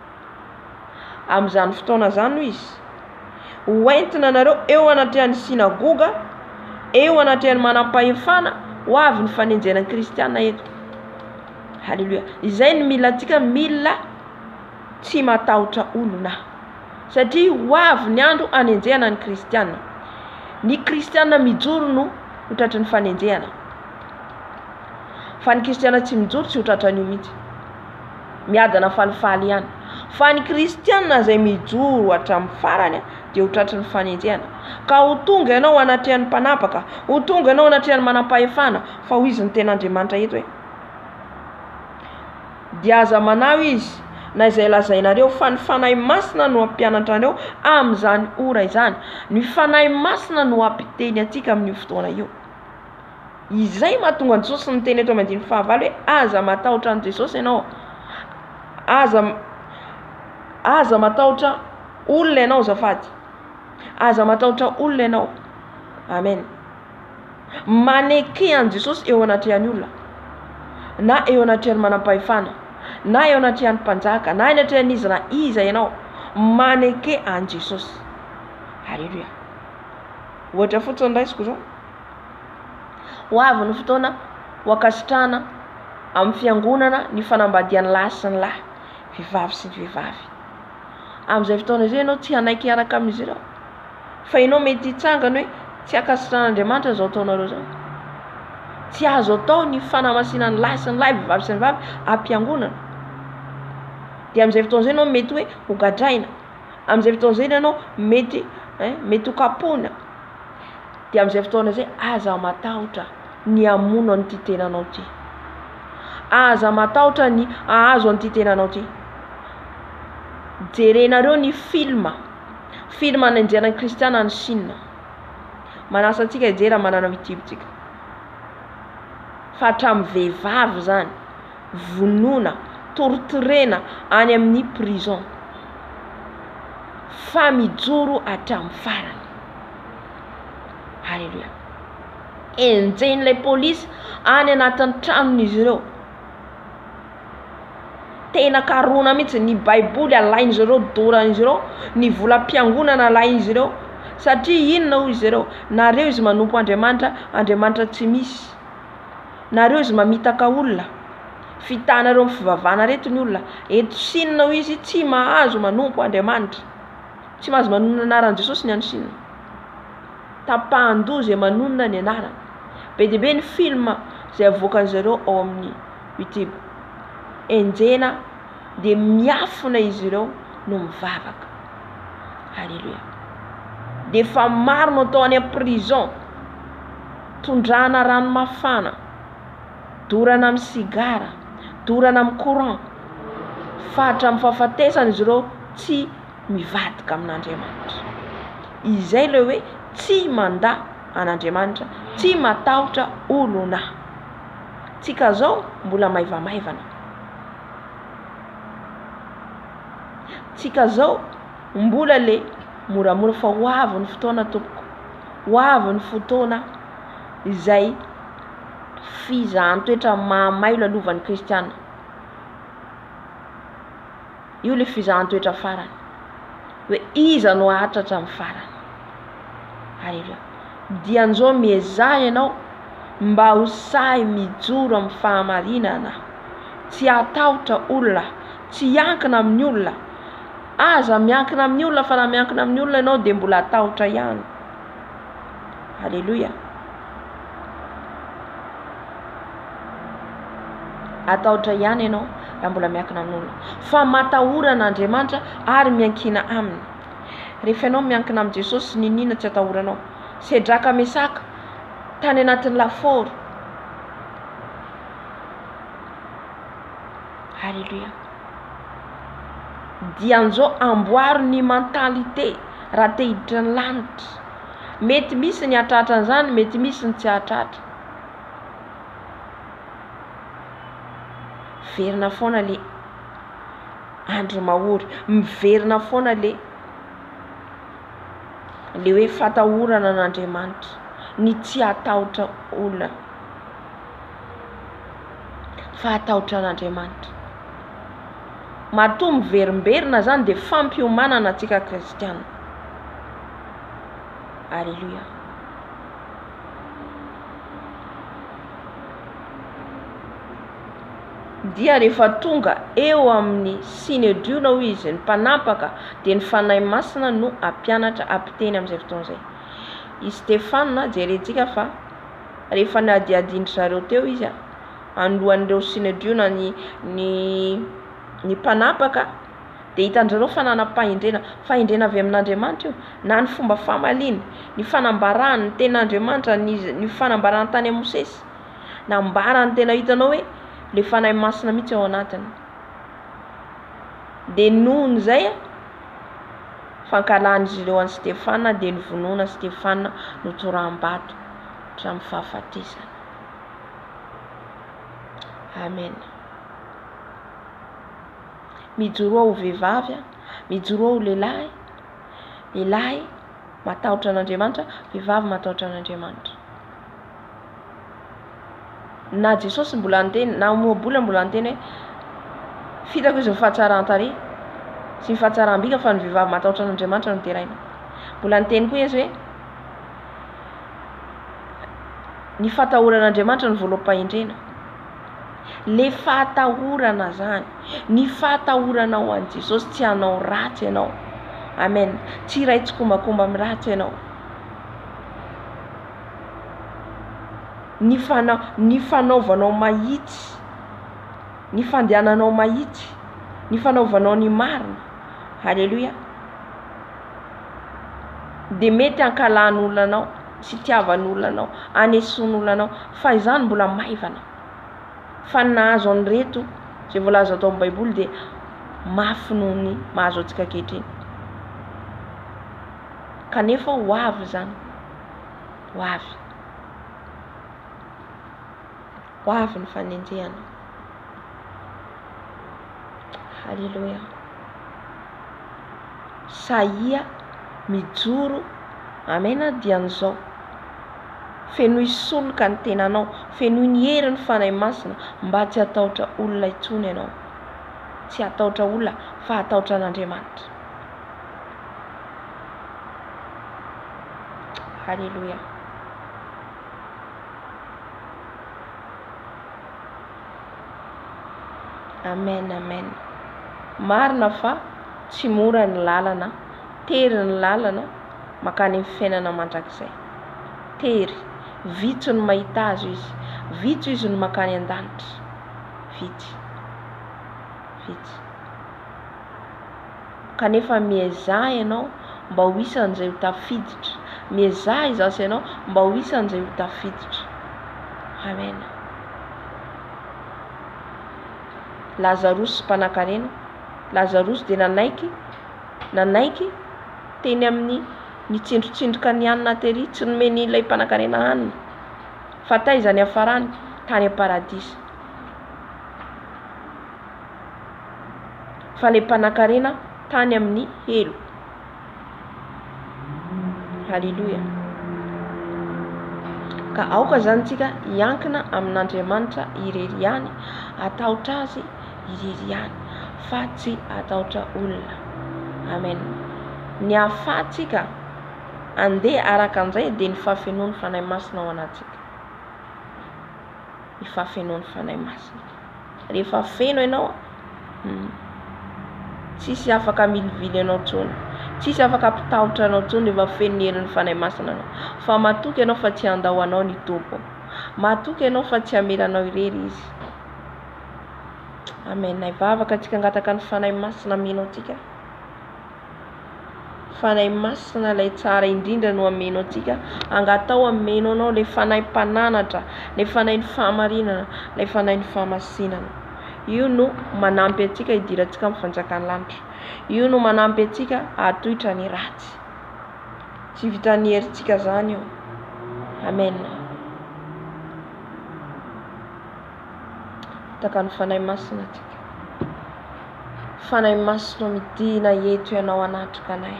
Amin'izany fotoana zany no izy hoentina anareo eo anatrehany sinagoga, eo anatrehany manampahefana ho avy ny fanenjena kristiana eto. Halleluja. Izay ny mila antsika, mila tsy matahotra olona satria ho avy ny andro anenjehana ny kristiana. Ny kristiana mijoro no hotratry ny fanenjehana. Fa ny kristiana tsy mijoro tsy hotratran'io mihitsy, miadana falifaly ihany. Fa ny kristiana izay mijoro hatramin'ny farany dia hotratry ny fanenjehana. Ka ho tonga ianao anatrehany mpanampaka, ho tonga ianao anatrehany manam-pahefana, fa ho izy ny ten'Andriamanitra eto hoe dia aza manao izy na izay lazainareo fa ny fanahy masina no ampianatra anareo amin'izany ora izany. Ny fanahy masina no ampiteny antsika amin'io fotoana io. Izay mahatonga ny Jesosy ny teny eto amin'ny 15 hoe aza matahotra an' Jesosy ianao, aza matahotra olona ianao zafady, aza matahotra olona ianao amen. Maneky an Jesosy eo anatrehan'ny olona, na eo anatrehan'ny manam-pahefana, na eo anatrehan'ny mpanjaka, na anatrehan'ny izy na iza ianao, maneky an Jesosy. Halleluja. Ohatra fotsiny raisiko zao, ho avy ny fotoana ho ankasitrahana amin'ny fiangonana ny fanambadian'ny lahy sy ny lahy, vehivavy sy ny vehivavy. Amin'izay fotoana izay ianao tsy hanaiky hiaraka amin'izy ireo, fa ianao mety hitsangana hoe tsy ankasitrahan'Andriamanitra zao taonareo zao. Tsy azo atao ny fanamasinan'ny lahy sy ny lahy, vehivavy sy ny vehivavy am-piangonana. Dia amin'izay fotoana izay ianao mety hoe ho gadraina, amin'izay fotoana izay ianao mety ho kapoana. Dia amin'izay fotoana izay aza matahotra ny hamono an'ity tenanao ity, aza matahotra ny ahazo an'ity tenanao ity. Jerenareo ny filma nanjanan'ny kristiana ny Chine, manasa antsika hijery manana mitibitsika, fa hatramin'ny vehivavy zany vonoina, torturena any amin'ny prison, fa mijoro hatramin'ny farany. Halleluja. Enjen'ilay polisy any anatin'ny tranon'izy ireo, tena karona mihitsy ny baiboly alain'izy ireo, doran'izy ireo, ny volam-piangonana alain'izy ireo. Satria inona hoy izy ireo? Nareo izy manompo Andriamanitra, Andriamanitra tsy misy. Nareo izy mamitaka olona, fitanareo amin'ny fivavahana reto ny olona. Eto Chine hoy izy tsy mahazo manompo Andriamanitra, tsy mahazo manonona anaran'i Jesosy ny any Chine. Tapahan-doha izay manonona ny anarany. Be dia be ny filma izay avoakan'izy ireo ao amin'ny YouTube. Enjena dia miafina izy ireo no mivavaka. Halleluja. Dia efa maro no atao any am-prison, tondrana rano mafana, dorana amin'ny sigara, dorana amin'ny courant, fa hatramin'ny fahafatesana izy ireo tsy mivadika amin'Andriamanitra. Izay ilay hoe tsy manda an'Andriamanitra, tsy matahotra olona. Tsika zao mbola maivamaivana, tsika zao mbola le moramora, fa ho avy ny fotoana tompoko, ho avy ny fotoana izay fizahan-toetra mahamay lalovan'ny kristiana. Io le fizahan-toetra farany, hoe iza no ahatratra amin'ny farany. Halleluja. Dian'izao miezaha ianao mba ho sahy mijoro amin'ny fahamarinana, tsy hatahotra olona, tsy hiankina amin'ny olona. Aza miankina amin'ny olona, fa raha miankina amin'ny olona ianao dia mbola hatahotra ihany. Halleluja. Hatahotra ihany ianao raha mbola miankina amin'ny olona, fa matahorana Andriamanitra ary miankina aminy. Rehefa ianao miankina amin'ny Jesosy, ninina tsy hatahoranao? Sedraka Mesaka tany anatin'ny lafaoro. Halleluja. Dian'izao amboary ny mentalité raha te hiditra ny lanitra. Mety misy ny hatratra an'izany, mety misy ny tsy hatratra. Verina foana le andro mahory, miverina foana le hoe fatahorana an'Andriamanitra, ny tsy hatahotra olona, fa hatahotra an'Andriamanitra. Matoa miverimberina zany dia fampiomanana antsika kristiana. Halleluja. Dia rehefa tonga eo amin'ny sinediona hoy izy, ny mpanapaka dia ny fanahy masina no ampianatra ampiteny amin'izay fotoana izay. I Stefana jerentsika fa rehefa nadiadindry zareo teo izy anohan'ireo sinediona ny mpanapaka, dia hitan-jareo fananam-pahindrena avy amin'Andriamanitra io, na ny fomba famaliny, ny fanambarany ny ten'Andriamanitra, ny fanambarany tany Mosesy, nambarany tena hitanao hoe le fanahy masina mihitsy ao anatiny. Dia nohon' izay fankalan'izy ireo an'i Stefana, dia nivonoana Stefana no toram-bato hatramin'ny fahafatesana. Amen. Mijoro ao vehivavy, mijoro ao lehilahy, matahotra an'Andriamanitra, vehivavy matahotra an'Andriamanitra. Na Jesosy mbola niteny, na moabola mbola niteny hoe fitako izy mifahatsarantare sy mifahatsaram-bika fa ny vehivavy matahotra an'Andriamanitra no teraina. Mbola niteny koa izy hoe ny fatahoran'Andriamanitra ny voaloham-pahendrena. Le fatahorana zany, ny fatahorana ho an'i Jesosy, tsy hanao ratsy ianao. Amen. Tsy iray tsy kombakomba amin'ny ratsy ianao. Ny fanaovanao mahitsy, ny fandehananao mahitsy, ny fanaovanao ny marina. Halleluja. De mety ankalan'olona anao, sy tiavan'olona anao, anesoan'olona anao, fa izany mbola maivana. Fa nahazo an'ireto zay voalaza atao amin'ny Baiboly dia mafy noho ny mahazo antsika ankehitriny. Kanefa ho avy zany, ho avy. Ho avy ny fanenjehana. Halleluja. Saia mijoro, amena dian'izao. Fenoy solika ny tenanao, fenoy ny herin'ny fanahy masina mba tsy hatahotra olona intsony ianao. Tsy hatahotra olona fa hatahotra an'Andriamanitra. Halleluja. Amen, amen. Marina fa tsy mora ny lalana, tery ny lalana makany amin'ny fiainana mandrakizay. Tery, vitsy ny mahita azy izy, vitsy izy ny makany an-danitra. Vitsy. Kanefa miezah ianao mba ho isan'izay ho tafiditra. Miezah izasy ianao mba ho isan'izay ho tafiditra. Amen. Lazarosy mpanan-karena, Lazarosy dia nanaiky teny amin'ny nitsindrotsindroka ny hanina tery, tsy nomeny ilay mpanan-karena hanina. Fa taizany hafarany tany am-paradisa. Fa ilay mpanan-karena tany amin'ny helo. Halleluja. Ka aoka zany tsika hiankina amin'Andriamanitra irery ihany, atahotra azy irery ihany, fa tsy atahotra olona. Amen. Ny ahafahantsika andeha araka an'izay dia ny fahafenoan'ny fanahy masina ao anatsika. Ny fahafenoan'ny fanahy masina. Rehefa feno ianao, tsisy afaka milivily ianao intsony, tsisy afaka ampitahotra anao intsony rehefa feno ny herin'ny fanahy masina anao. Fa matoky ianao fa tsy handahoanao ny tompo. Matoky ianao fa tsy hamelanao irery izy. Amen. Ivavaka antsika angataka ny fanahy masina amenao antsika. Fanahy masina ilay tsara indrindra no amenao antsika. Angatao amenao anao ilay fanahy mpananatra, ilay fanahy ny fahamarinana, ilay fanahy ny fahamasinana. Io no manampy antsika hidirantsika amin'ny fanjakany lanitra. Io no manampy antsika hahatohitra ny ratsy. Tsy vitan'ny herintsika zany io. Amen. Taka ny fanahy masina antsika. Fanahy masina midina eto ianao anatrika anay.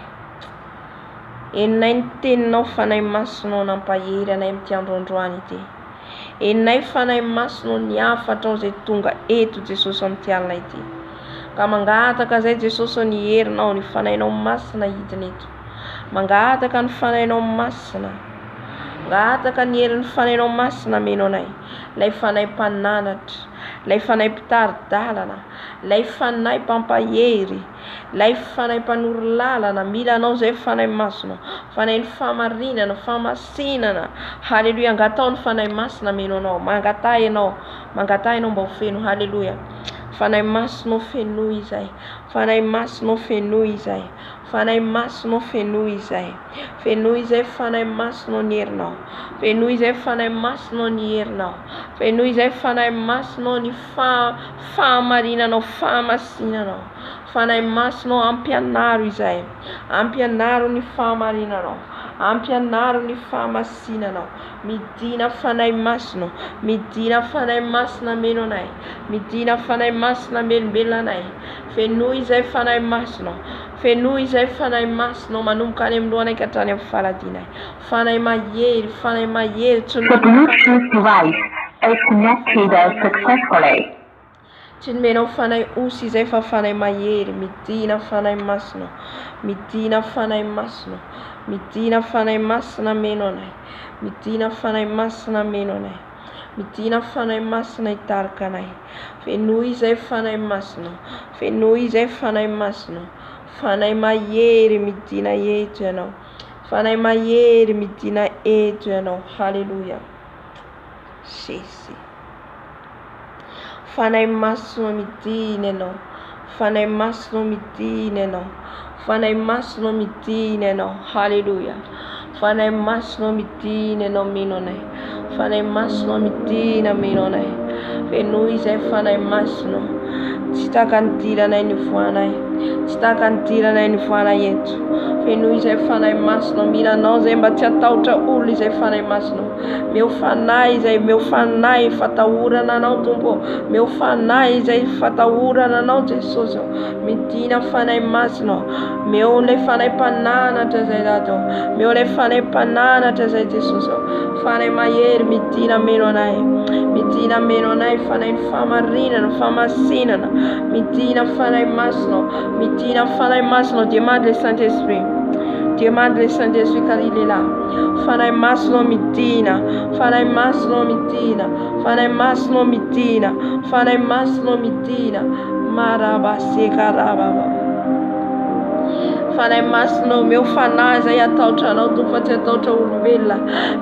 Enay ny teninao fanahy masina nampahery anay amin'ity androandroany ity. Enay fanahy masina ny afatra zay tonga eto Jesosy amin'ity alina ity. Ka mangataka zay Jesosy ny herinao, ny fanahinao masina hidina eto. Mangataka ny fanahinao masina. Mangataka ny herin'ny fanahinao masina amenao anay. Lay fanahy mpananatra, lay fanahy mpitaridalana, lay fanahy mpampahery, lay fanahy mpanoro lalana, mila anao zay fanahy masina, fanahy ny fahamarinana, fahamasinana. Halleluja. Angatao ny fanahy masina amenao anao, mangatah ianao mba ho feno. Halleluja. Fanahy masina fenoy izay, fanahy masina fenoy izay, fanahy masina fenoy izay, fenoy izay fanahy masina ny herinao, fenoy izay fanahy masina ny herinao, fenoy izay fanahy masina ny fahamarinanao, fahamasinanao, fanahy masina ampianaro izay, ampianaro ny fahamarinanao, ampianaro ny fahamasinanao. Midina fanahy masina, midina fanahy masina amenao anay, midina fanahy masina melombelona anay. Fenoy izay fanahy masina, fenoy izay fanahy masina manomboka any amin'ny lohana hatrany amin'ny faladina fanahy mahery The Bluetooth device is connected successfully. tsy nomenao fanahy osy izay fa fanahy mahery midina fanahy masina midina fanahy masina midina fanahy masina meno anay midina fanahy masina meno anay midina fanahy masina hitarika anay fenoy izay fanahy masina fenoy izay fanahy masina fanahy mahery midina eto ianao fanahy mahery midina eto ianao halleluja Jésus fanahy masina midina ianao fanahy masina midina ianao fanahy masina midina ianao halleluja fanahy masina midina ianao meno anay fanahy masina midina meno anay fenoy izay fanahy masina tsy taka ny diranay ny voanay tsy taka ny diranay ny voanay eto fenoy izay fanahy masina mila anao zay mba tsy atahotra olona izay fanahy masina meo fanahy fatahorana anao tompo meo fanahy izay fatahorana anao Jesosy midina fanahy masina meo le fanahy mpananatra zay dato meo le fanahy mpananatra zay Jesosy fanahy mahery midina meno anay midina meno anay fanahy ny famarinana famasinana midina fanahy masina midina fanahy masina demande le Saint-Esprit demande le Saint-Esprit car il est là fanahy masina midina fanahy masina midina fanahy masina midina fanahy masina midina marabasekarababa fanahy masina meo fanahy zay atahotra anao tompo fa tsy atahotra olombelona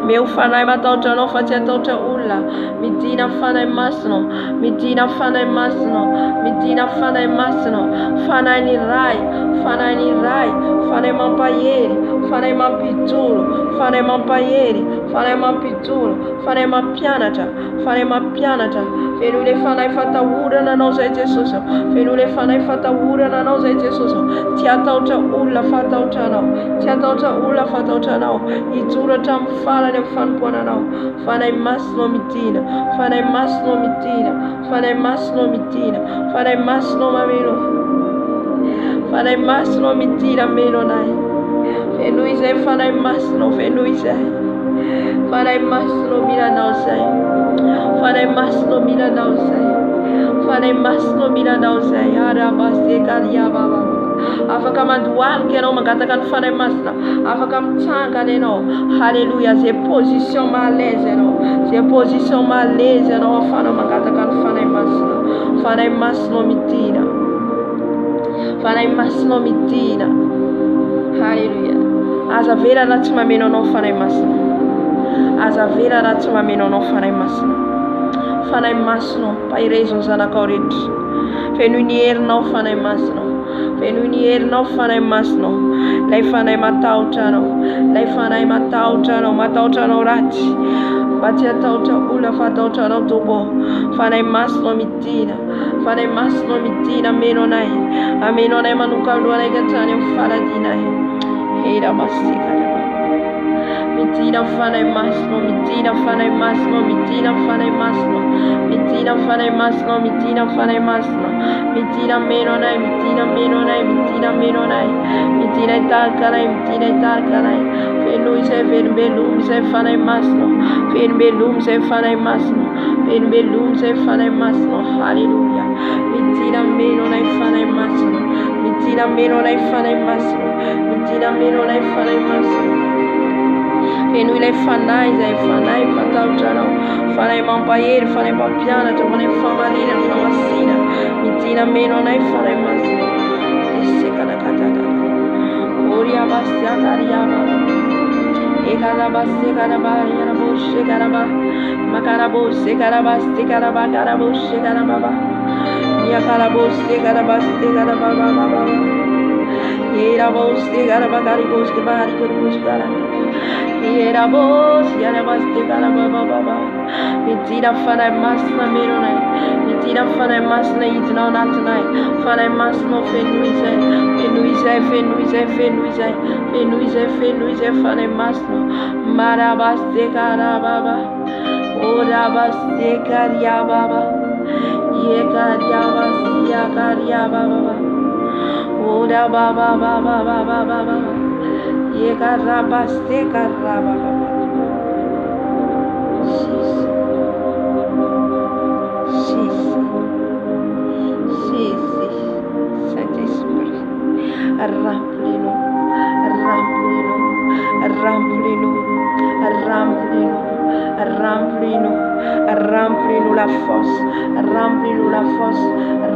meo fanahy matahotra anao fa tsy atahotra olona midina fanahy masina midina fanahy masina midina fanahy masina fanahy ny ray fanahy ny ray fanahy mampahery fanahy mampijoro fanahy mampahery fanahy mampijoro fanahy mampianatra fanahy mampianatra fenoy le fanahy fatahorana anao zay Jesosy fenoy le fanahy fatahorana anao zay Jesosy tsy atahotra olona fatahotra anao tsy atahotra olona fatahotra anao hijoro hatramin'ny farany amin'ny fanompoana anao fanahy masina midina fanahy masina midina fanahy masina midina fanahy masina mameno fanahy masina midina meno anay fenoy izay fanahy masina fenoy izay fanahy masina milanao zay fanahy masina milanao zay fanahy masina milanao zay arabasekariababa afaka mandohalika ianao mangataka ny fanahy masina afaka mitsangana ianao halleluja zay position malaise ianao zay position malaise ianao afana mangataka ny fanahy masina midina fanahy masina midina halleluja aza vera raha tsy mameno anao fanahy masina aza vera raha tsy mameno anao fanahy masina mpahirezony zanakao rehetra fenoy ny herinao fanahy masina fenoy ny herinao fanahy masina lay fanahy matahotra anao lay fanahy matahotra anao ratsy mba tsy atahotra olona fa atahotra anao tompo fanahy masina midina fanahy masina midina ameno anay manomboka alohanay hatrany amin'ny faladinay hera masika midina fanahy masina midina fanahy masina midina fanahy masina midina fanahy masina midina fanahy masina midina meno anay midina meno anay midina meno anay midina hitarika anay midina hitarika anay fenoy izay velombeloma izay fanahy masina velombeloma izay fanahy masina velombeloma izay fanahy masina halleluja midina meno anay fanahy masina midina meno anay fanahy masina midina meno anay fanahy masina fenoy ilay fanahy izay fanahy fatahotra anao fanahy mampahery fanahy mampianatra fanahy famarinana famasina midina meno anay fanahy masina esekanakatadana oriabasiakariaba ekarabasekarabayanaboshekaraba makarabosekarabasekarabakaraboshekarababa niakarabosekarabasekarabababa erabosekarabakariboskebarikoroskara midina fanahy masina meno anay midina fanahy masina hidinao anatinay fanahy masina fenoy izay fenoy izay fenoy izay fenoy izay fenoy izay fenoy izay fanahy masina marabasekarababa orabasekariababa yekariabasiakariababa Oda baba baba baba baba. Yekaraba sekaraba baba. Saint-Esprit, remplis-nous, remplis-nous, remplis-nous, remplis-nous, remplis-nous, remplis-nous la force, remplis-nous la force,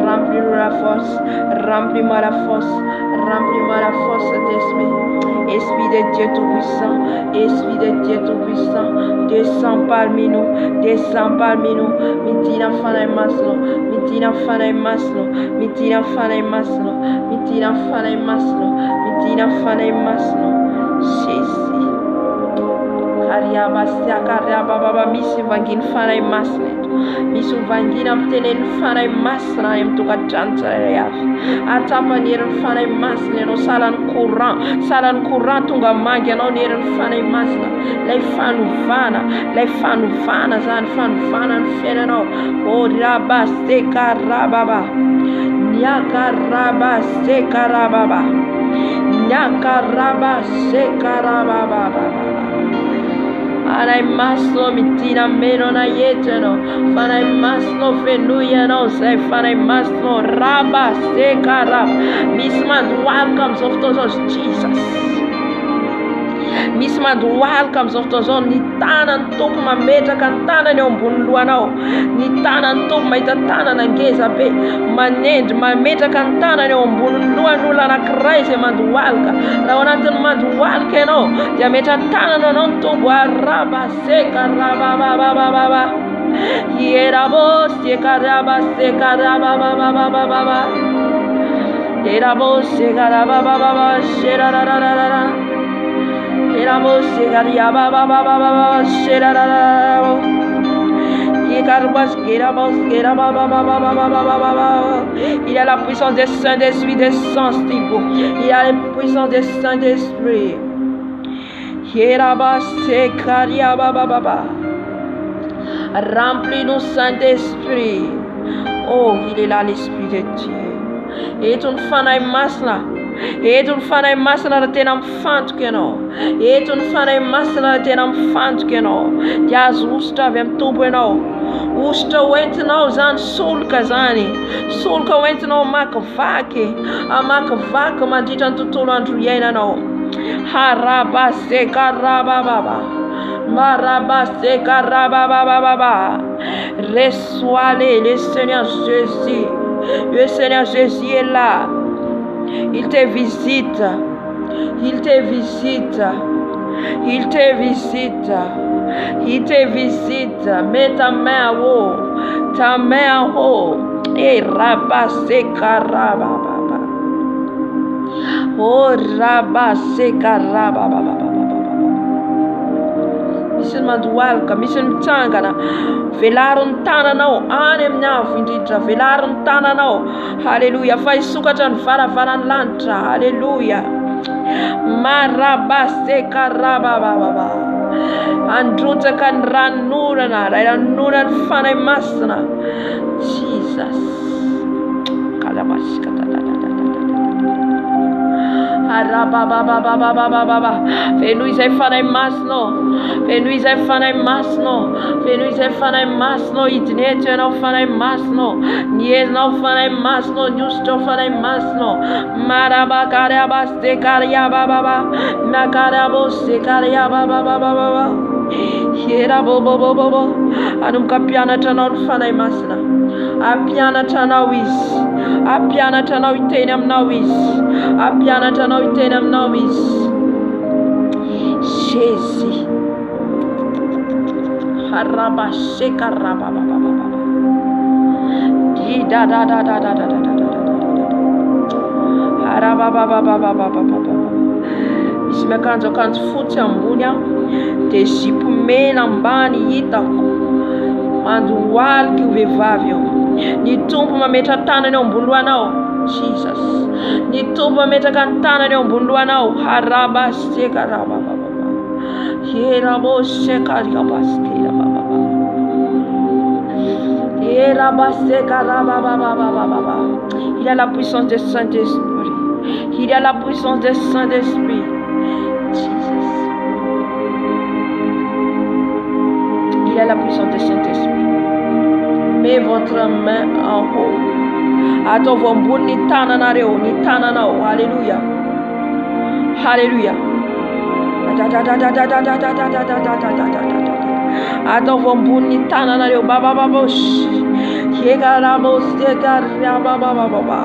remplis-nous la force, remplis-moi la force, remplis-moi la force d'esprit. Esprit de Dieu Tout-Puissant, Esprit de Dieu Tout-Puissant, descends parmi nous, descends parmi nous. Mitina fana maslo, mitina fana maslo, mitina fana maslo, mitina fana maslo, mitina fana maslo. Jésus. Karia bastia karia baba misi vangin fana maslo. Misu vangin amtenen fana maslo em tuka chanta ya. Atapa niren fana maslo no salan courant tunga mangia no niren fana maslo. Lei fanu fana zan fanu fana fena no. O raba sekarababa. Nyakaraba sekarababa. Nyakaraba sekarababa. Fanai maslo mitina meno na yeteno. Fanai maslo fenuya no say fanai maslo raba sekarab. Misman welcomes of those Jesus. Misma welcomes of those on nitana top ma meta cantana ne ombunlua nao. Nitana top ma itatana na ngeza pe. Maned ma meta cantana ne ombunlua nula na Christ mandualka. Na onatan mandualke no. Dia meta tana no non top raba seka raba baba baba. Yerabo seka raba baba. Yerabo seka raba baba shera ra ra ra ra. Éramos llegaría baba baba sherara. Il a la puissance des Saint-Esprit, des Saints-Esprit. Il a la puissance des Saint-Esprit. Remplis-nous, Saint-Esprit. Oh, il est là, l'Esprit de Dieu. Et ton fan est masse là. Etun fanai masana tenam fant keno. Etun fanai masana tenam fant keno. Jaz usta vem tubeno. Usta went no zan sulka zani. Sulka went no makavake. A makavaka maditan tutulu andruyena no. Haraba seka rababa. Maraba seka rababa. Reçois-les, le Seigneur Jésus. Le Seigneur Jésus est là. Il te visite, il te visite, il te visite, il te visite. Mets ta main en haut, ta main en haut, et rabasse carababa. Oh, rabasse carababa. Mission madualka, mission tangana. Velaron tana nao, anem na vinditra, velaron tana nao. Hallelujah. Fai sukatan varan lantra. Hallelujah. Marabase karababa. Andruta kan ranurana, ranuran fanai masna. Jesus. Kalabashkata. Fais-nous fanai masno, fais-nous fanai masno, fais-nous fanai masno, itnete no fanai masno, nies no fanai masno, justo fanai masno, marabakaria baste karia baba, makarabo se karia baba, hiera bobo, anum kapiana tanor fanai masna. Apiana tanawis, apiana tanawitenam nawis, apiana tanawitenam nawis. Jésus. Haraba shekaraba baba. Di da. Haraba baba. Ismekanzo kanzo futa munya, te shipumena mbani yitako. Mandual que o vevavio. Ni tumpo ma meta tana ne ombundua nao. Jesus. Ni tumpo ma meta kantana ne ombundua nao. Haraba seka raba baba. Yerabo seka raba skira baba. Yeraba seka raba baba. Il a la puissance du Saint-Esprit. Il y a la puissance du Saint-Esprit. Jesus. Il y a la puissance du Saint-Esprit. Mets votre main en haut. Atovombu ni tananareo, ni tananao. Alléluia. Alléluia. Atovombu ni tananareo. Baba babosh. Yegaramos yegaria baba baba.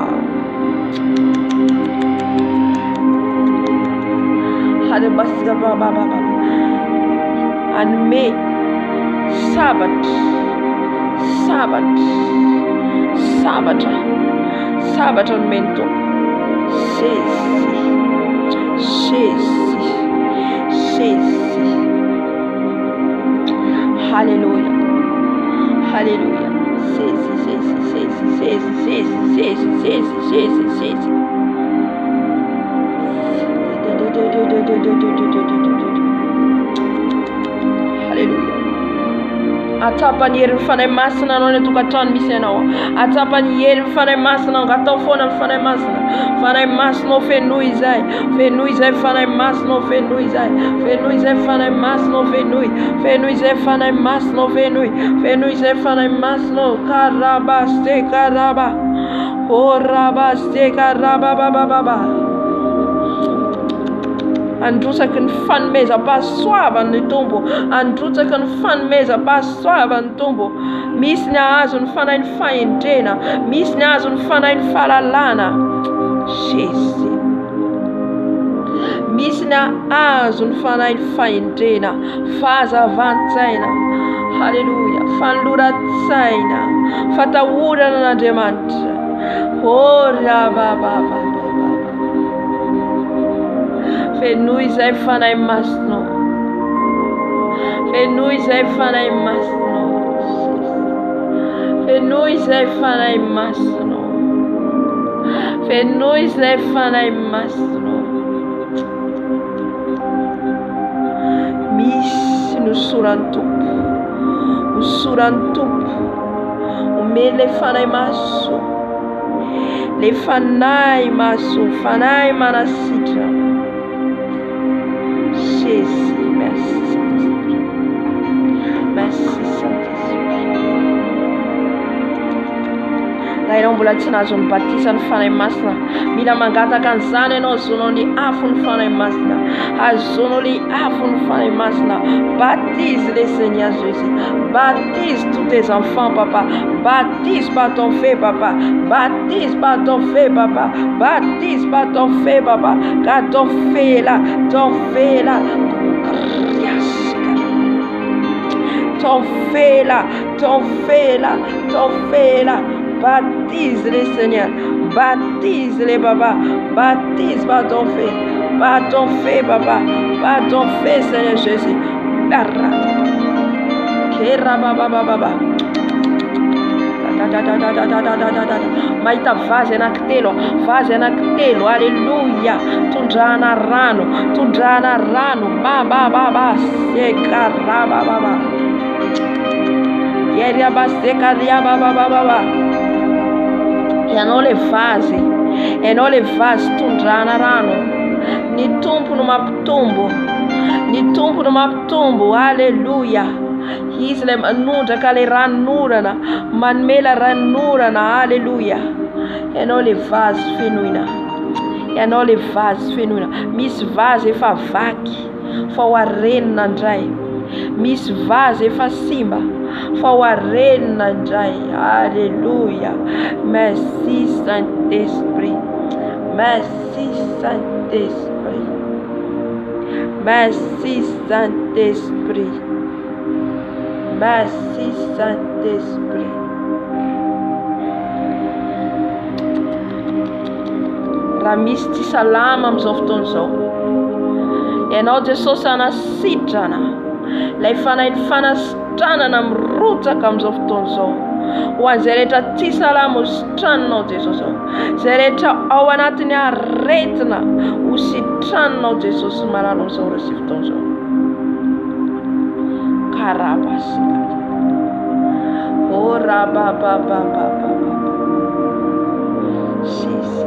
And may Sabbath on mento. Hallelujah. Hallelujah. Hallelujah. Atapa ni yerin fanay masna no ne tukatan misena wa. Atapa ni yerin fanay masna gato fona fanay masna. Fanay masno fe nuizai fanay masno fe nuizai. Fe nuizai fanay masno fe nui. Fe nuizai fanay masno fe nui. Fe nuizai fanay masno karaba ste karaba. O raba ste karaba baba baba. Andrusa kan fan meza pas suava no tombo. Andrusa kan fan meza pas suava no tombo. Misna azun fanain fain dena. Misna azun fanain falalana. Shesi. Misna azun fanain fain dena. Faza vantaina. Hallelujah. Fanlura tsaina. Fatawura na demant. Ora baba. Fenui ai fanai masno. Fenui ai fanai masno. Fenui ai fanai masno. Fenui ai fanai masno. Mis no surantup. O surantup. O mele fanai maso. Le fanai maso. Fanai manasitra. Merci Saint-Esprit. Raha mbola tsy nahazo mibatisa ny fanahy masina, mila mangataka an'izany ianao azonao ny afo ny fanahy masina. Azonao ny afo ny fanahy masina. Baptise les Seigneur Jésus. Baptise tous tes enfants, papa. Baptise par ton feu, papa. Baptise par ton feu, papa. Baptise par ton feu, papa. Car ton feu est là. Ton feu est là. Ton feu là, ton feu là, ton feu là. Baptise les Seigneurs, baptise les papas, baptise par ton feu, papa, par ton feu, Seigneur Jésus. Maita vaze na kitelo, haleluya. Tundrana rano, baba, sekaraba baba. Yeria baseka ria baba. E non le vase tundrana rano. Ni tumpo no maptombo, haleluya. Isle manudra kale ranurana, manmela ranurana, haleluya. E non le vase fenuina. Mis vase fa vaky, fa warena andray. Mis vase fa simba, fa warena andray, haleluya. Merci Saint-Esprit. Merci Saint-Esprit. Merci Saint-Esprit. Merci Saint-Esprit. Ramisti salama amizao fotoana zao. Ianao Jesosy anasitrana. Lay fanahy ny fanasitranana mirotsaka amizao fotoana zao. Ho an'izay rehetra tsy salama ho sitrananao Jesosy ao. Zay rehetra ao anatiny aretina ho sitrananao Jesosy malala amizao resy fotoana zao. Karabasika. Oh rabababababa. Jésus.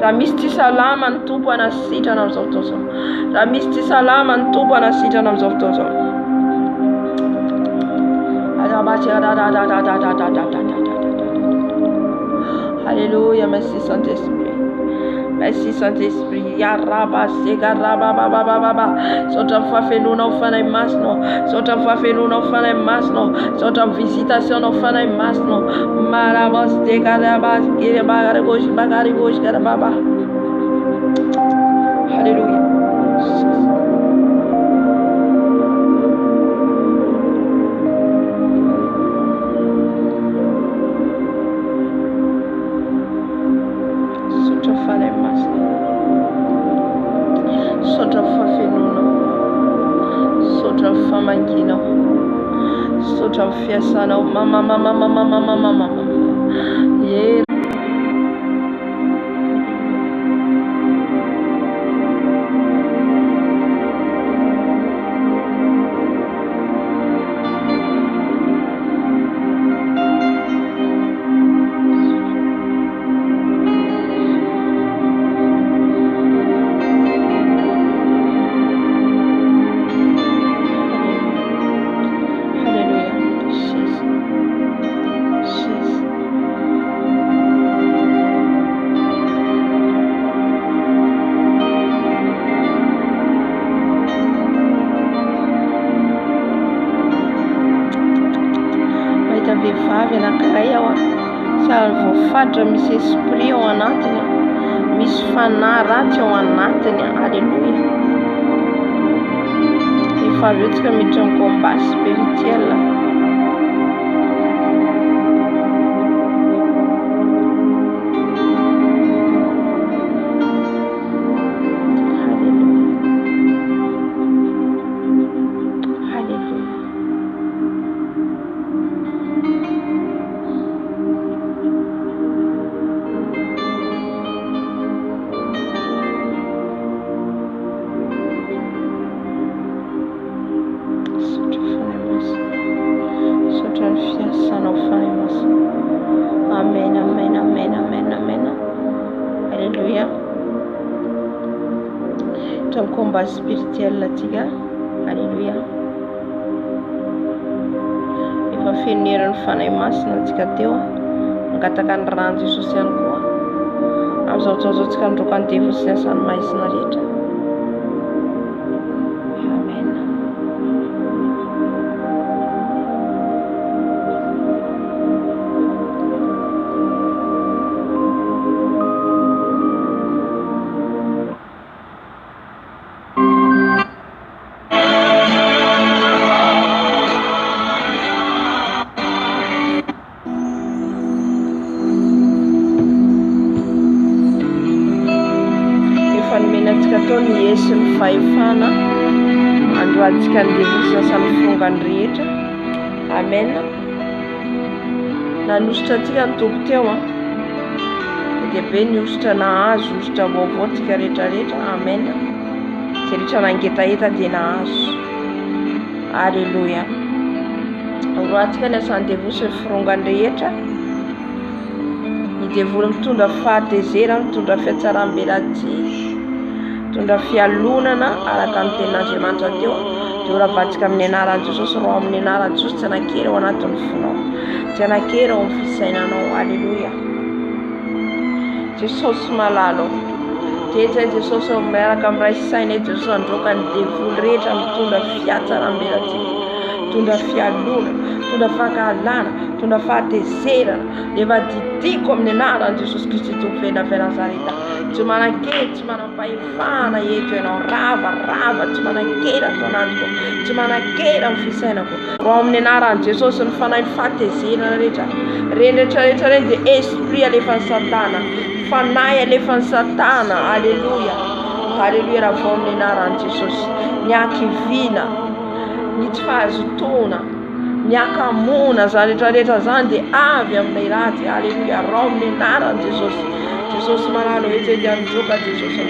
Raha misy tsy salama ny tompo anasitrana amin'izao fotoana izao. Raha misy tsy salama ny tompo anasitrana amin'izao fotoana izao. Alléluia, merci Saint-Esprit. Merci Saint-Esprit. Yaraba segaraba. Saotra amin'ny fahafelonao fanahy masonao. Saotra amin'ny fahafelonao fanahy masonao. Saotra amin'ny visitationao fanahy masonao. Marabas degaraba bagarigosh garababa. Alléluia. Fiasanao mama yeah. Vehivavy anankiray ao sary voafatra misy esprit ao anatiny, misy fanahy ratsy ao anatiny. Alléluia. Vehivavy io tsika miditra amin'ny combat spirituel. Alléluia. Trong combat spirituel atsika. Alléluia. Efa feneran'ny fanahy masina atsika teo mangataka ny rano Jesosy ihany koa. Amin'izao fotoana tsika androka ny devo sy asany maizina rehetra. Yesu ny fahefana androantsika ny devosina samy fongany rehetra. Amen. Nanositra antsika ny tompo teo dia be ny ositra nahazo, ositra vaovao tsika rehetrarehetra. Amen. Izay rehetra nangetaeta dia nahazo. Alléluia. Androantsika ny asan'ny devosina ny firongany rehetra. Ny devoly mitondra fahatezera, mitondra fiatsaram-belatsy, mitondra fialonana araka ny tenin'Andriamanitra teo. Dia oravatsika amin'ny anaran'i Jesosy, ro amin'ny anaran'i Jesosy tsy anankera ao anatin'ny fonao, tsy anankera ao amin'ny fisainanao. Alléluia. Jesosy malalo, dia Jesosy miaraka amin'ny ray saina, Jesosy androka ny devoly rehetra mitondra fiatsaram-belatsy, mitondra fialonana, mitondra fahakalana, mitondra fahatezerana. Efa didiko amin'ny anaran'i Jesosy Kristy tompona Nazareta. Tsy manan-kera, tsy manam-pahefana eto ianao. Rava, tsy manan-kera ato anatiko, tsy manan-kera amin'ny fisainako. Ro amin'ny anaran'i Jesosy ny fanahy fahatezerana rehetra, rehetra reny dia esprit alefan'ny Satana, fanahy alefan'ny Satana. Alléluia. Alléluia. Raha vao amin'ny anaran'i Jesosy ny akivina, ny tsy fahazotona, ny akamona, zany rehetrarehetra zany dia avy aminay ratsy. Alléluia. Raha amin'ny anaran'i Jesosy Jesosy malalo etsy dia mijoka Jesosy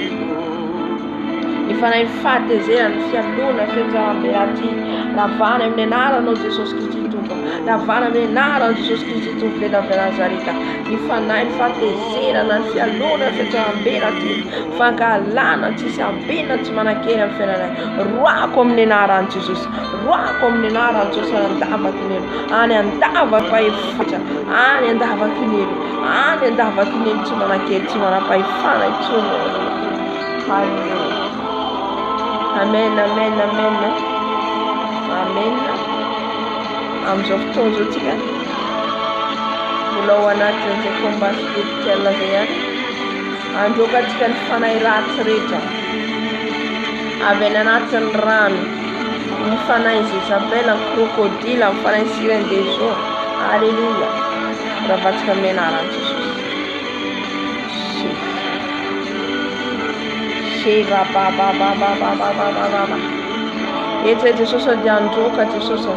ny fanahy fahatezerana fialona fianjaram-belaty lavana amin'ny anaranao Jesosy Kristy Tompo lavana amin'ny anaranao Jesosy Kristy Tompo Velavy Nazareta ny fanahy fahatezerana ny fialona fianjaram-belaty fangalana tsisy ambena tsy manan-kely amin'ny fiainanay roako amin'ny anaran'i Jesosy roako amin'ny anaran'i Jesosy andavakinelo any andavapahefotra any andavakinelo any andavakinelo tsy manan-kely tsy manam-pahefana intsony. Halleluja. Amen, amen, amen, amen. Amin'izao fotoana izao tsika mbola ao anatin'izay combat spirituel zay ihany androkantsika ny fanahy ratsy rehetra avy any anatin'ny rano ny fanahy Jezabela ny crocodile ny fanahy sirène des eaux. Alléluia. Ravatsika amin'ny anaran'i Jesosy. Etsy Jesosy dia androka Jesosy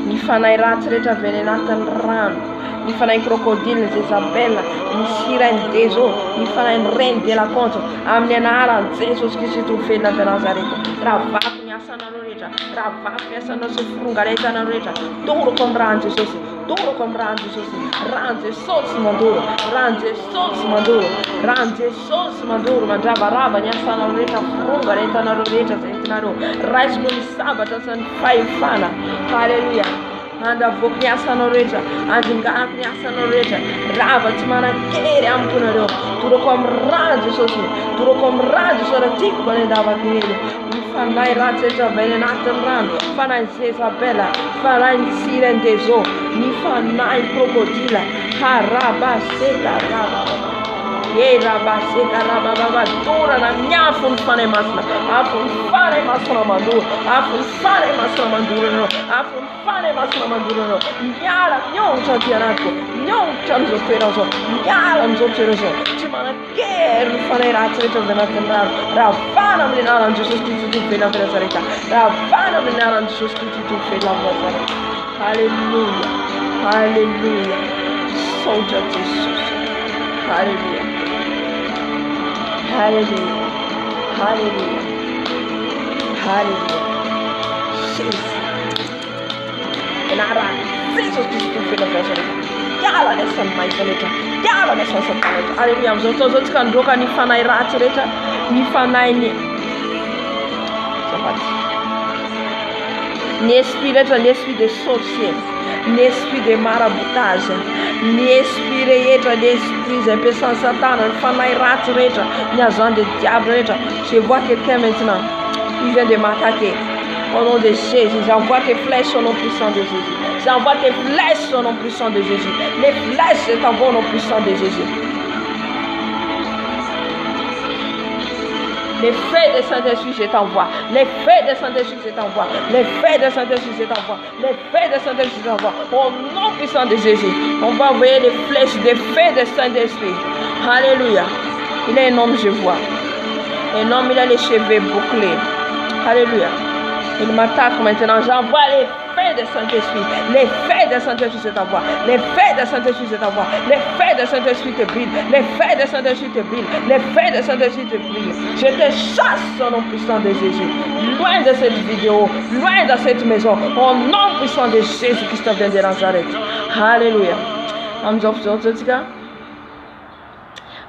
ny fanahy ratsy rehetra avy any anatin'ny rano ny fanahy crocodile Jezabela ny sirène des eaux ny fanahy reine de la contre amin'ny anaran'i Jesosy Kristy Tovovavy Nazareta ravako ny asanareo rehetra ravako ny asanao sy firongaretanareo rehetra toroko amin'ny ran'i Jesosy toroko amin'ny ran'i Jesosy ran'i Jesosy mandoro ran'i Jesosy mandoro ran'i Jesosy mandoro mandravarava ny asanareo rehetra firongaretanareo rehetra zay entinareo raisino ny sabatra sy ny fahefana. Halleluja. Andavoky ny asanao rehetra andinganako ny asanao rehetra rava tsy manan-kery amiko toroko amin'ny ran'i Jesosy toroko amin'ny ran'i Jesosy raha tiako any andavakinelo ny fanahy ratsy rehetra avy any anatin'ny rano fanahy Jezabela fanahy ny sirène des eaux ny fanahy crocodile harabaseka rabababa rabababa torana miafo ny fanahy masina afo ny fanahy masina mandoro afo ny fanahy masina mandorana afo ny fanahy masina mandorana miala miongotra ty anatiko miongotra amin'izao toerana zao miala amin'izao toerana zao tsy manan-kery ny fanahy ratsy rehetra avy anatin'ny rano ravana amin'ny anaran'i Jesosy Kristy Tovovavy Nazareta ravana amin'ny anaran'i Jesosy Kristy Tovovavy Nazareta. Halleluja. Halleluja. Saotra Jesosy. Halleluja. Halleluja. Halleluja. Halleluja. Jesus. Enarang Jesus Kristy Tovovavy Nazareta yala nesa ny maika rehetra yala nesa ny satana rehetra. Halleluja. Amin'izao fotoana izao tsika ndroka ny fanahy ratsy rehetra ny fanahy ny esprit rehetra ny esprit de sorcier ny esprit de maraboutage ny esprit rehetra ny esprit zay ampiasan'ny satana ny fanahy ratsy rehetra ny agent de diable rehetra. Je vois quelqu'un maintenant il vient de m'attaquer au nom de Jésus. J'envoie tes flèches au nom puissant de Jésus. J'envoie tes flèches au nom puissant de Jésus. Les flèches je t'envoie au nom puissant de Jésus. Les feux de Saint-Esprit, je t'envoie. Les feux de Saint-Esprit, je t'envoie. Les feux de Saint-Esprit, je t'envoie. Les feux de Saint-Esprit, je t'envoie. Au nom puissant de Jésus. On va envoyer les flèches des feux de Saint-Esprit. Alléluia. Il est un homme, je vois. Un homme, il a les cheveux bouclés. Alléluia. Il m'attaque maintenant. J'envoie les feux de Saint-Esprit. Les feux de Saint-Esprit, je t'envoie. Les feux de Saint-Esprit, je t'envoie. Les feux de Saint-Esprit te brillent. Les feux de Saint-Esprit te brillent. Les feux de Saint-Esprit te brillent. Je te chasse au nom puissant de Jésus. Loin de cette vidéo, loin de cette maison. Au nom puissant de Jésus Christ de Nazareth. Alléluia.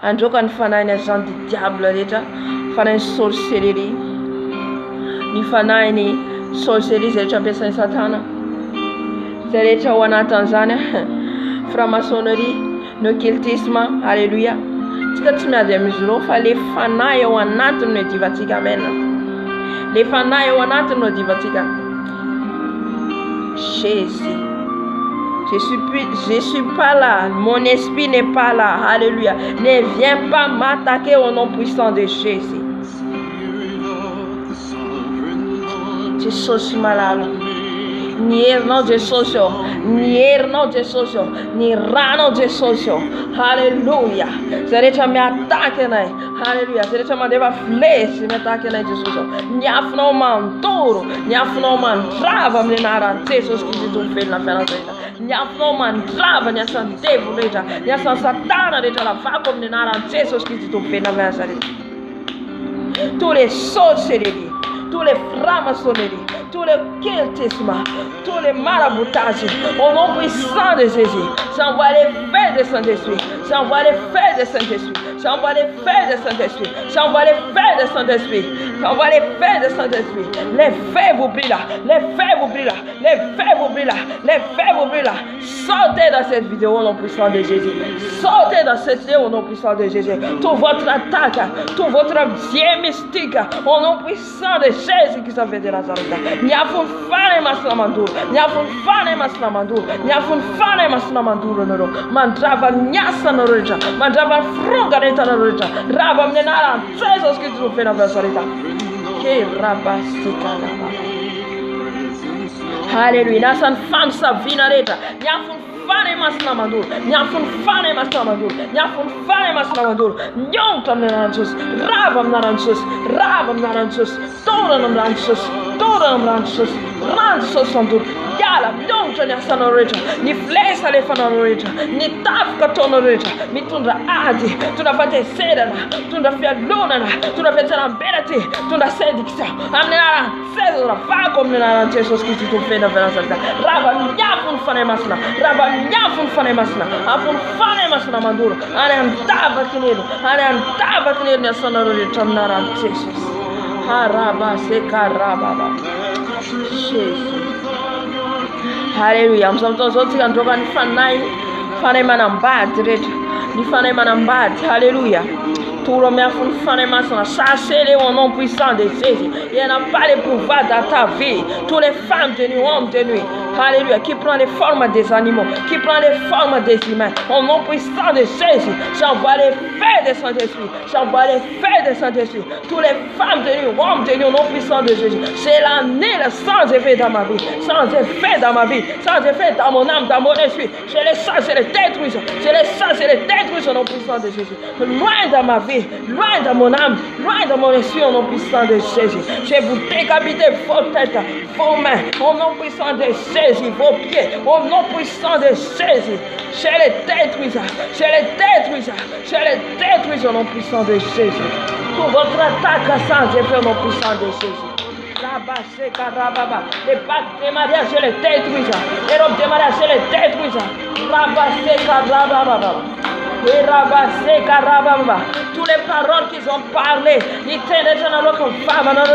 Androka ny fanahy ny agent du diable rehetra fanahy ny sorcellerie ny fanahy ny sorcellerie zay rehetra ampiasain'ny satana zay rehetra ao anatin'izany franc-maçonnerie ny occultisme. Alléluia. Tsika tsy miady amin'izy ireo fa le fanahy ao anatiny no divatsika. Amen. Le fanahy ao anatiny no divatsika. Jésus. Je suis pas là. Mon esprit n'est pas là. Alléluia. Ne viens pas m'attaquer au nom puissant de Jésus. Jesus malalo. Ni erno Jesus. Ni erno Jesus. Ni rano Jesus. Alléluia. Zaretra mi attaque nai. Alléluia. Zaretra mandeva flesh mi attaque nai Jesus. Ni afno mandoro. Ni afno mandrava mi nara Jesus Cristo fez na fera. Niafno mandrava, niasan devo regia, niasan satana regia la va come nella Gesù Cristo pena Nazareth. Tous les sorcelleries, tous les francs-maçonneries, tous les cultismes, tous les maraboutages, au nom puissant de Jésus, j'envoie les feux de Saint-Esprit, j'envoie les feux de Saint-Esprit, j'envoie les feux de Saint-Esprit, j'envoie les feux de Saint-Esprit, j'envoie les feux de Saint-Esprit, les feux vous brillent là, les feux vous brillent là, les feux vous brillent là, les feux vous brillent là, sortez dans cette vidéo au nom puissant de Jésus, sortez dans cette vidéo au nom puissant de Jésus, toute votre attaque, tout votre biais mystique, au nom puissant de Jésus qui s'en fait de Nazareth. Niafun fane maslamandur, niafun fane maslamandur, niafun fane maslamandur noro. Mandrava nyasa noroja, mandrava fruga reta noroja. Raba menara, Jesus que tu fez na Nazareth. Que raba sikala. Alléluia. Nasan fam sa vina reta. Niafun fane maslamandur, niafun fane maslamandur, niafun fane maslamandur. Nyontam naranjus, ravam naranjus, ravam naranjus, toda naranjus. Toda naranjus, naranjus sandur. Yala, nyonja nyasa naranjus. Ni flesa le fana naranjus, ni tafka tono naranjus. Mi tunda adi, tunda fate seda na, tunda fia luna na, tunda fia tarambelati, tunda sediksa. Amnara, sedora, vakom nara Jesus Christ tu fena venasata. Raba nyafun fane masna, raba nyafun fane masna, afun fane masna manduro. Ane antava kinelo nyasa naranjus nara Jesus. Haraba sekaraba. Jesus. Hallelujah. Msomto zote kandoka nifanaye manambati retu. Nifanaye manambati. Hallelujah. Tout le monde fait maçon. Chassez-les au nom puissant de Jésus. Il n'a pas le pouvoir dans ta vie. Toutes les femmes de nuit, hommes de nuit. Alléluia. Qui prend les formes des animaux, qui prend les formes des humains. Au nom puissant de Jésus. J'envoie les feux de Saint-Esprit. J'envoie les feux de Saint-Esprit. Toutes les femmes de nuit, hommes de nuit, au nom puissant de Jésus. C'est l'année sans effet dans ma vie. Sans effet dans ma vie. Sans effet dans mon âme, dans mon esprit. Je les sens, je les détruis. Je les sens, je les détruis au nom puissant de Jésus. Loin dans ma vie. Loin de mon âme, loin de mon esprit, au nom puissant de Jésus. Je vous décapite vos têtes, vos mains, au nom puissant de Jésus, vos pieds, au nom puissant de Jésus. Je les détruis, je les détruis, je les détruis au nom puissant de Jésus. Pour votre attaque sans effet au nom puissant de Jésus. Les pactes de mariage, je les détruis. Les robes de mariage, je les détruis. Toutes les paroles qu'ils ont parlé, ils tenaient dans leur femme, dans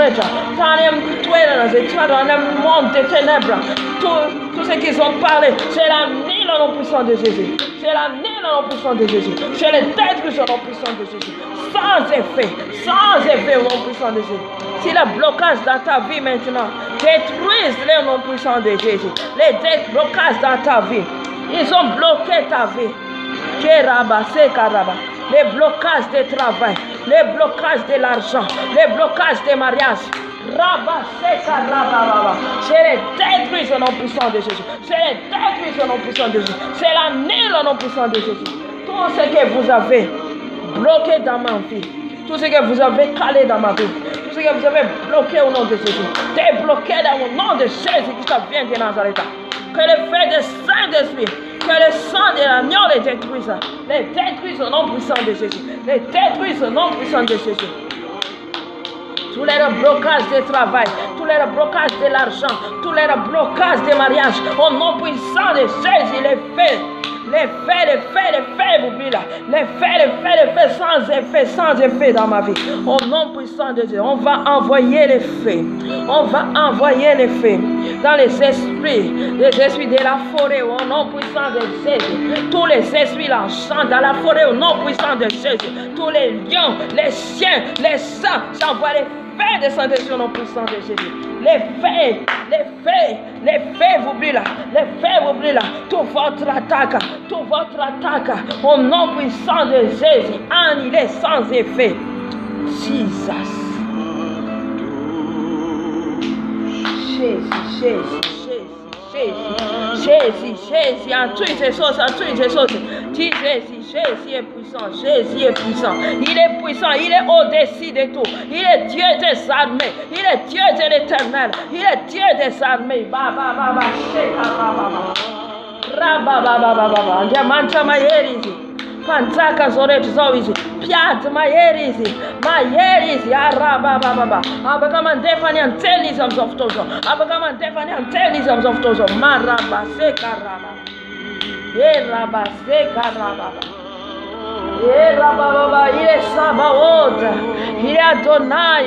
le monde des ténèbres. Tout ce qu'ils ont parlé, c'est la nil au nom puissant de Jésus. C'est la nil au nom puissant de Jésus. C'est les détruits au nom puissant de Jésus. Sans effet au nom puissant de Jésus. Si le blocage dans ta vie maintenant, détruisez-les au nom puissant de Jésus. Les blocages dans ta vie, ils ont bloqué ta vie. Les blocages de travail, les blocages de l'argent, les blocages des mariages. Je les détruis au nom puissant de Jésus. Je les détruis au nom puissant de Jésus. C'est la nil au nom puissant de Jésus. Tout ce que vous avez bloqué dans ma vie, tout ce que vous avez calé dans ma vie, tout ce que vous avez bloqué au nom de Jésus, débloqué dans le nom de Jésus qui vient de Nazareth. Que le feu de Saint-Esprit, que le sang de l'agneau les détruise. Les détruise au nom puissant de Jésus. Les détruise au nom puissant de Jésus. Tous les blocages de travail, tous les blocages de l'argent, tous les blocages de mariage, au nom puissant de Jésus, les faits. Les faits, vous brillez là. Les faits, sans effet dans ma vie. Au nom puissant de Dieu, on va envoyer les faits. On va envoyer les faits dans les esprits de la forêt, au nom puissant de Jésus. Tous les esprits là, dans la forêt, au nom puissant de Jésus. Tous les lions, les chiens, les sang, j'envoie les faits de Saint-Esprit au nom puissant de Jésus. Les faits vous brillent là. Les faits vous brillent là. Toute votre attaque, au nom puissant de Jésus, annulé sans effet. Jesus. Jésus, en toutes ces choses, Jésus est puissant, il est puissant, il est au-dessus de tout, il est Dieu des armées, il est Dieu de l'éternel, il est Dieu des armées. Rabababababa. Ndiamanta mayerizi. Panzaka zoretu zoizi. Piat mayerizi. Mayerizi. Arababababa. Abakama ndefani antenizi amzoftozo. Abakama ndefani antenizi amzoftozo. Marabaseka rababa. Rabaseka rababa. Rababa. Il est Sabaoth. Il est Adonai.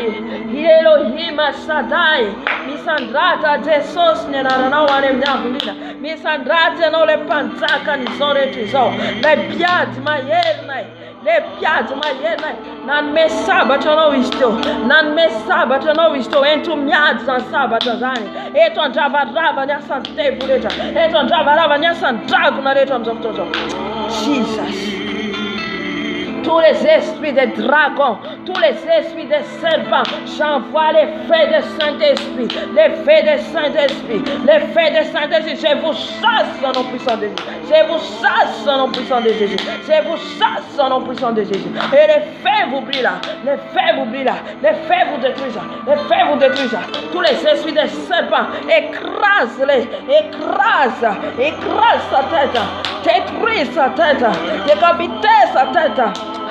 Il est Elohim Shaddai. Misandrata de sos ne na wane mnyavulina. Misandrata no le panzaka ni zore tizo. Le piat mayernai. Le piat mayernai. Nan me sabato no visto. Nan me sabato no visto. Entu miad san sabato zani. Eton javarava nya sante vuleta. Eton javarava nya sandragu na reto mzoftozo. Jesus. Tous les esprits des dragons, tous les esprits des serpents, j'envoie les feux du Saint-Esprit, les feux du Saint-Esprit, les feux du Saint-Esprit. Je vous chasse au nom puissant de Jésus. Je vous chasse au nom puissant de Jésus. Je vous chasse au nom puissant de Jésus. Et les feux vous brillent là, les feux vous brillent là, les feux vous détruisent là, les feux vous détruisent là. Tous les esprits des serpents, écrase-les, écrase, écrase sa tête, détruis sa tête, décapite sa tête.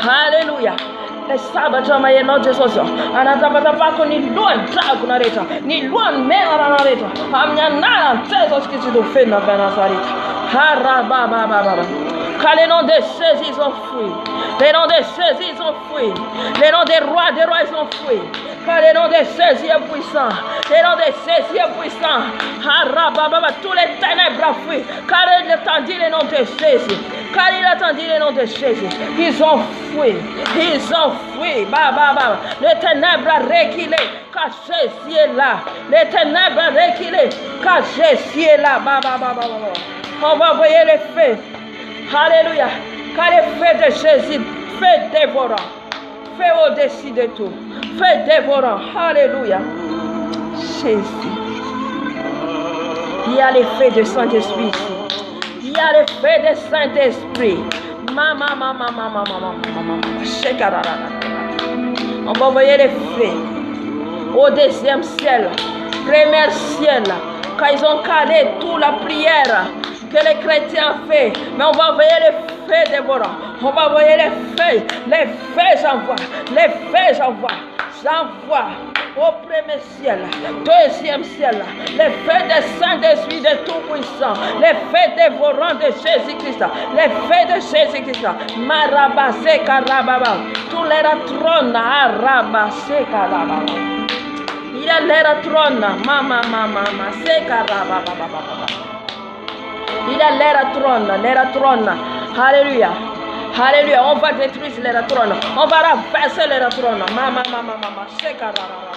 Hallelujah. Le sabato maye no Jesus. Anatapata pako ni luan taku na reta. Ni luan mera na reta. Amnyana Jesus qui se fait na Nazareth. Harababa. Car les noms des saisies ils ont fui. Les noms des saisies ils ont fui. Les noms des rois ils ont fui. Car les noms des saisies est puissant. Les noms des saisies est puissant. Harababa. Tous les ténèbres ont fui. Car il attendit les noms des saisies. Car il attendit les noms de Jésus. Ils ont fui. Ils ont fui. Les ténèbres ont reculé. Car Jésus est là. Les ténèbres ont reculé. Car Jésus est là. On va envoyer les feux. Alléluia. Car les feux de Jésus, feu dévorant. Feu au-dessus de tout. Feu dévorant. Alléluia. Jésus. Il y a les feux de Saint-Esprit ici. Il y a le feu du Saint-Esprit. On va envoyer les feux au deuxième ciel, premier ciel, quand ils ont calé toute la prière que les chrétiens ont fait. Mais on va envoyer les feux dévorants. On va envoyer les feux j'envoie. Les feux j'envoie. Au premier ciel, deuxième ciel, les feux des Saint-Esprit de Tout-Puissant, les feux dévorants de Jésus-Christ, les feux de Jésus-Christ, Marabase Karababa, tous les trônes, Arabase Karababa. Il y a les trônes, Mama, c'est Karababa. Il y a les trônes, Alléluia. Alléluia, on va détruire les trônes, on va renverser les trônes. Mama, c'est Karababa.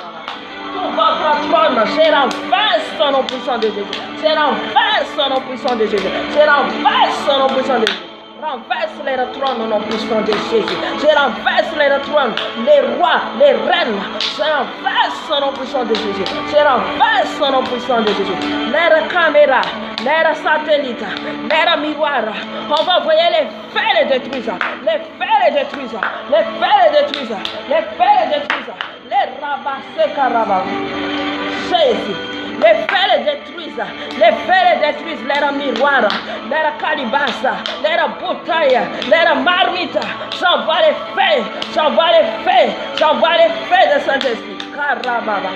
Tout votre trône, c'est renverse au nom puissant de Jésus. C'est renverse au nom puissant de Jésus. C'est renverse au nom puissant de Jésus. Renverse les trônes au nom puissant de Jésus. C'est renverse les trônes, les rois, les reines. C'est renverse au nom puissant de Jésus. C'est renverse au nom puissant de Jésus. Les caméras, les satellites, les miroirs. On va envoyer les feux les détruisent. Les feux les détruisent. Les feux les détruisent. Les feux les détruisent. Les rabassés carabas. Jésus. Les feux les détruisent. Les feux les détruisent. Les miroirs, les calibasses, les bouteilles, les marmites. J'envoie les feux. J'envoie les feux. J'envoie les feux de Saint-Esprit. Carababa.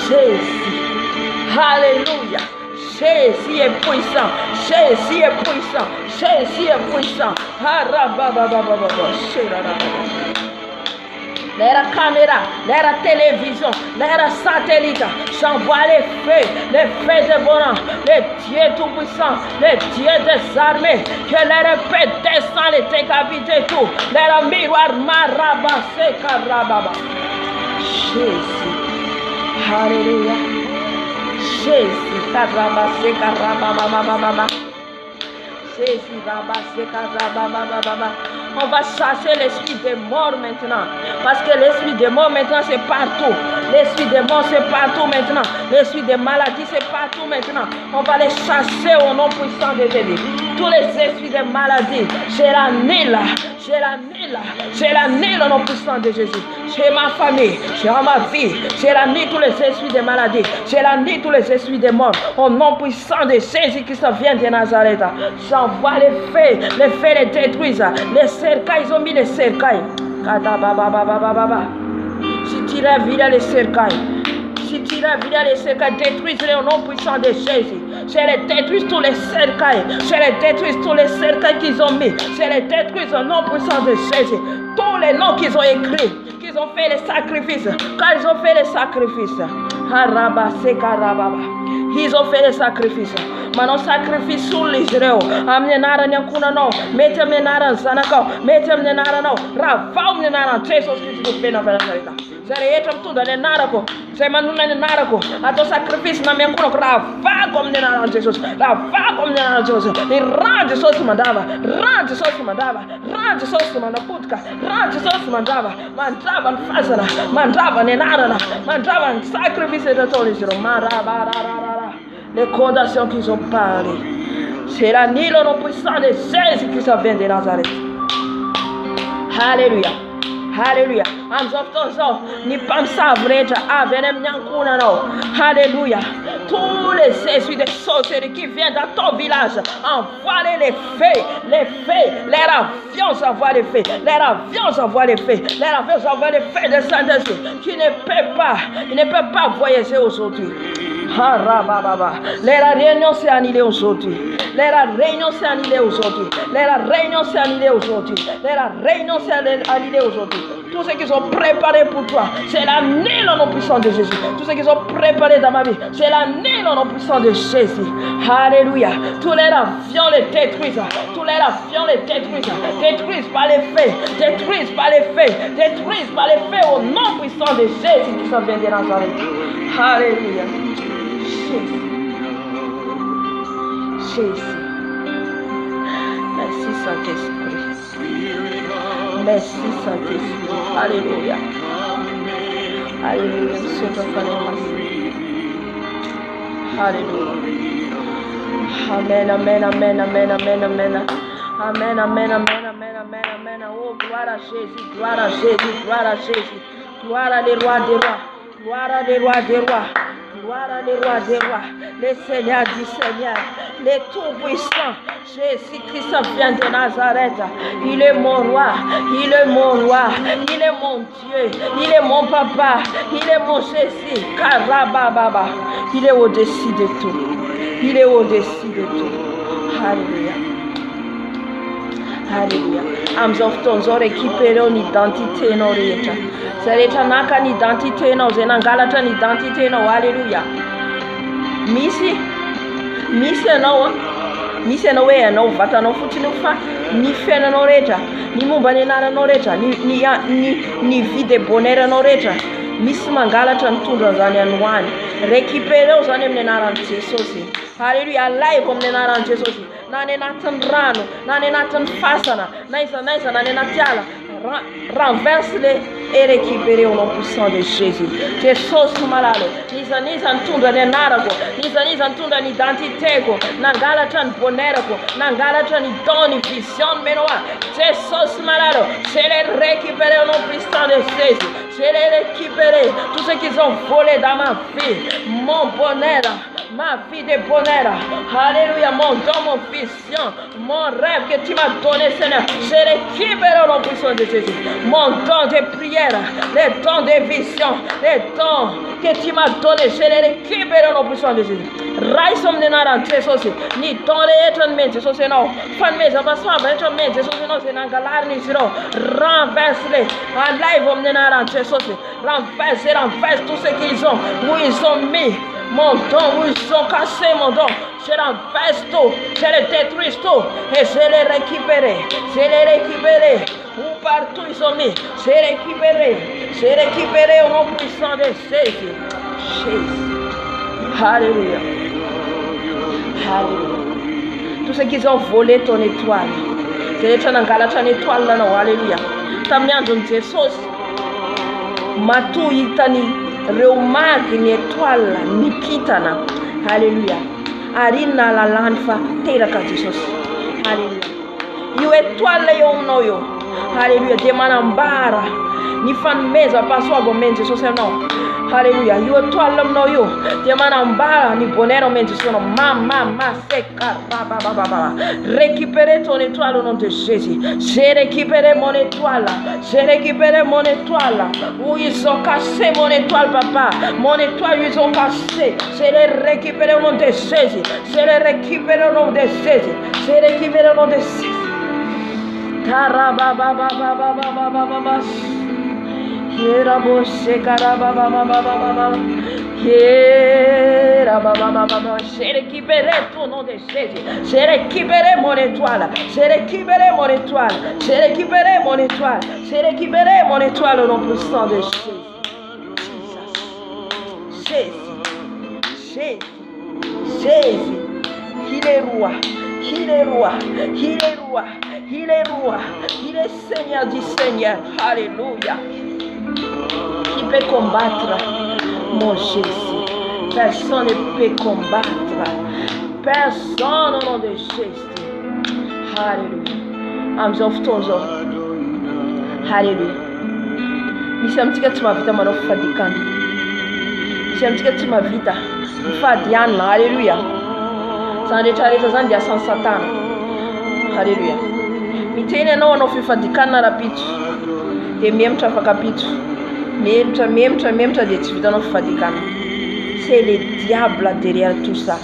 Jésus. Alléluia. Jésus est puissant. Jésus est puissant. Jésus est puissant. Les caméras, les télévisions, les satellites, j'envoie les feux dévorants, les dieux tout-puissants, les dieux des armées, que les paix descendent, les décapités tout, les miroirs marabassés, carababa. Jésus, alléluia. Jésus, carabasé, carababa. Jésus, rabassé, carababa. On va chasser l'esprit des morts maintenant. Parce que l'esprit des morts maintenant c'est partout. L'esprit des morts c'est partout maintenant. L'esprit des maladies c'est partout maintenant. On va les chasser au nom puissant de Jésus. Tous les esprits des maladies, je l'annule. J'ai l'année là. J'ai l'année au nom puissant de Jésus. J'ai ma famille. J'ai ma vie. J'ai l'année tous les esprits des maladies. J'ai l'année tous les esprits des morts. Au nom puissant de Jésus qui s'en vient de Nazareth. J'envoie les feux les détruisent. Les cercails, ils ont mis les cercails. Si tu réveilles les cercails. Si tu réveilles les cercails, détruis-les au nom puissant de Jésus. Je les détruis tous les cercails. Je les détruis tous les cercails qu'ils ont mis. Je les détruis au nom puissant de Jésus. Tous les noms qu'ils ont écrits, qu'ils ont fait les sacrifices. Quand ils ont fait les sacrifices, ils ont fait les sacrifices. Maintenant, sacrifice sur l'Israël. Amenez nara nyakuna no. Mettez nara zanaka. Mettez nara no. Rafau nara. Jesus Christ fait na verita. Zere etam tudo ne nara ko. Zere manuna ne nara ko. Ato sacrifice na minha kuna rava como ne nara Jesus. Rava como ne nara Jesus. E rande Jesus mandava. Rande Jesus mandava. Rande Jesus mandava putka. Rande Jesus mandava. Mandava fazana. Mandava ne nara. Mandava sacrifice de todo Israël. Maraba. Les condamnations qu'ils ont parlé. C'est la nuit au nom puissant de Jésus qui s'en vient de Nazareth. Alléluia. Alléluia. Ni pensa vreja avenem nyankuna no. Alléluia. Tous les esprits de sorcellerie qui viennent dans ton village, envoie les feux, les avions envoient les feux, les avions envoient les feux, les avions envoient les feux de Saint-Esprit qui ne peut pas voyager aujourd'hui. Les réunions s'est annulée aujourd'hui. Les réunions s'est annulée aujourd'hui. Les réunions s'est annulée aujourd'hui. Les réunions s'est annulée aujourd'hui. Tout ce qu'ils ont préparé pour toi, c'est l'année au nom puissant de Jésus. Tout ce qu'ils ont préparé dans ma vie, c'est l'année au nom puissant de Jésus. Alléluia. Tous les avions les détruisent. Tous les avions les détruisent. Détruisent par les feux. Détruisent par les feux. Détruisent par les feux au nom puissant de Jésus qui s'en vient de Nazareth. Alléluia. Jésus. Merci Saint-Esprit. Merci Saint-Esprit. Alléluia. Alléluia. Alléluia. Amen, amen, amen, amen, amen, amen. Amen, amen, amen, amen, amen, amen. Oh, gloire à Jésus, gloire à Jésus, gloire à Jésus. Gloire à les rois des rois. Gloire à les rois des rois. Gloire à les rois des rois, les seigneurs du Seigneur, les tout-puissants. Jésus-Christ vient de Nazareth. Il est mon roi, il est mon roi, il est mon Dieu, il est mon papa, il est mon Jésus. Karababa. Il est au-dessus de tout. Il est au-dessus de tout. Alléluia. Alléluia. Amzoftonzo récupérer une identité non réta. Sereta naka une identité non zenangalata une identité non. Alléluia. Misi no we no vata no futi no fa ni fena no réta. Ni mumbane nara no réta. Ni vide bonheur no réta. Misi mangalata ntunda zani anwani. Récupérer aux anem nenara Jesus. Alléluia. Live comme nenara Jesus. Nane natan rano, nane natan fasana, naisa nane natiala. Renverse-les et récupérez au nom puissant de Jésus. Jesus malalo. Nisa ntunda ne narako. Nisa ntunda ni identité ko. Nangala tan bonheur ko. Nangala tan doni vision menoa. Jesus malalo. Je les récupérer au nom puissant de Jésus. Je les récupérer tout ce qu'ils ont volé dans ma vie. Mon bonheur. Ma vie de bonheur. Alléluia. Mon don, mon vision. Mon rêve que tu m'as donné, Seigneur. Je récupère au nom puissant de Jésus. Mon don de prière. Les dons de vision. Les dons que tu m'as donné. Je les récupère au nom puissant de Jésus. Raisom de nara Jesus. Ni don de eternamente. Jesus no. Fan me j'avance eternamente. Jesus no. C'est n'angalar ni zero. Renverse-les. En live om de nara Jesus. Renverse tout ce qu'ils ont. Où ils ont mis. Mon don, où ils ont cassé mon don. Je renverse tout, je les détruis tout et je les récupérer. Où partout ils ont mis, je récupérer au nom puissant de Jésus. Alléluia. Alléluia. Tout ce qu'ils ont volé ton étoile, c'est les chanangala ton étoile là non. Alléluia. Tamiando Jesus. Matu itani reumag ni étoile ni kitana. Alléluia. Arina la lanfa tera ka Jesus. Alléluia. You étoile yo no yo. Haleluya, dia manambara ny fanomeza pasoago amin'iny Jesosy anao. Haleluya, io toile aminao io dia manambara ny bonheur amin'iny Jesosy anao. Récupérez ton étoile au nom de Jésus. J'ai récupéré mon étoile. J'ai récupéré mon étoile. Où ils ont cassé mon étoile, papa. Mon étoile, ils ont cassé. Je l'ai récupéré au nom de Jésus. Je l'ai récupéré au nom de Jésus. Je l'ai récupéré au nom de Jésus. J'ai récupéré ton nom de Jésus. J'ai récupéré mon étoile. J'ai récupéré mon étoile. J'ai récupéré mon étoile. J'ai récupéré mon étoile au nom puissant de Jésus. Jésus. Jésus. Il est roi. Il est roi. Il est roi. Il est roi. Il est Seigneur du Seigneur. Alléluia. Qui peut combattre mon Jésus? Personne ne peut combattre. Personne au nom de Jésus. Alléluia. Amzoftonzo. Alléluia. Misamtika tumavita manofadikana. Misamtika tumavita mfadiana. Alléluia. Sandetrareza zany dia asan'ny Satana. Alléluia. Miteny anao anao fifadikana rapitso dia miemitra afaka pitso. Miemitra dia tsy vitanao fifadikana. C'est le diable derrière tout ça.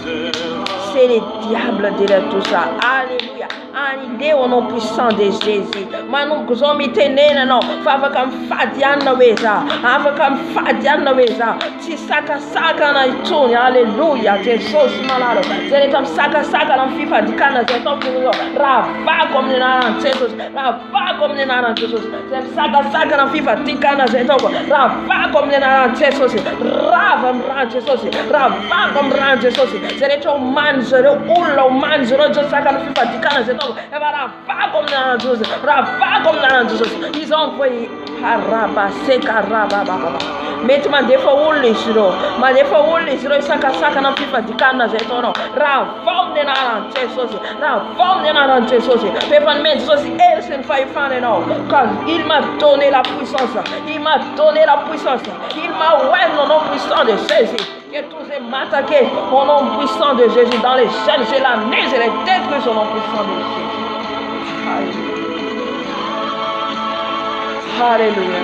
C'est le diable derrière tout ça. Alléluia. Anide au nom puissant de Jésus. Manomboka zao mitenena anao fa afaka mifadiana weza. Afaka mifadiana weza. Tsy sakasakana itsony. Alléluia. Jesosy malalo. Zay rehetra misakasakana amin'ny fifadikana zay ataoko zao. Ravako amin'ny anaran'i Jesosy. Ravako amin'ny anaran'i Jesosy. Zay misakasakana amin'ny fifadikana zay ataoko. Ravako amin'ny anaran'i Jesosy. Rava amin'ny ran'i Jesosy. Ravako amin'ny ran'i Jesosy. Zay rehetra omany zareo olona omany zareo zao sakana fifadikana zay ataoko. Ravako amin'ny anaran'i Jesosy. Ravako amin'ny anaran'i Jesosy. Ils ont envoyé mety mandefa olona izy ireo. Mandefa olona izy ireo isakasakana amin'ny fifadikana zay ataonao. Ravao amin'ny anaran'i Jesosy. Ravao amin'ny anaran'i Jesosy. Pefanimeny Jesosy ely sy ny fahefana ianao. Car il m'a donné la puissance. Il m'a donné la puissance. Il m'a ouvert au nom puissant de Jésus. Que tous aient m'attaquer au nom puissant de Jésus. Dans les chaînes, j'ai la neige et les détruits au nom puissant de Jésus. Alléluia.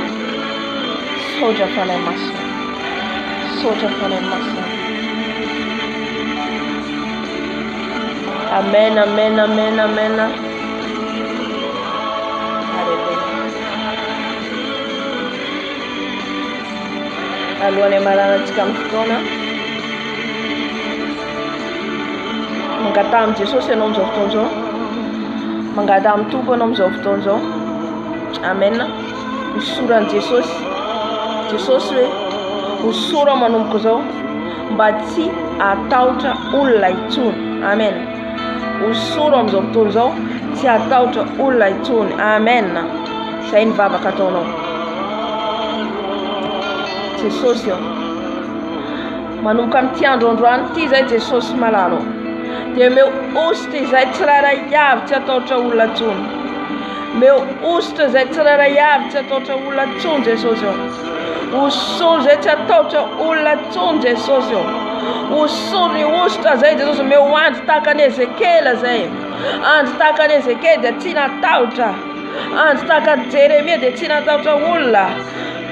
Soja fane masa. Soja fane masa. Amen, amen, amen, amen. Alléluia. Alohan'ny maranantsika amin'ny fotoana mangata amin'ny Jesosy ianao amin'izao fotoana izao. Mangata amin'ny Tompo ianao amin'izao fotoana izao. Amen. Hosoran'i Jesosy. Jesosy hoe hosora manomboka izao mba tsy atahotra olona intsony. Amen. Hosora amin'izao fotoana izao tsy atahotra olona intsony. Amen. Izay ny vavaka ataonao. Jesosy manomboka amin'ity androandroany ity zay Jesosy malalo. Dia meo ositra izay tsirairay avy tsy atahotra olona intsony. Meo ositra izay tsirairay avy tsy atahotra olona intsony Jesosy. Osoro zay tsy atahotra olona intsony Jesosy. Osoro ny ositra zay Jesosy meo andro tahaka an'i Ezekela zay. Andro tahaka an'i Ezekela dia tsy natahotra. Andro tahaka an'i Jeremia dia tsy natahotra olona.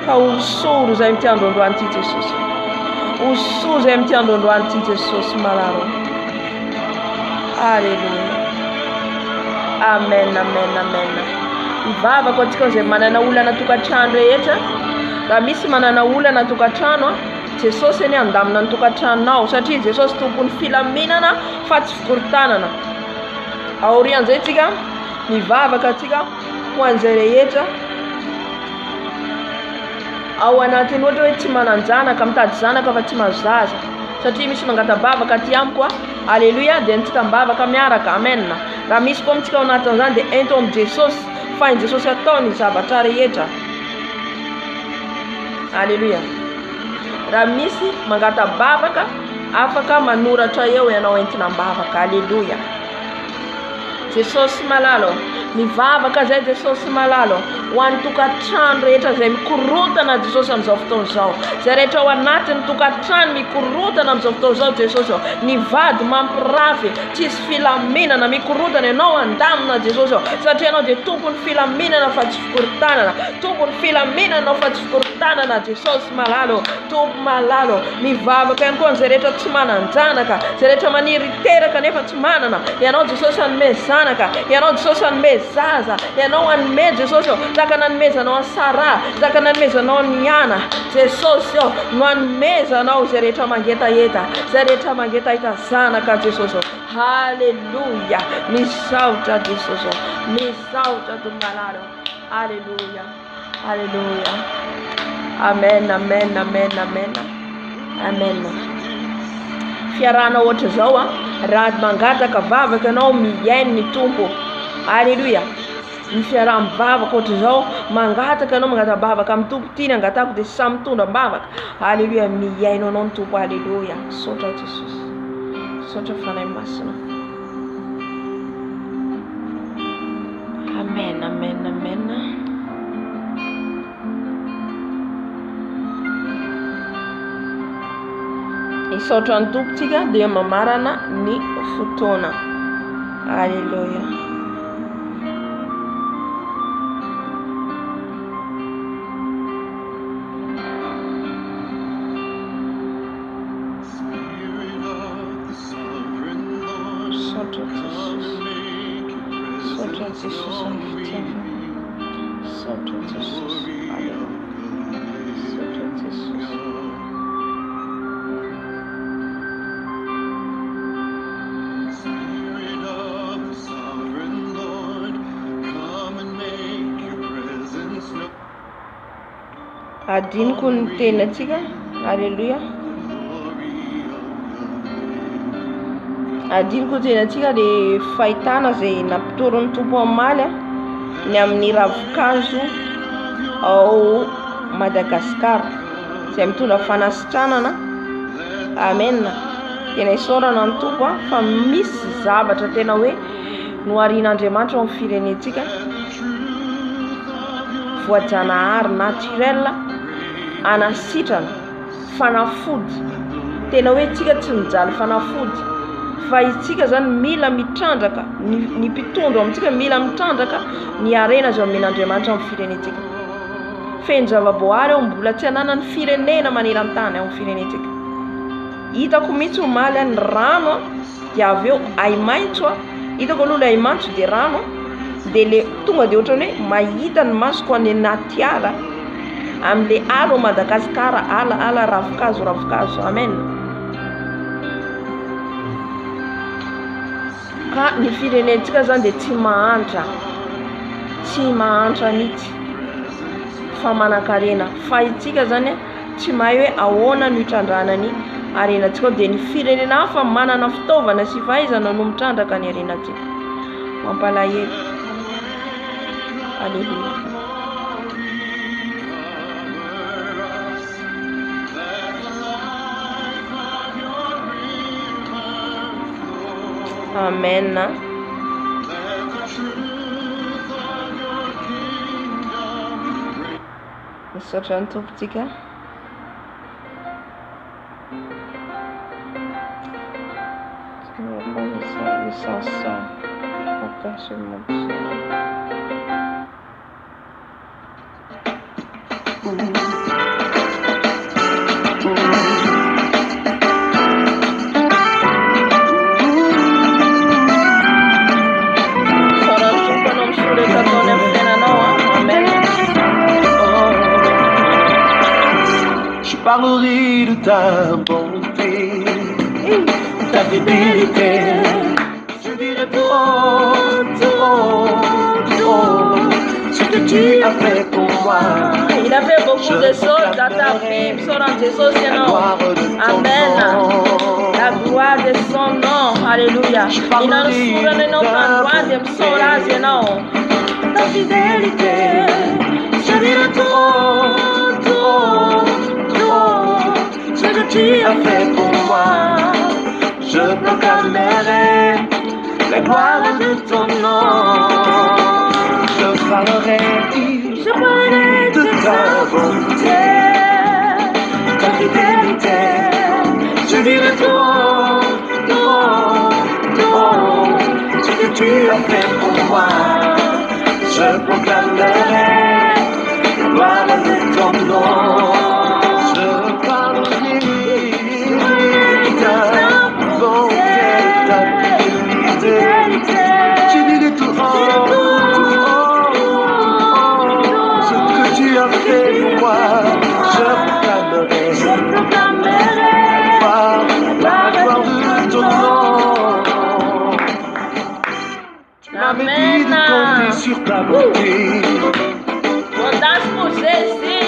Ka osoro zay amin'ity androandroany ity Jesosy. Osoro zay amin'ity androandroany ity Jesosy malaro. Alléluia. Amen, amen, amen. Ivavako antsika izay manana olana tokantrano rehetra. Raha misy manana olana tokantrano, Jesosy eny andamina ny tokantranonao satria Jesosy tompon'ny filaminana fa tsy fikorontanana. Aorian'izay tsika mivavaka atsika ho an'izay rehetra ao anatiny ohatra hoe tsy mananjanaka mitady zanaka fa tsy mazaza satria misy mangatabavaka aty amiko. Alléluia. Dia ntsika mbavaka miaraka. Amen. Raha misy koa amintsika ao anatin'izany dia ento amin'ny Jesosy fa ny Jesosy ataony zavatra rehetra. Alléluia. Raha misy mangatabavaka afaka manoratra eo ianao entina mbavaka. Alléluia. Jesosy malalo mivavaka zay Jesosy malalo ho an'ny tokantrano rehetra zay mikorotana Jesosy amin'izao fotoana izao, zay rehetra ao anatiny tokantrano mikorotana amin'izao fotoana izao Jesosy, ny vady mampirafy tsisy filaminana mikorotana, ianao andamina Jesosy, satria ianao dia tompony filaminana fa tsy fikorontanana, tompony filaminana fa tsy fikorontanana Jesosy malalo, tompo malalo. Mivavaka ihany koa zay rehetra tsy manan-janaka, zay rehetra maniry teraka nefa tsy manana, ianao Jesosy anome zanaka, ianao Jesosy anome zaza, ianao anome Jesosy zaka nanomezanao any Sara, zaka nanomezanao ny Ana Jesosy no anomezanao zay rehetra mangetaeta, zay rehetra mangetaeta zanaka Jesosy. Haleluya, misaotra Jesosy, misaotra Tombalalo. Haleluya, haleluya. Amen, amen, amen, amen, amen. Fiarana ohatra zao raha mangataka vavaka ianao miaino ny tompo. Haleluya. Ny fiarah mivavaka ohatra zao mangataka ianao mangata bavaka amin'ny tompo, ty ny angatako dia samy mitondra bavaka. Haleluya, miaino anao ny tompo. Haleluya, saotra Jesosy, saotra fanahy masina. Amen, amen, amen. Isaotra ny tompontsika dia mamarana ny fotoana. Haleluya. Saotra Jesosy, saotra Jesosy amin'ny fitiavana, saotra Jesosy. Haleluya, saotra Jesosy. Adiniko ny tenintsika. Haleluya. Adiniko tenintsika dia fahitana zay nampitoron'ny tompo amaly ny amin'ny ravin-kazo ao Madagasikara zay mitondra fanasitranana. Amen. Tena isaorana ny tompo fa misy zavatra tena hoe noharian'Andriamanitra ao amin'ny firenentsika, voajanahary naturel anasitrana fanafody. Tena hoe tsika tsy mijaly fanafody fa itsika zany mila mitrandraka, ny mpitondro amintsika mila mitrandraka ny arena zay omen'Andriamanitra amin'ny firenentsika. Feno zavaboary ao mbola tsy ananany firenena maneran-tany ao amin'ny firenentsika. Hitako mihitsy omaly ny rano dia avy eo aimaitso, hitako aloha le aimaitso dia rano, dia le tonga dia ohatrany hoe mahita ny masoko any anaty ala amin'le ala ao Madagasikara, ala ravin-kazo, ravin-kazo. Amen. Ka ny firenentsika zany dia tsy mahantra mihitsy fa manan-karena, fa itsika zany tsy mahay hoe ahoana no hitrandrana ny arenantsika, dia ny firenena hafa manana fitaovana sy fahaizana no mitrandraka ny arenantsika. Mampalahelo. Haleluya. Amen. Misaotra ny tompontsika. Je parlerai de ta bonté, ta fidélité. Je dirai tout haut, ce que tu as fait pour moi. Il a fait beaucoup de choses dans ta vie. Psaume Jésus, Seigneur. Amen. La gloire de son nom. Alléluia. Il a le nom de Psaume, Seigneur. Ta fidélité. Je dirai tout ce que tu as fait pour moi. Je proclamerai la gloire de ton nom. Je parlerai de ta bonté, ta fidélité. Je dirai tout haut ce que tu as fait pour moi. Je proclamerai la gloire de ton nom. Je parlerai de ta bonté, ta fidélité. Je dirai tout haut ce que tu as fait pour moi. Je proclamerai la gloire de ton nom. Tu m'avais dit de compter sur ta bonté.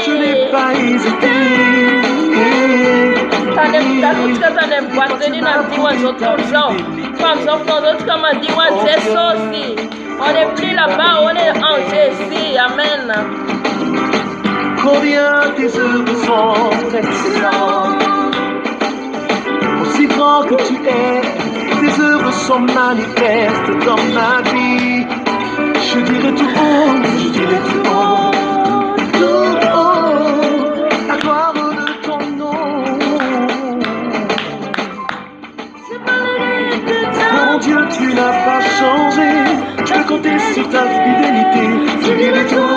Je n'ai pas hésité. On n'est plus là-bas, on est en Jésus. Amen. Combien tes œuvres sont excellentes. Aussi grand que tu es, tes œuvres sont manifestes dans ma vie. Je dirai tout haut, je dirai tout haut, la gloire de ton nom. Mon Dieu, tu n'as pas changé, je peux compter sur ta fidélité. Je dirai tout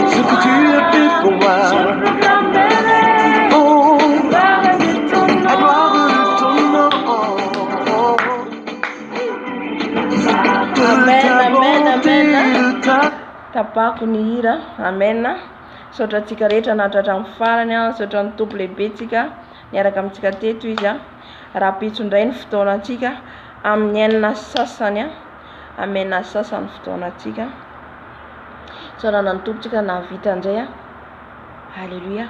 ce que tu as fait pour moi. La gloire de ton nom. Amen. Tapako ny hira. Amen. Saotra antsika rehetra nahatratra amin'ny farany a, saotra ny tompo lehibetsika niaraka amintsika teto izy a. Raha pitsondray ny fotoanantsika amin'ny enina sasany a. Amena sasany fotoanantsika. Saotra ny tompotsika nahavita indray a. Halleluja.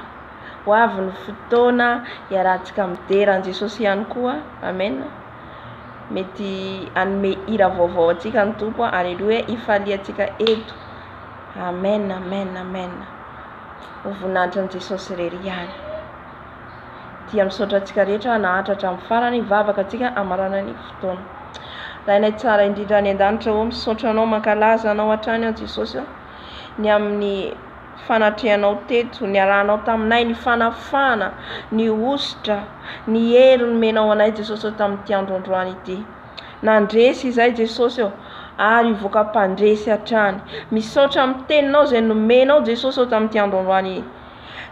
Ho avy ny fotoana iarahantsika mideran'i Jesosy ihany koa. Amen. Mety anome hira vaovao antsika ny tompo. Halleluja. Ifaliantsika eto. Amen. Ho voninahitry ny Jesosy irery ihany. Dia misaotra antsika rehetra nahatratra amin'ny farany, vavaka antsika amarana ny fotoana. Rainay tsara indrindra any an-danitra ho misaotra anao, mankalaza anao hatrany an Jesosy ny amin'ny fanatrehanao teto, ny arahanao taminay, ny fanafana, ny ositra, ny hery nomenao anay Jesosy tamin'ity androandroany ity. Nandresy izay Jesosy ary ivoaka mpandresy hatrany. Misaotra amin'ny teninao izay nomenao Jesosy tamin'ity androandroany.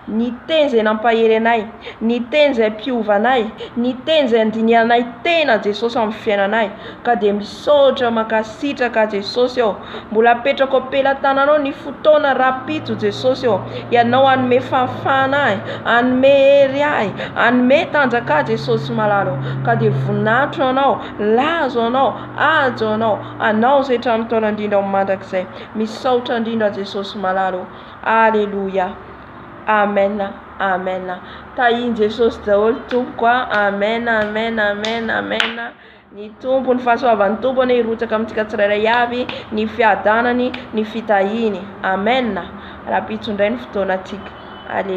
Ny teny izay nampahery anay, ny teny izay mpiova anay, ny teny izay andinianay tena Jesosy amin'ny fiainanay. Ka dia misaotra mankasitraka Jesosy mbola apetraka ao am-pelantananao ny fotoana rapitso Jesosy ianao hanome fahafahana ahy, hanome hery ahy, hanome tanjaka Jesosy malalo. Ka dia voninahitro anao, lazo anao, ajo anao, anao izay hatramin'ny taona indrindra mandrakizay. Misaotra indrindra Jesosy malalo. Alleluja. Amen. Tahiny Jesosy daholo tompoko. Amen. Ny tompo, ny fahasoavan'ny tompo ny hirotsaka amintsika tsirairay avy, ny fiadanany, ny fitahiny. Amen. Raha pitsondray ny fotoanantsika. Alleluja.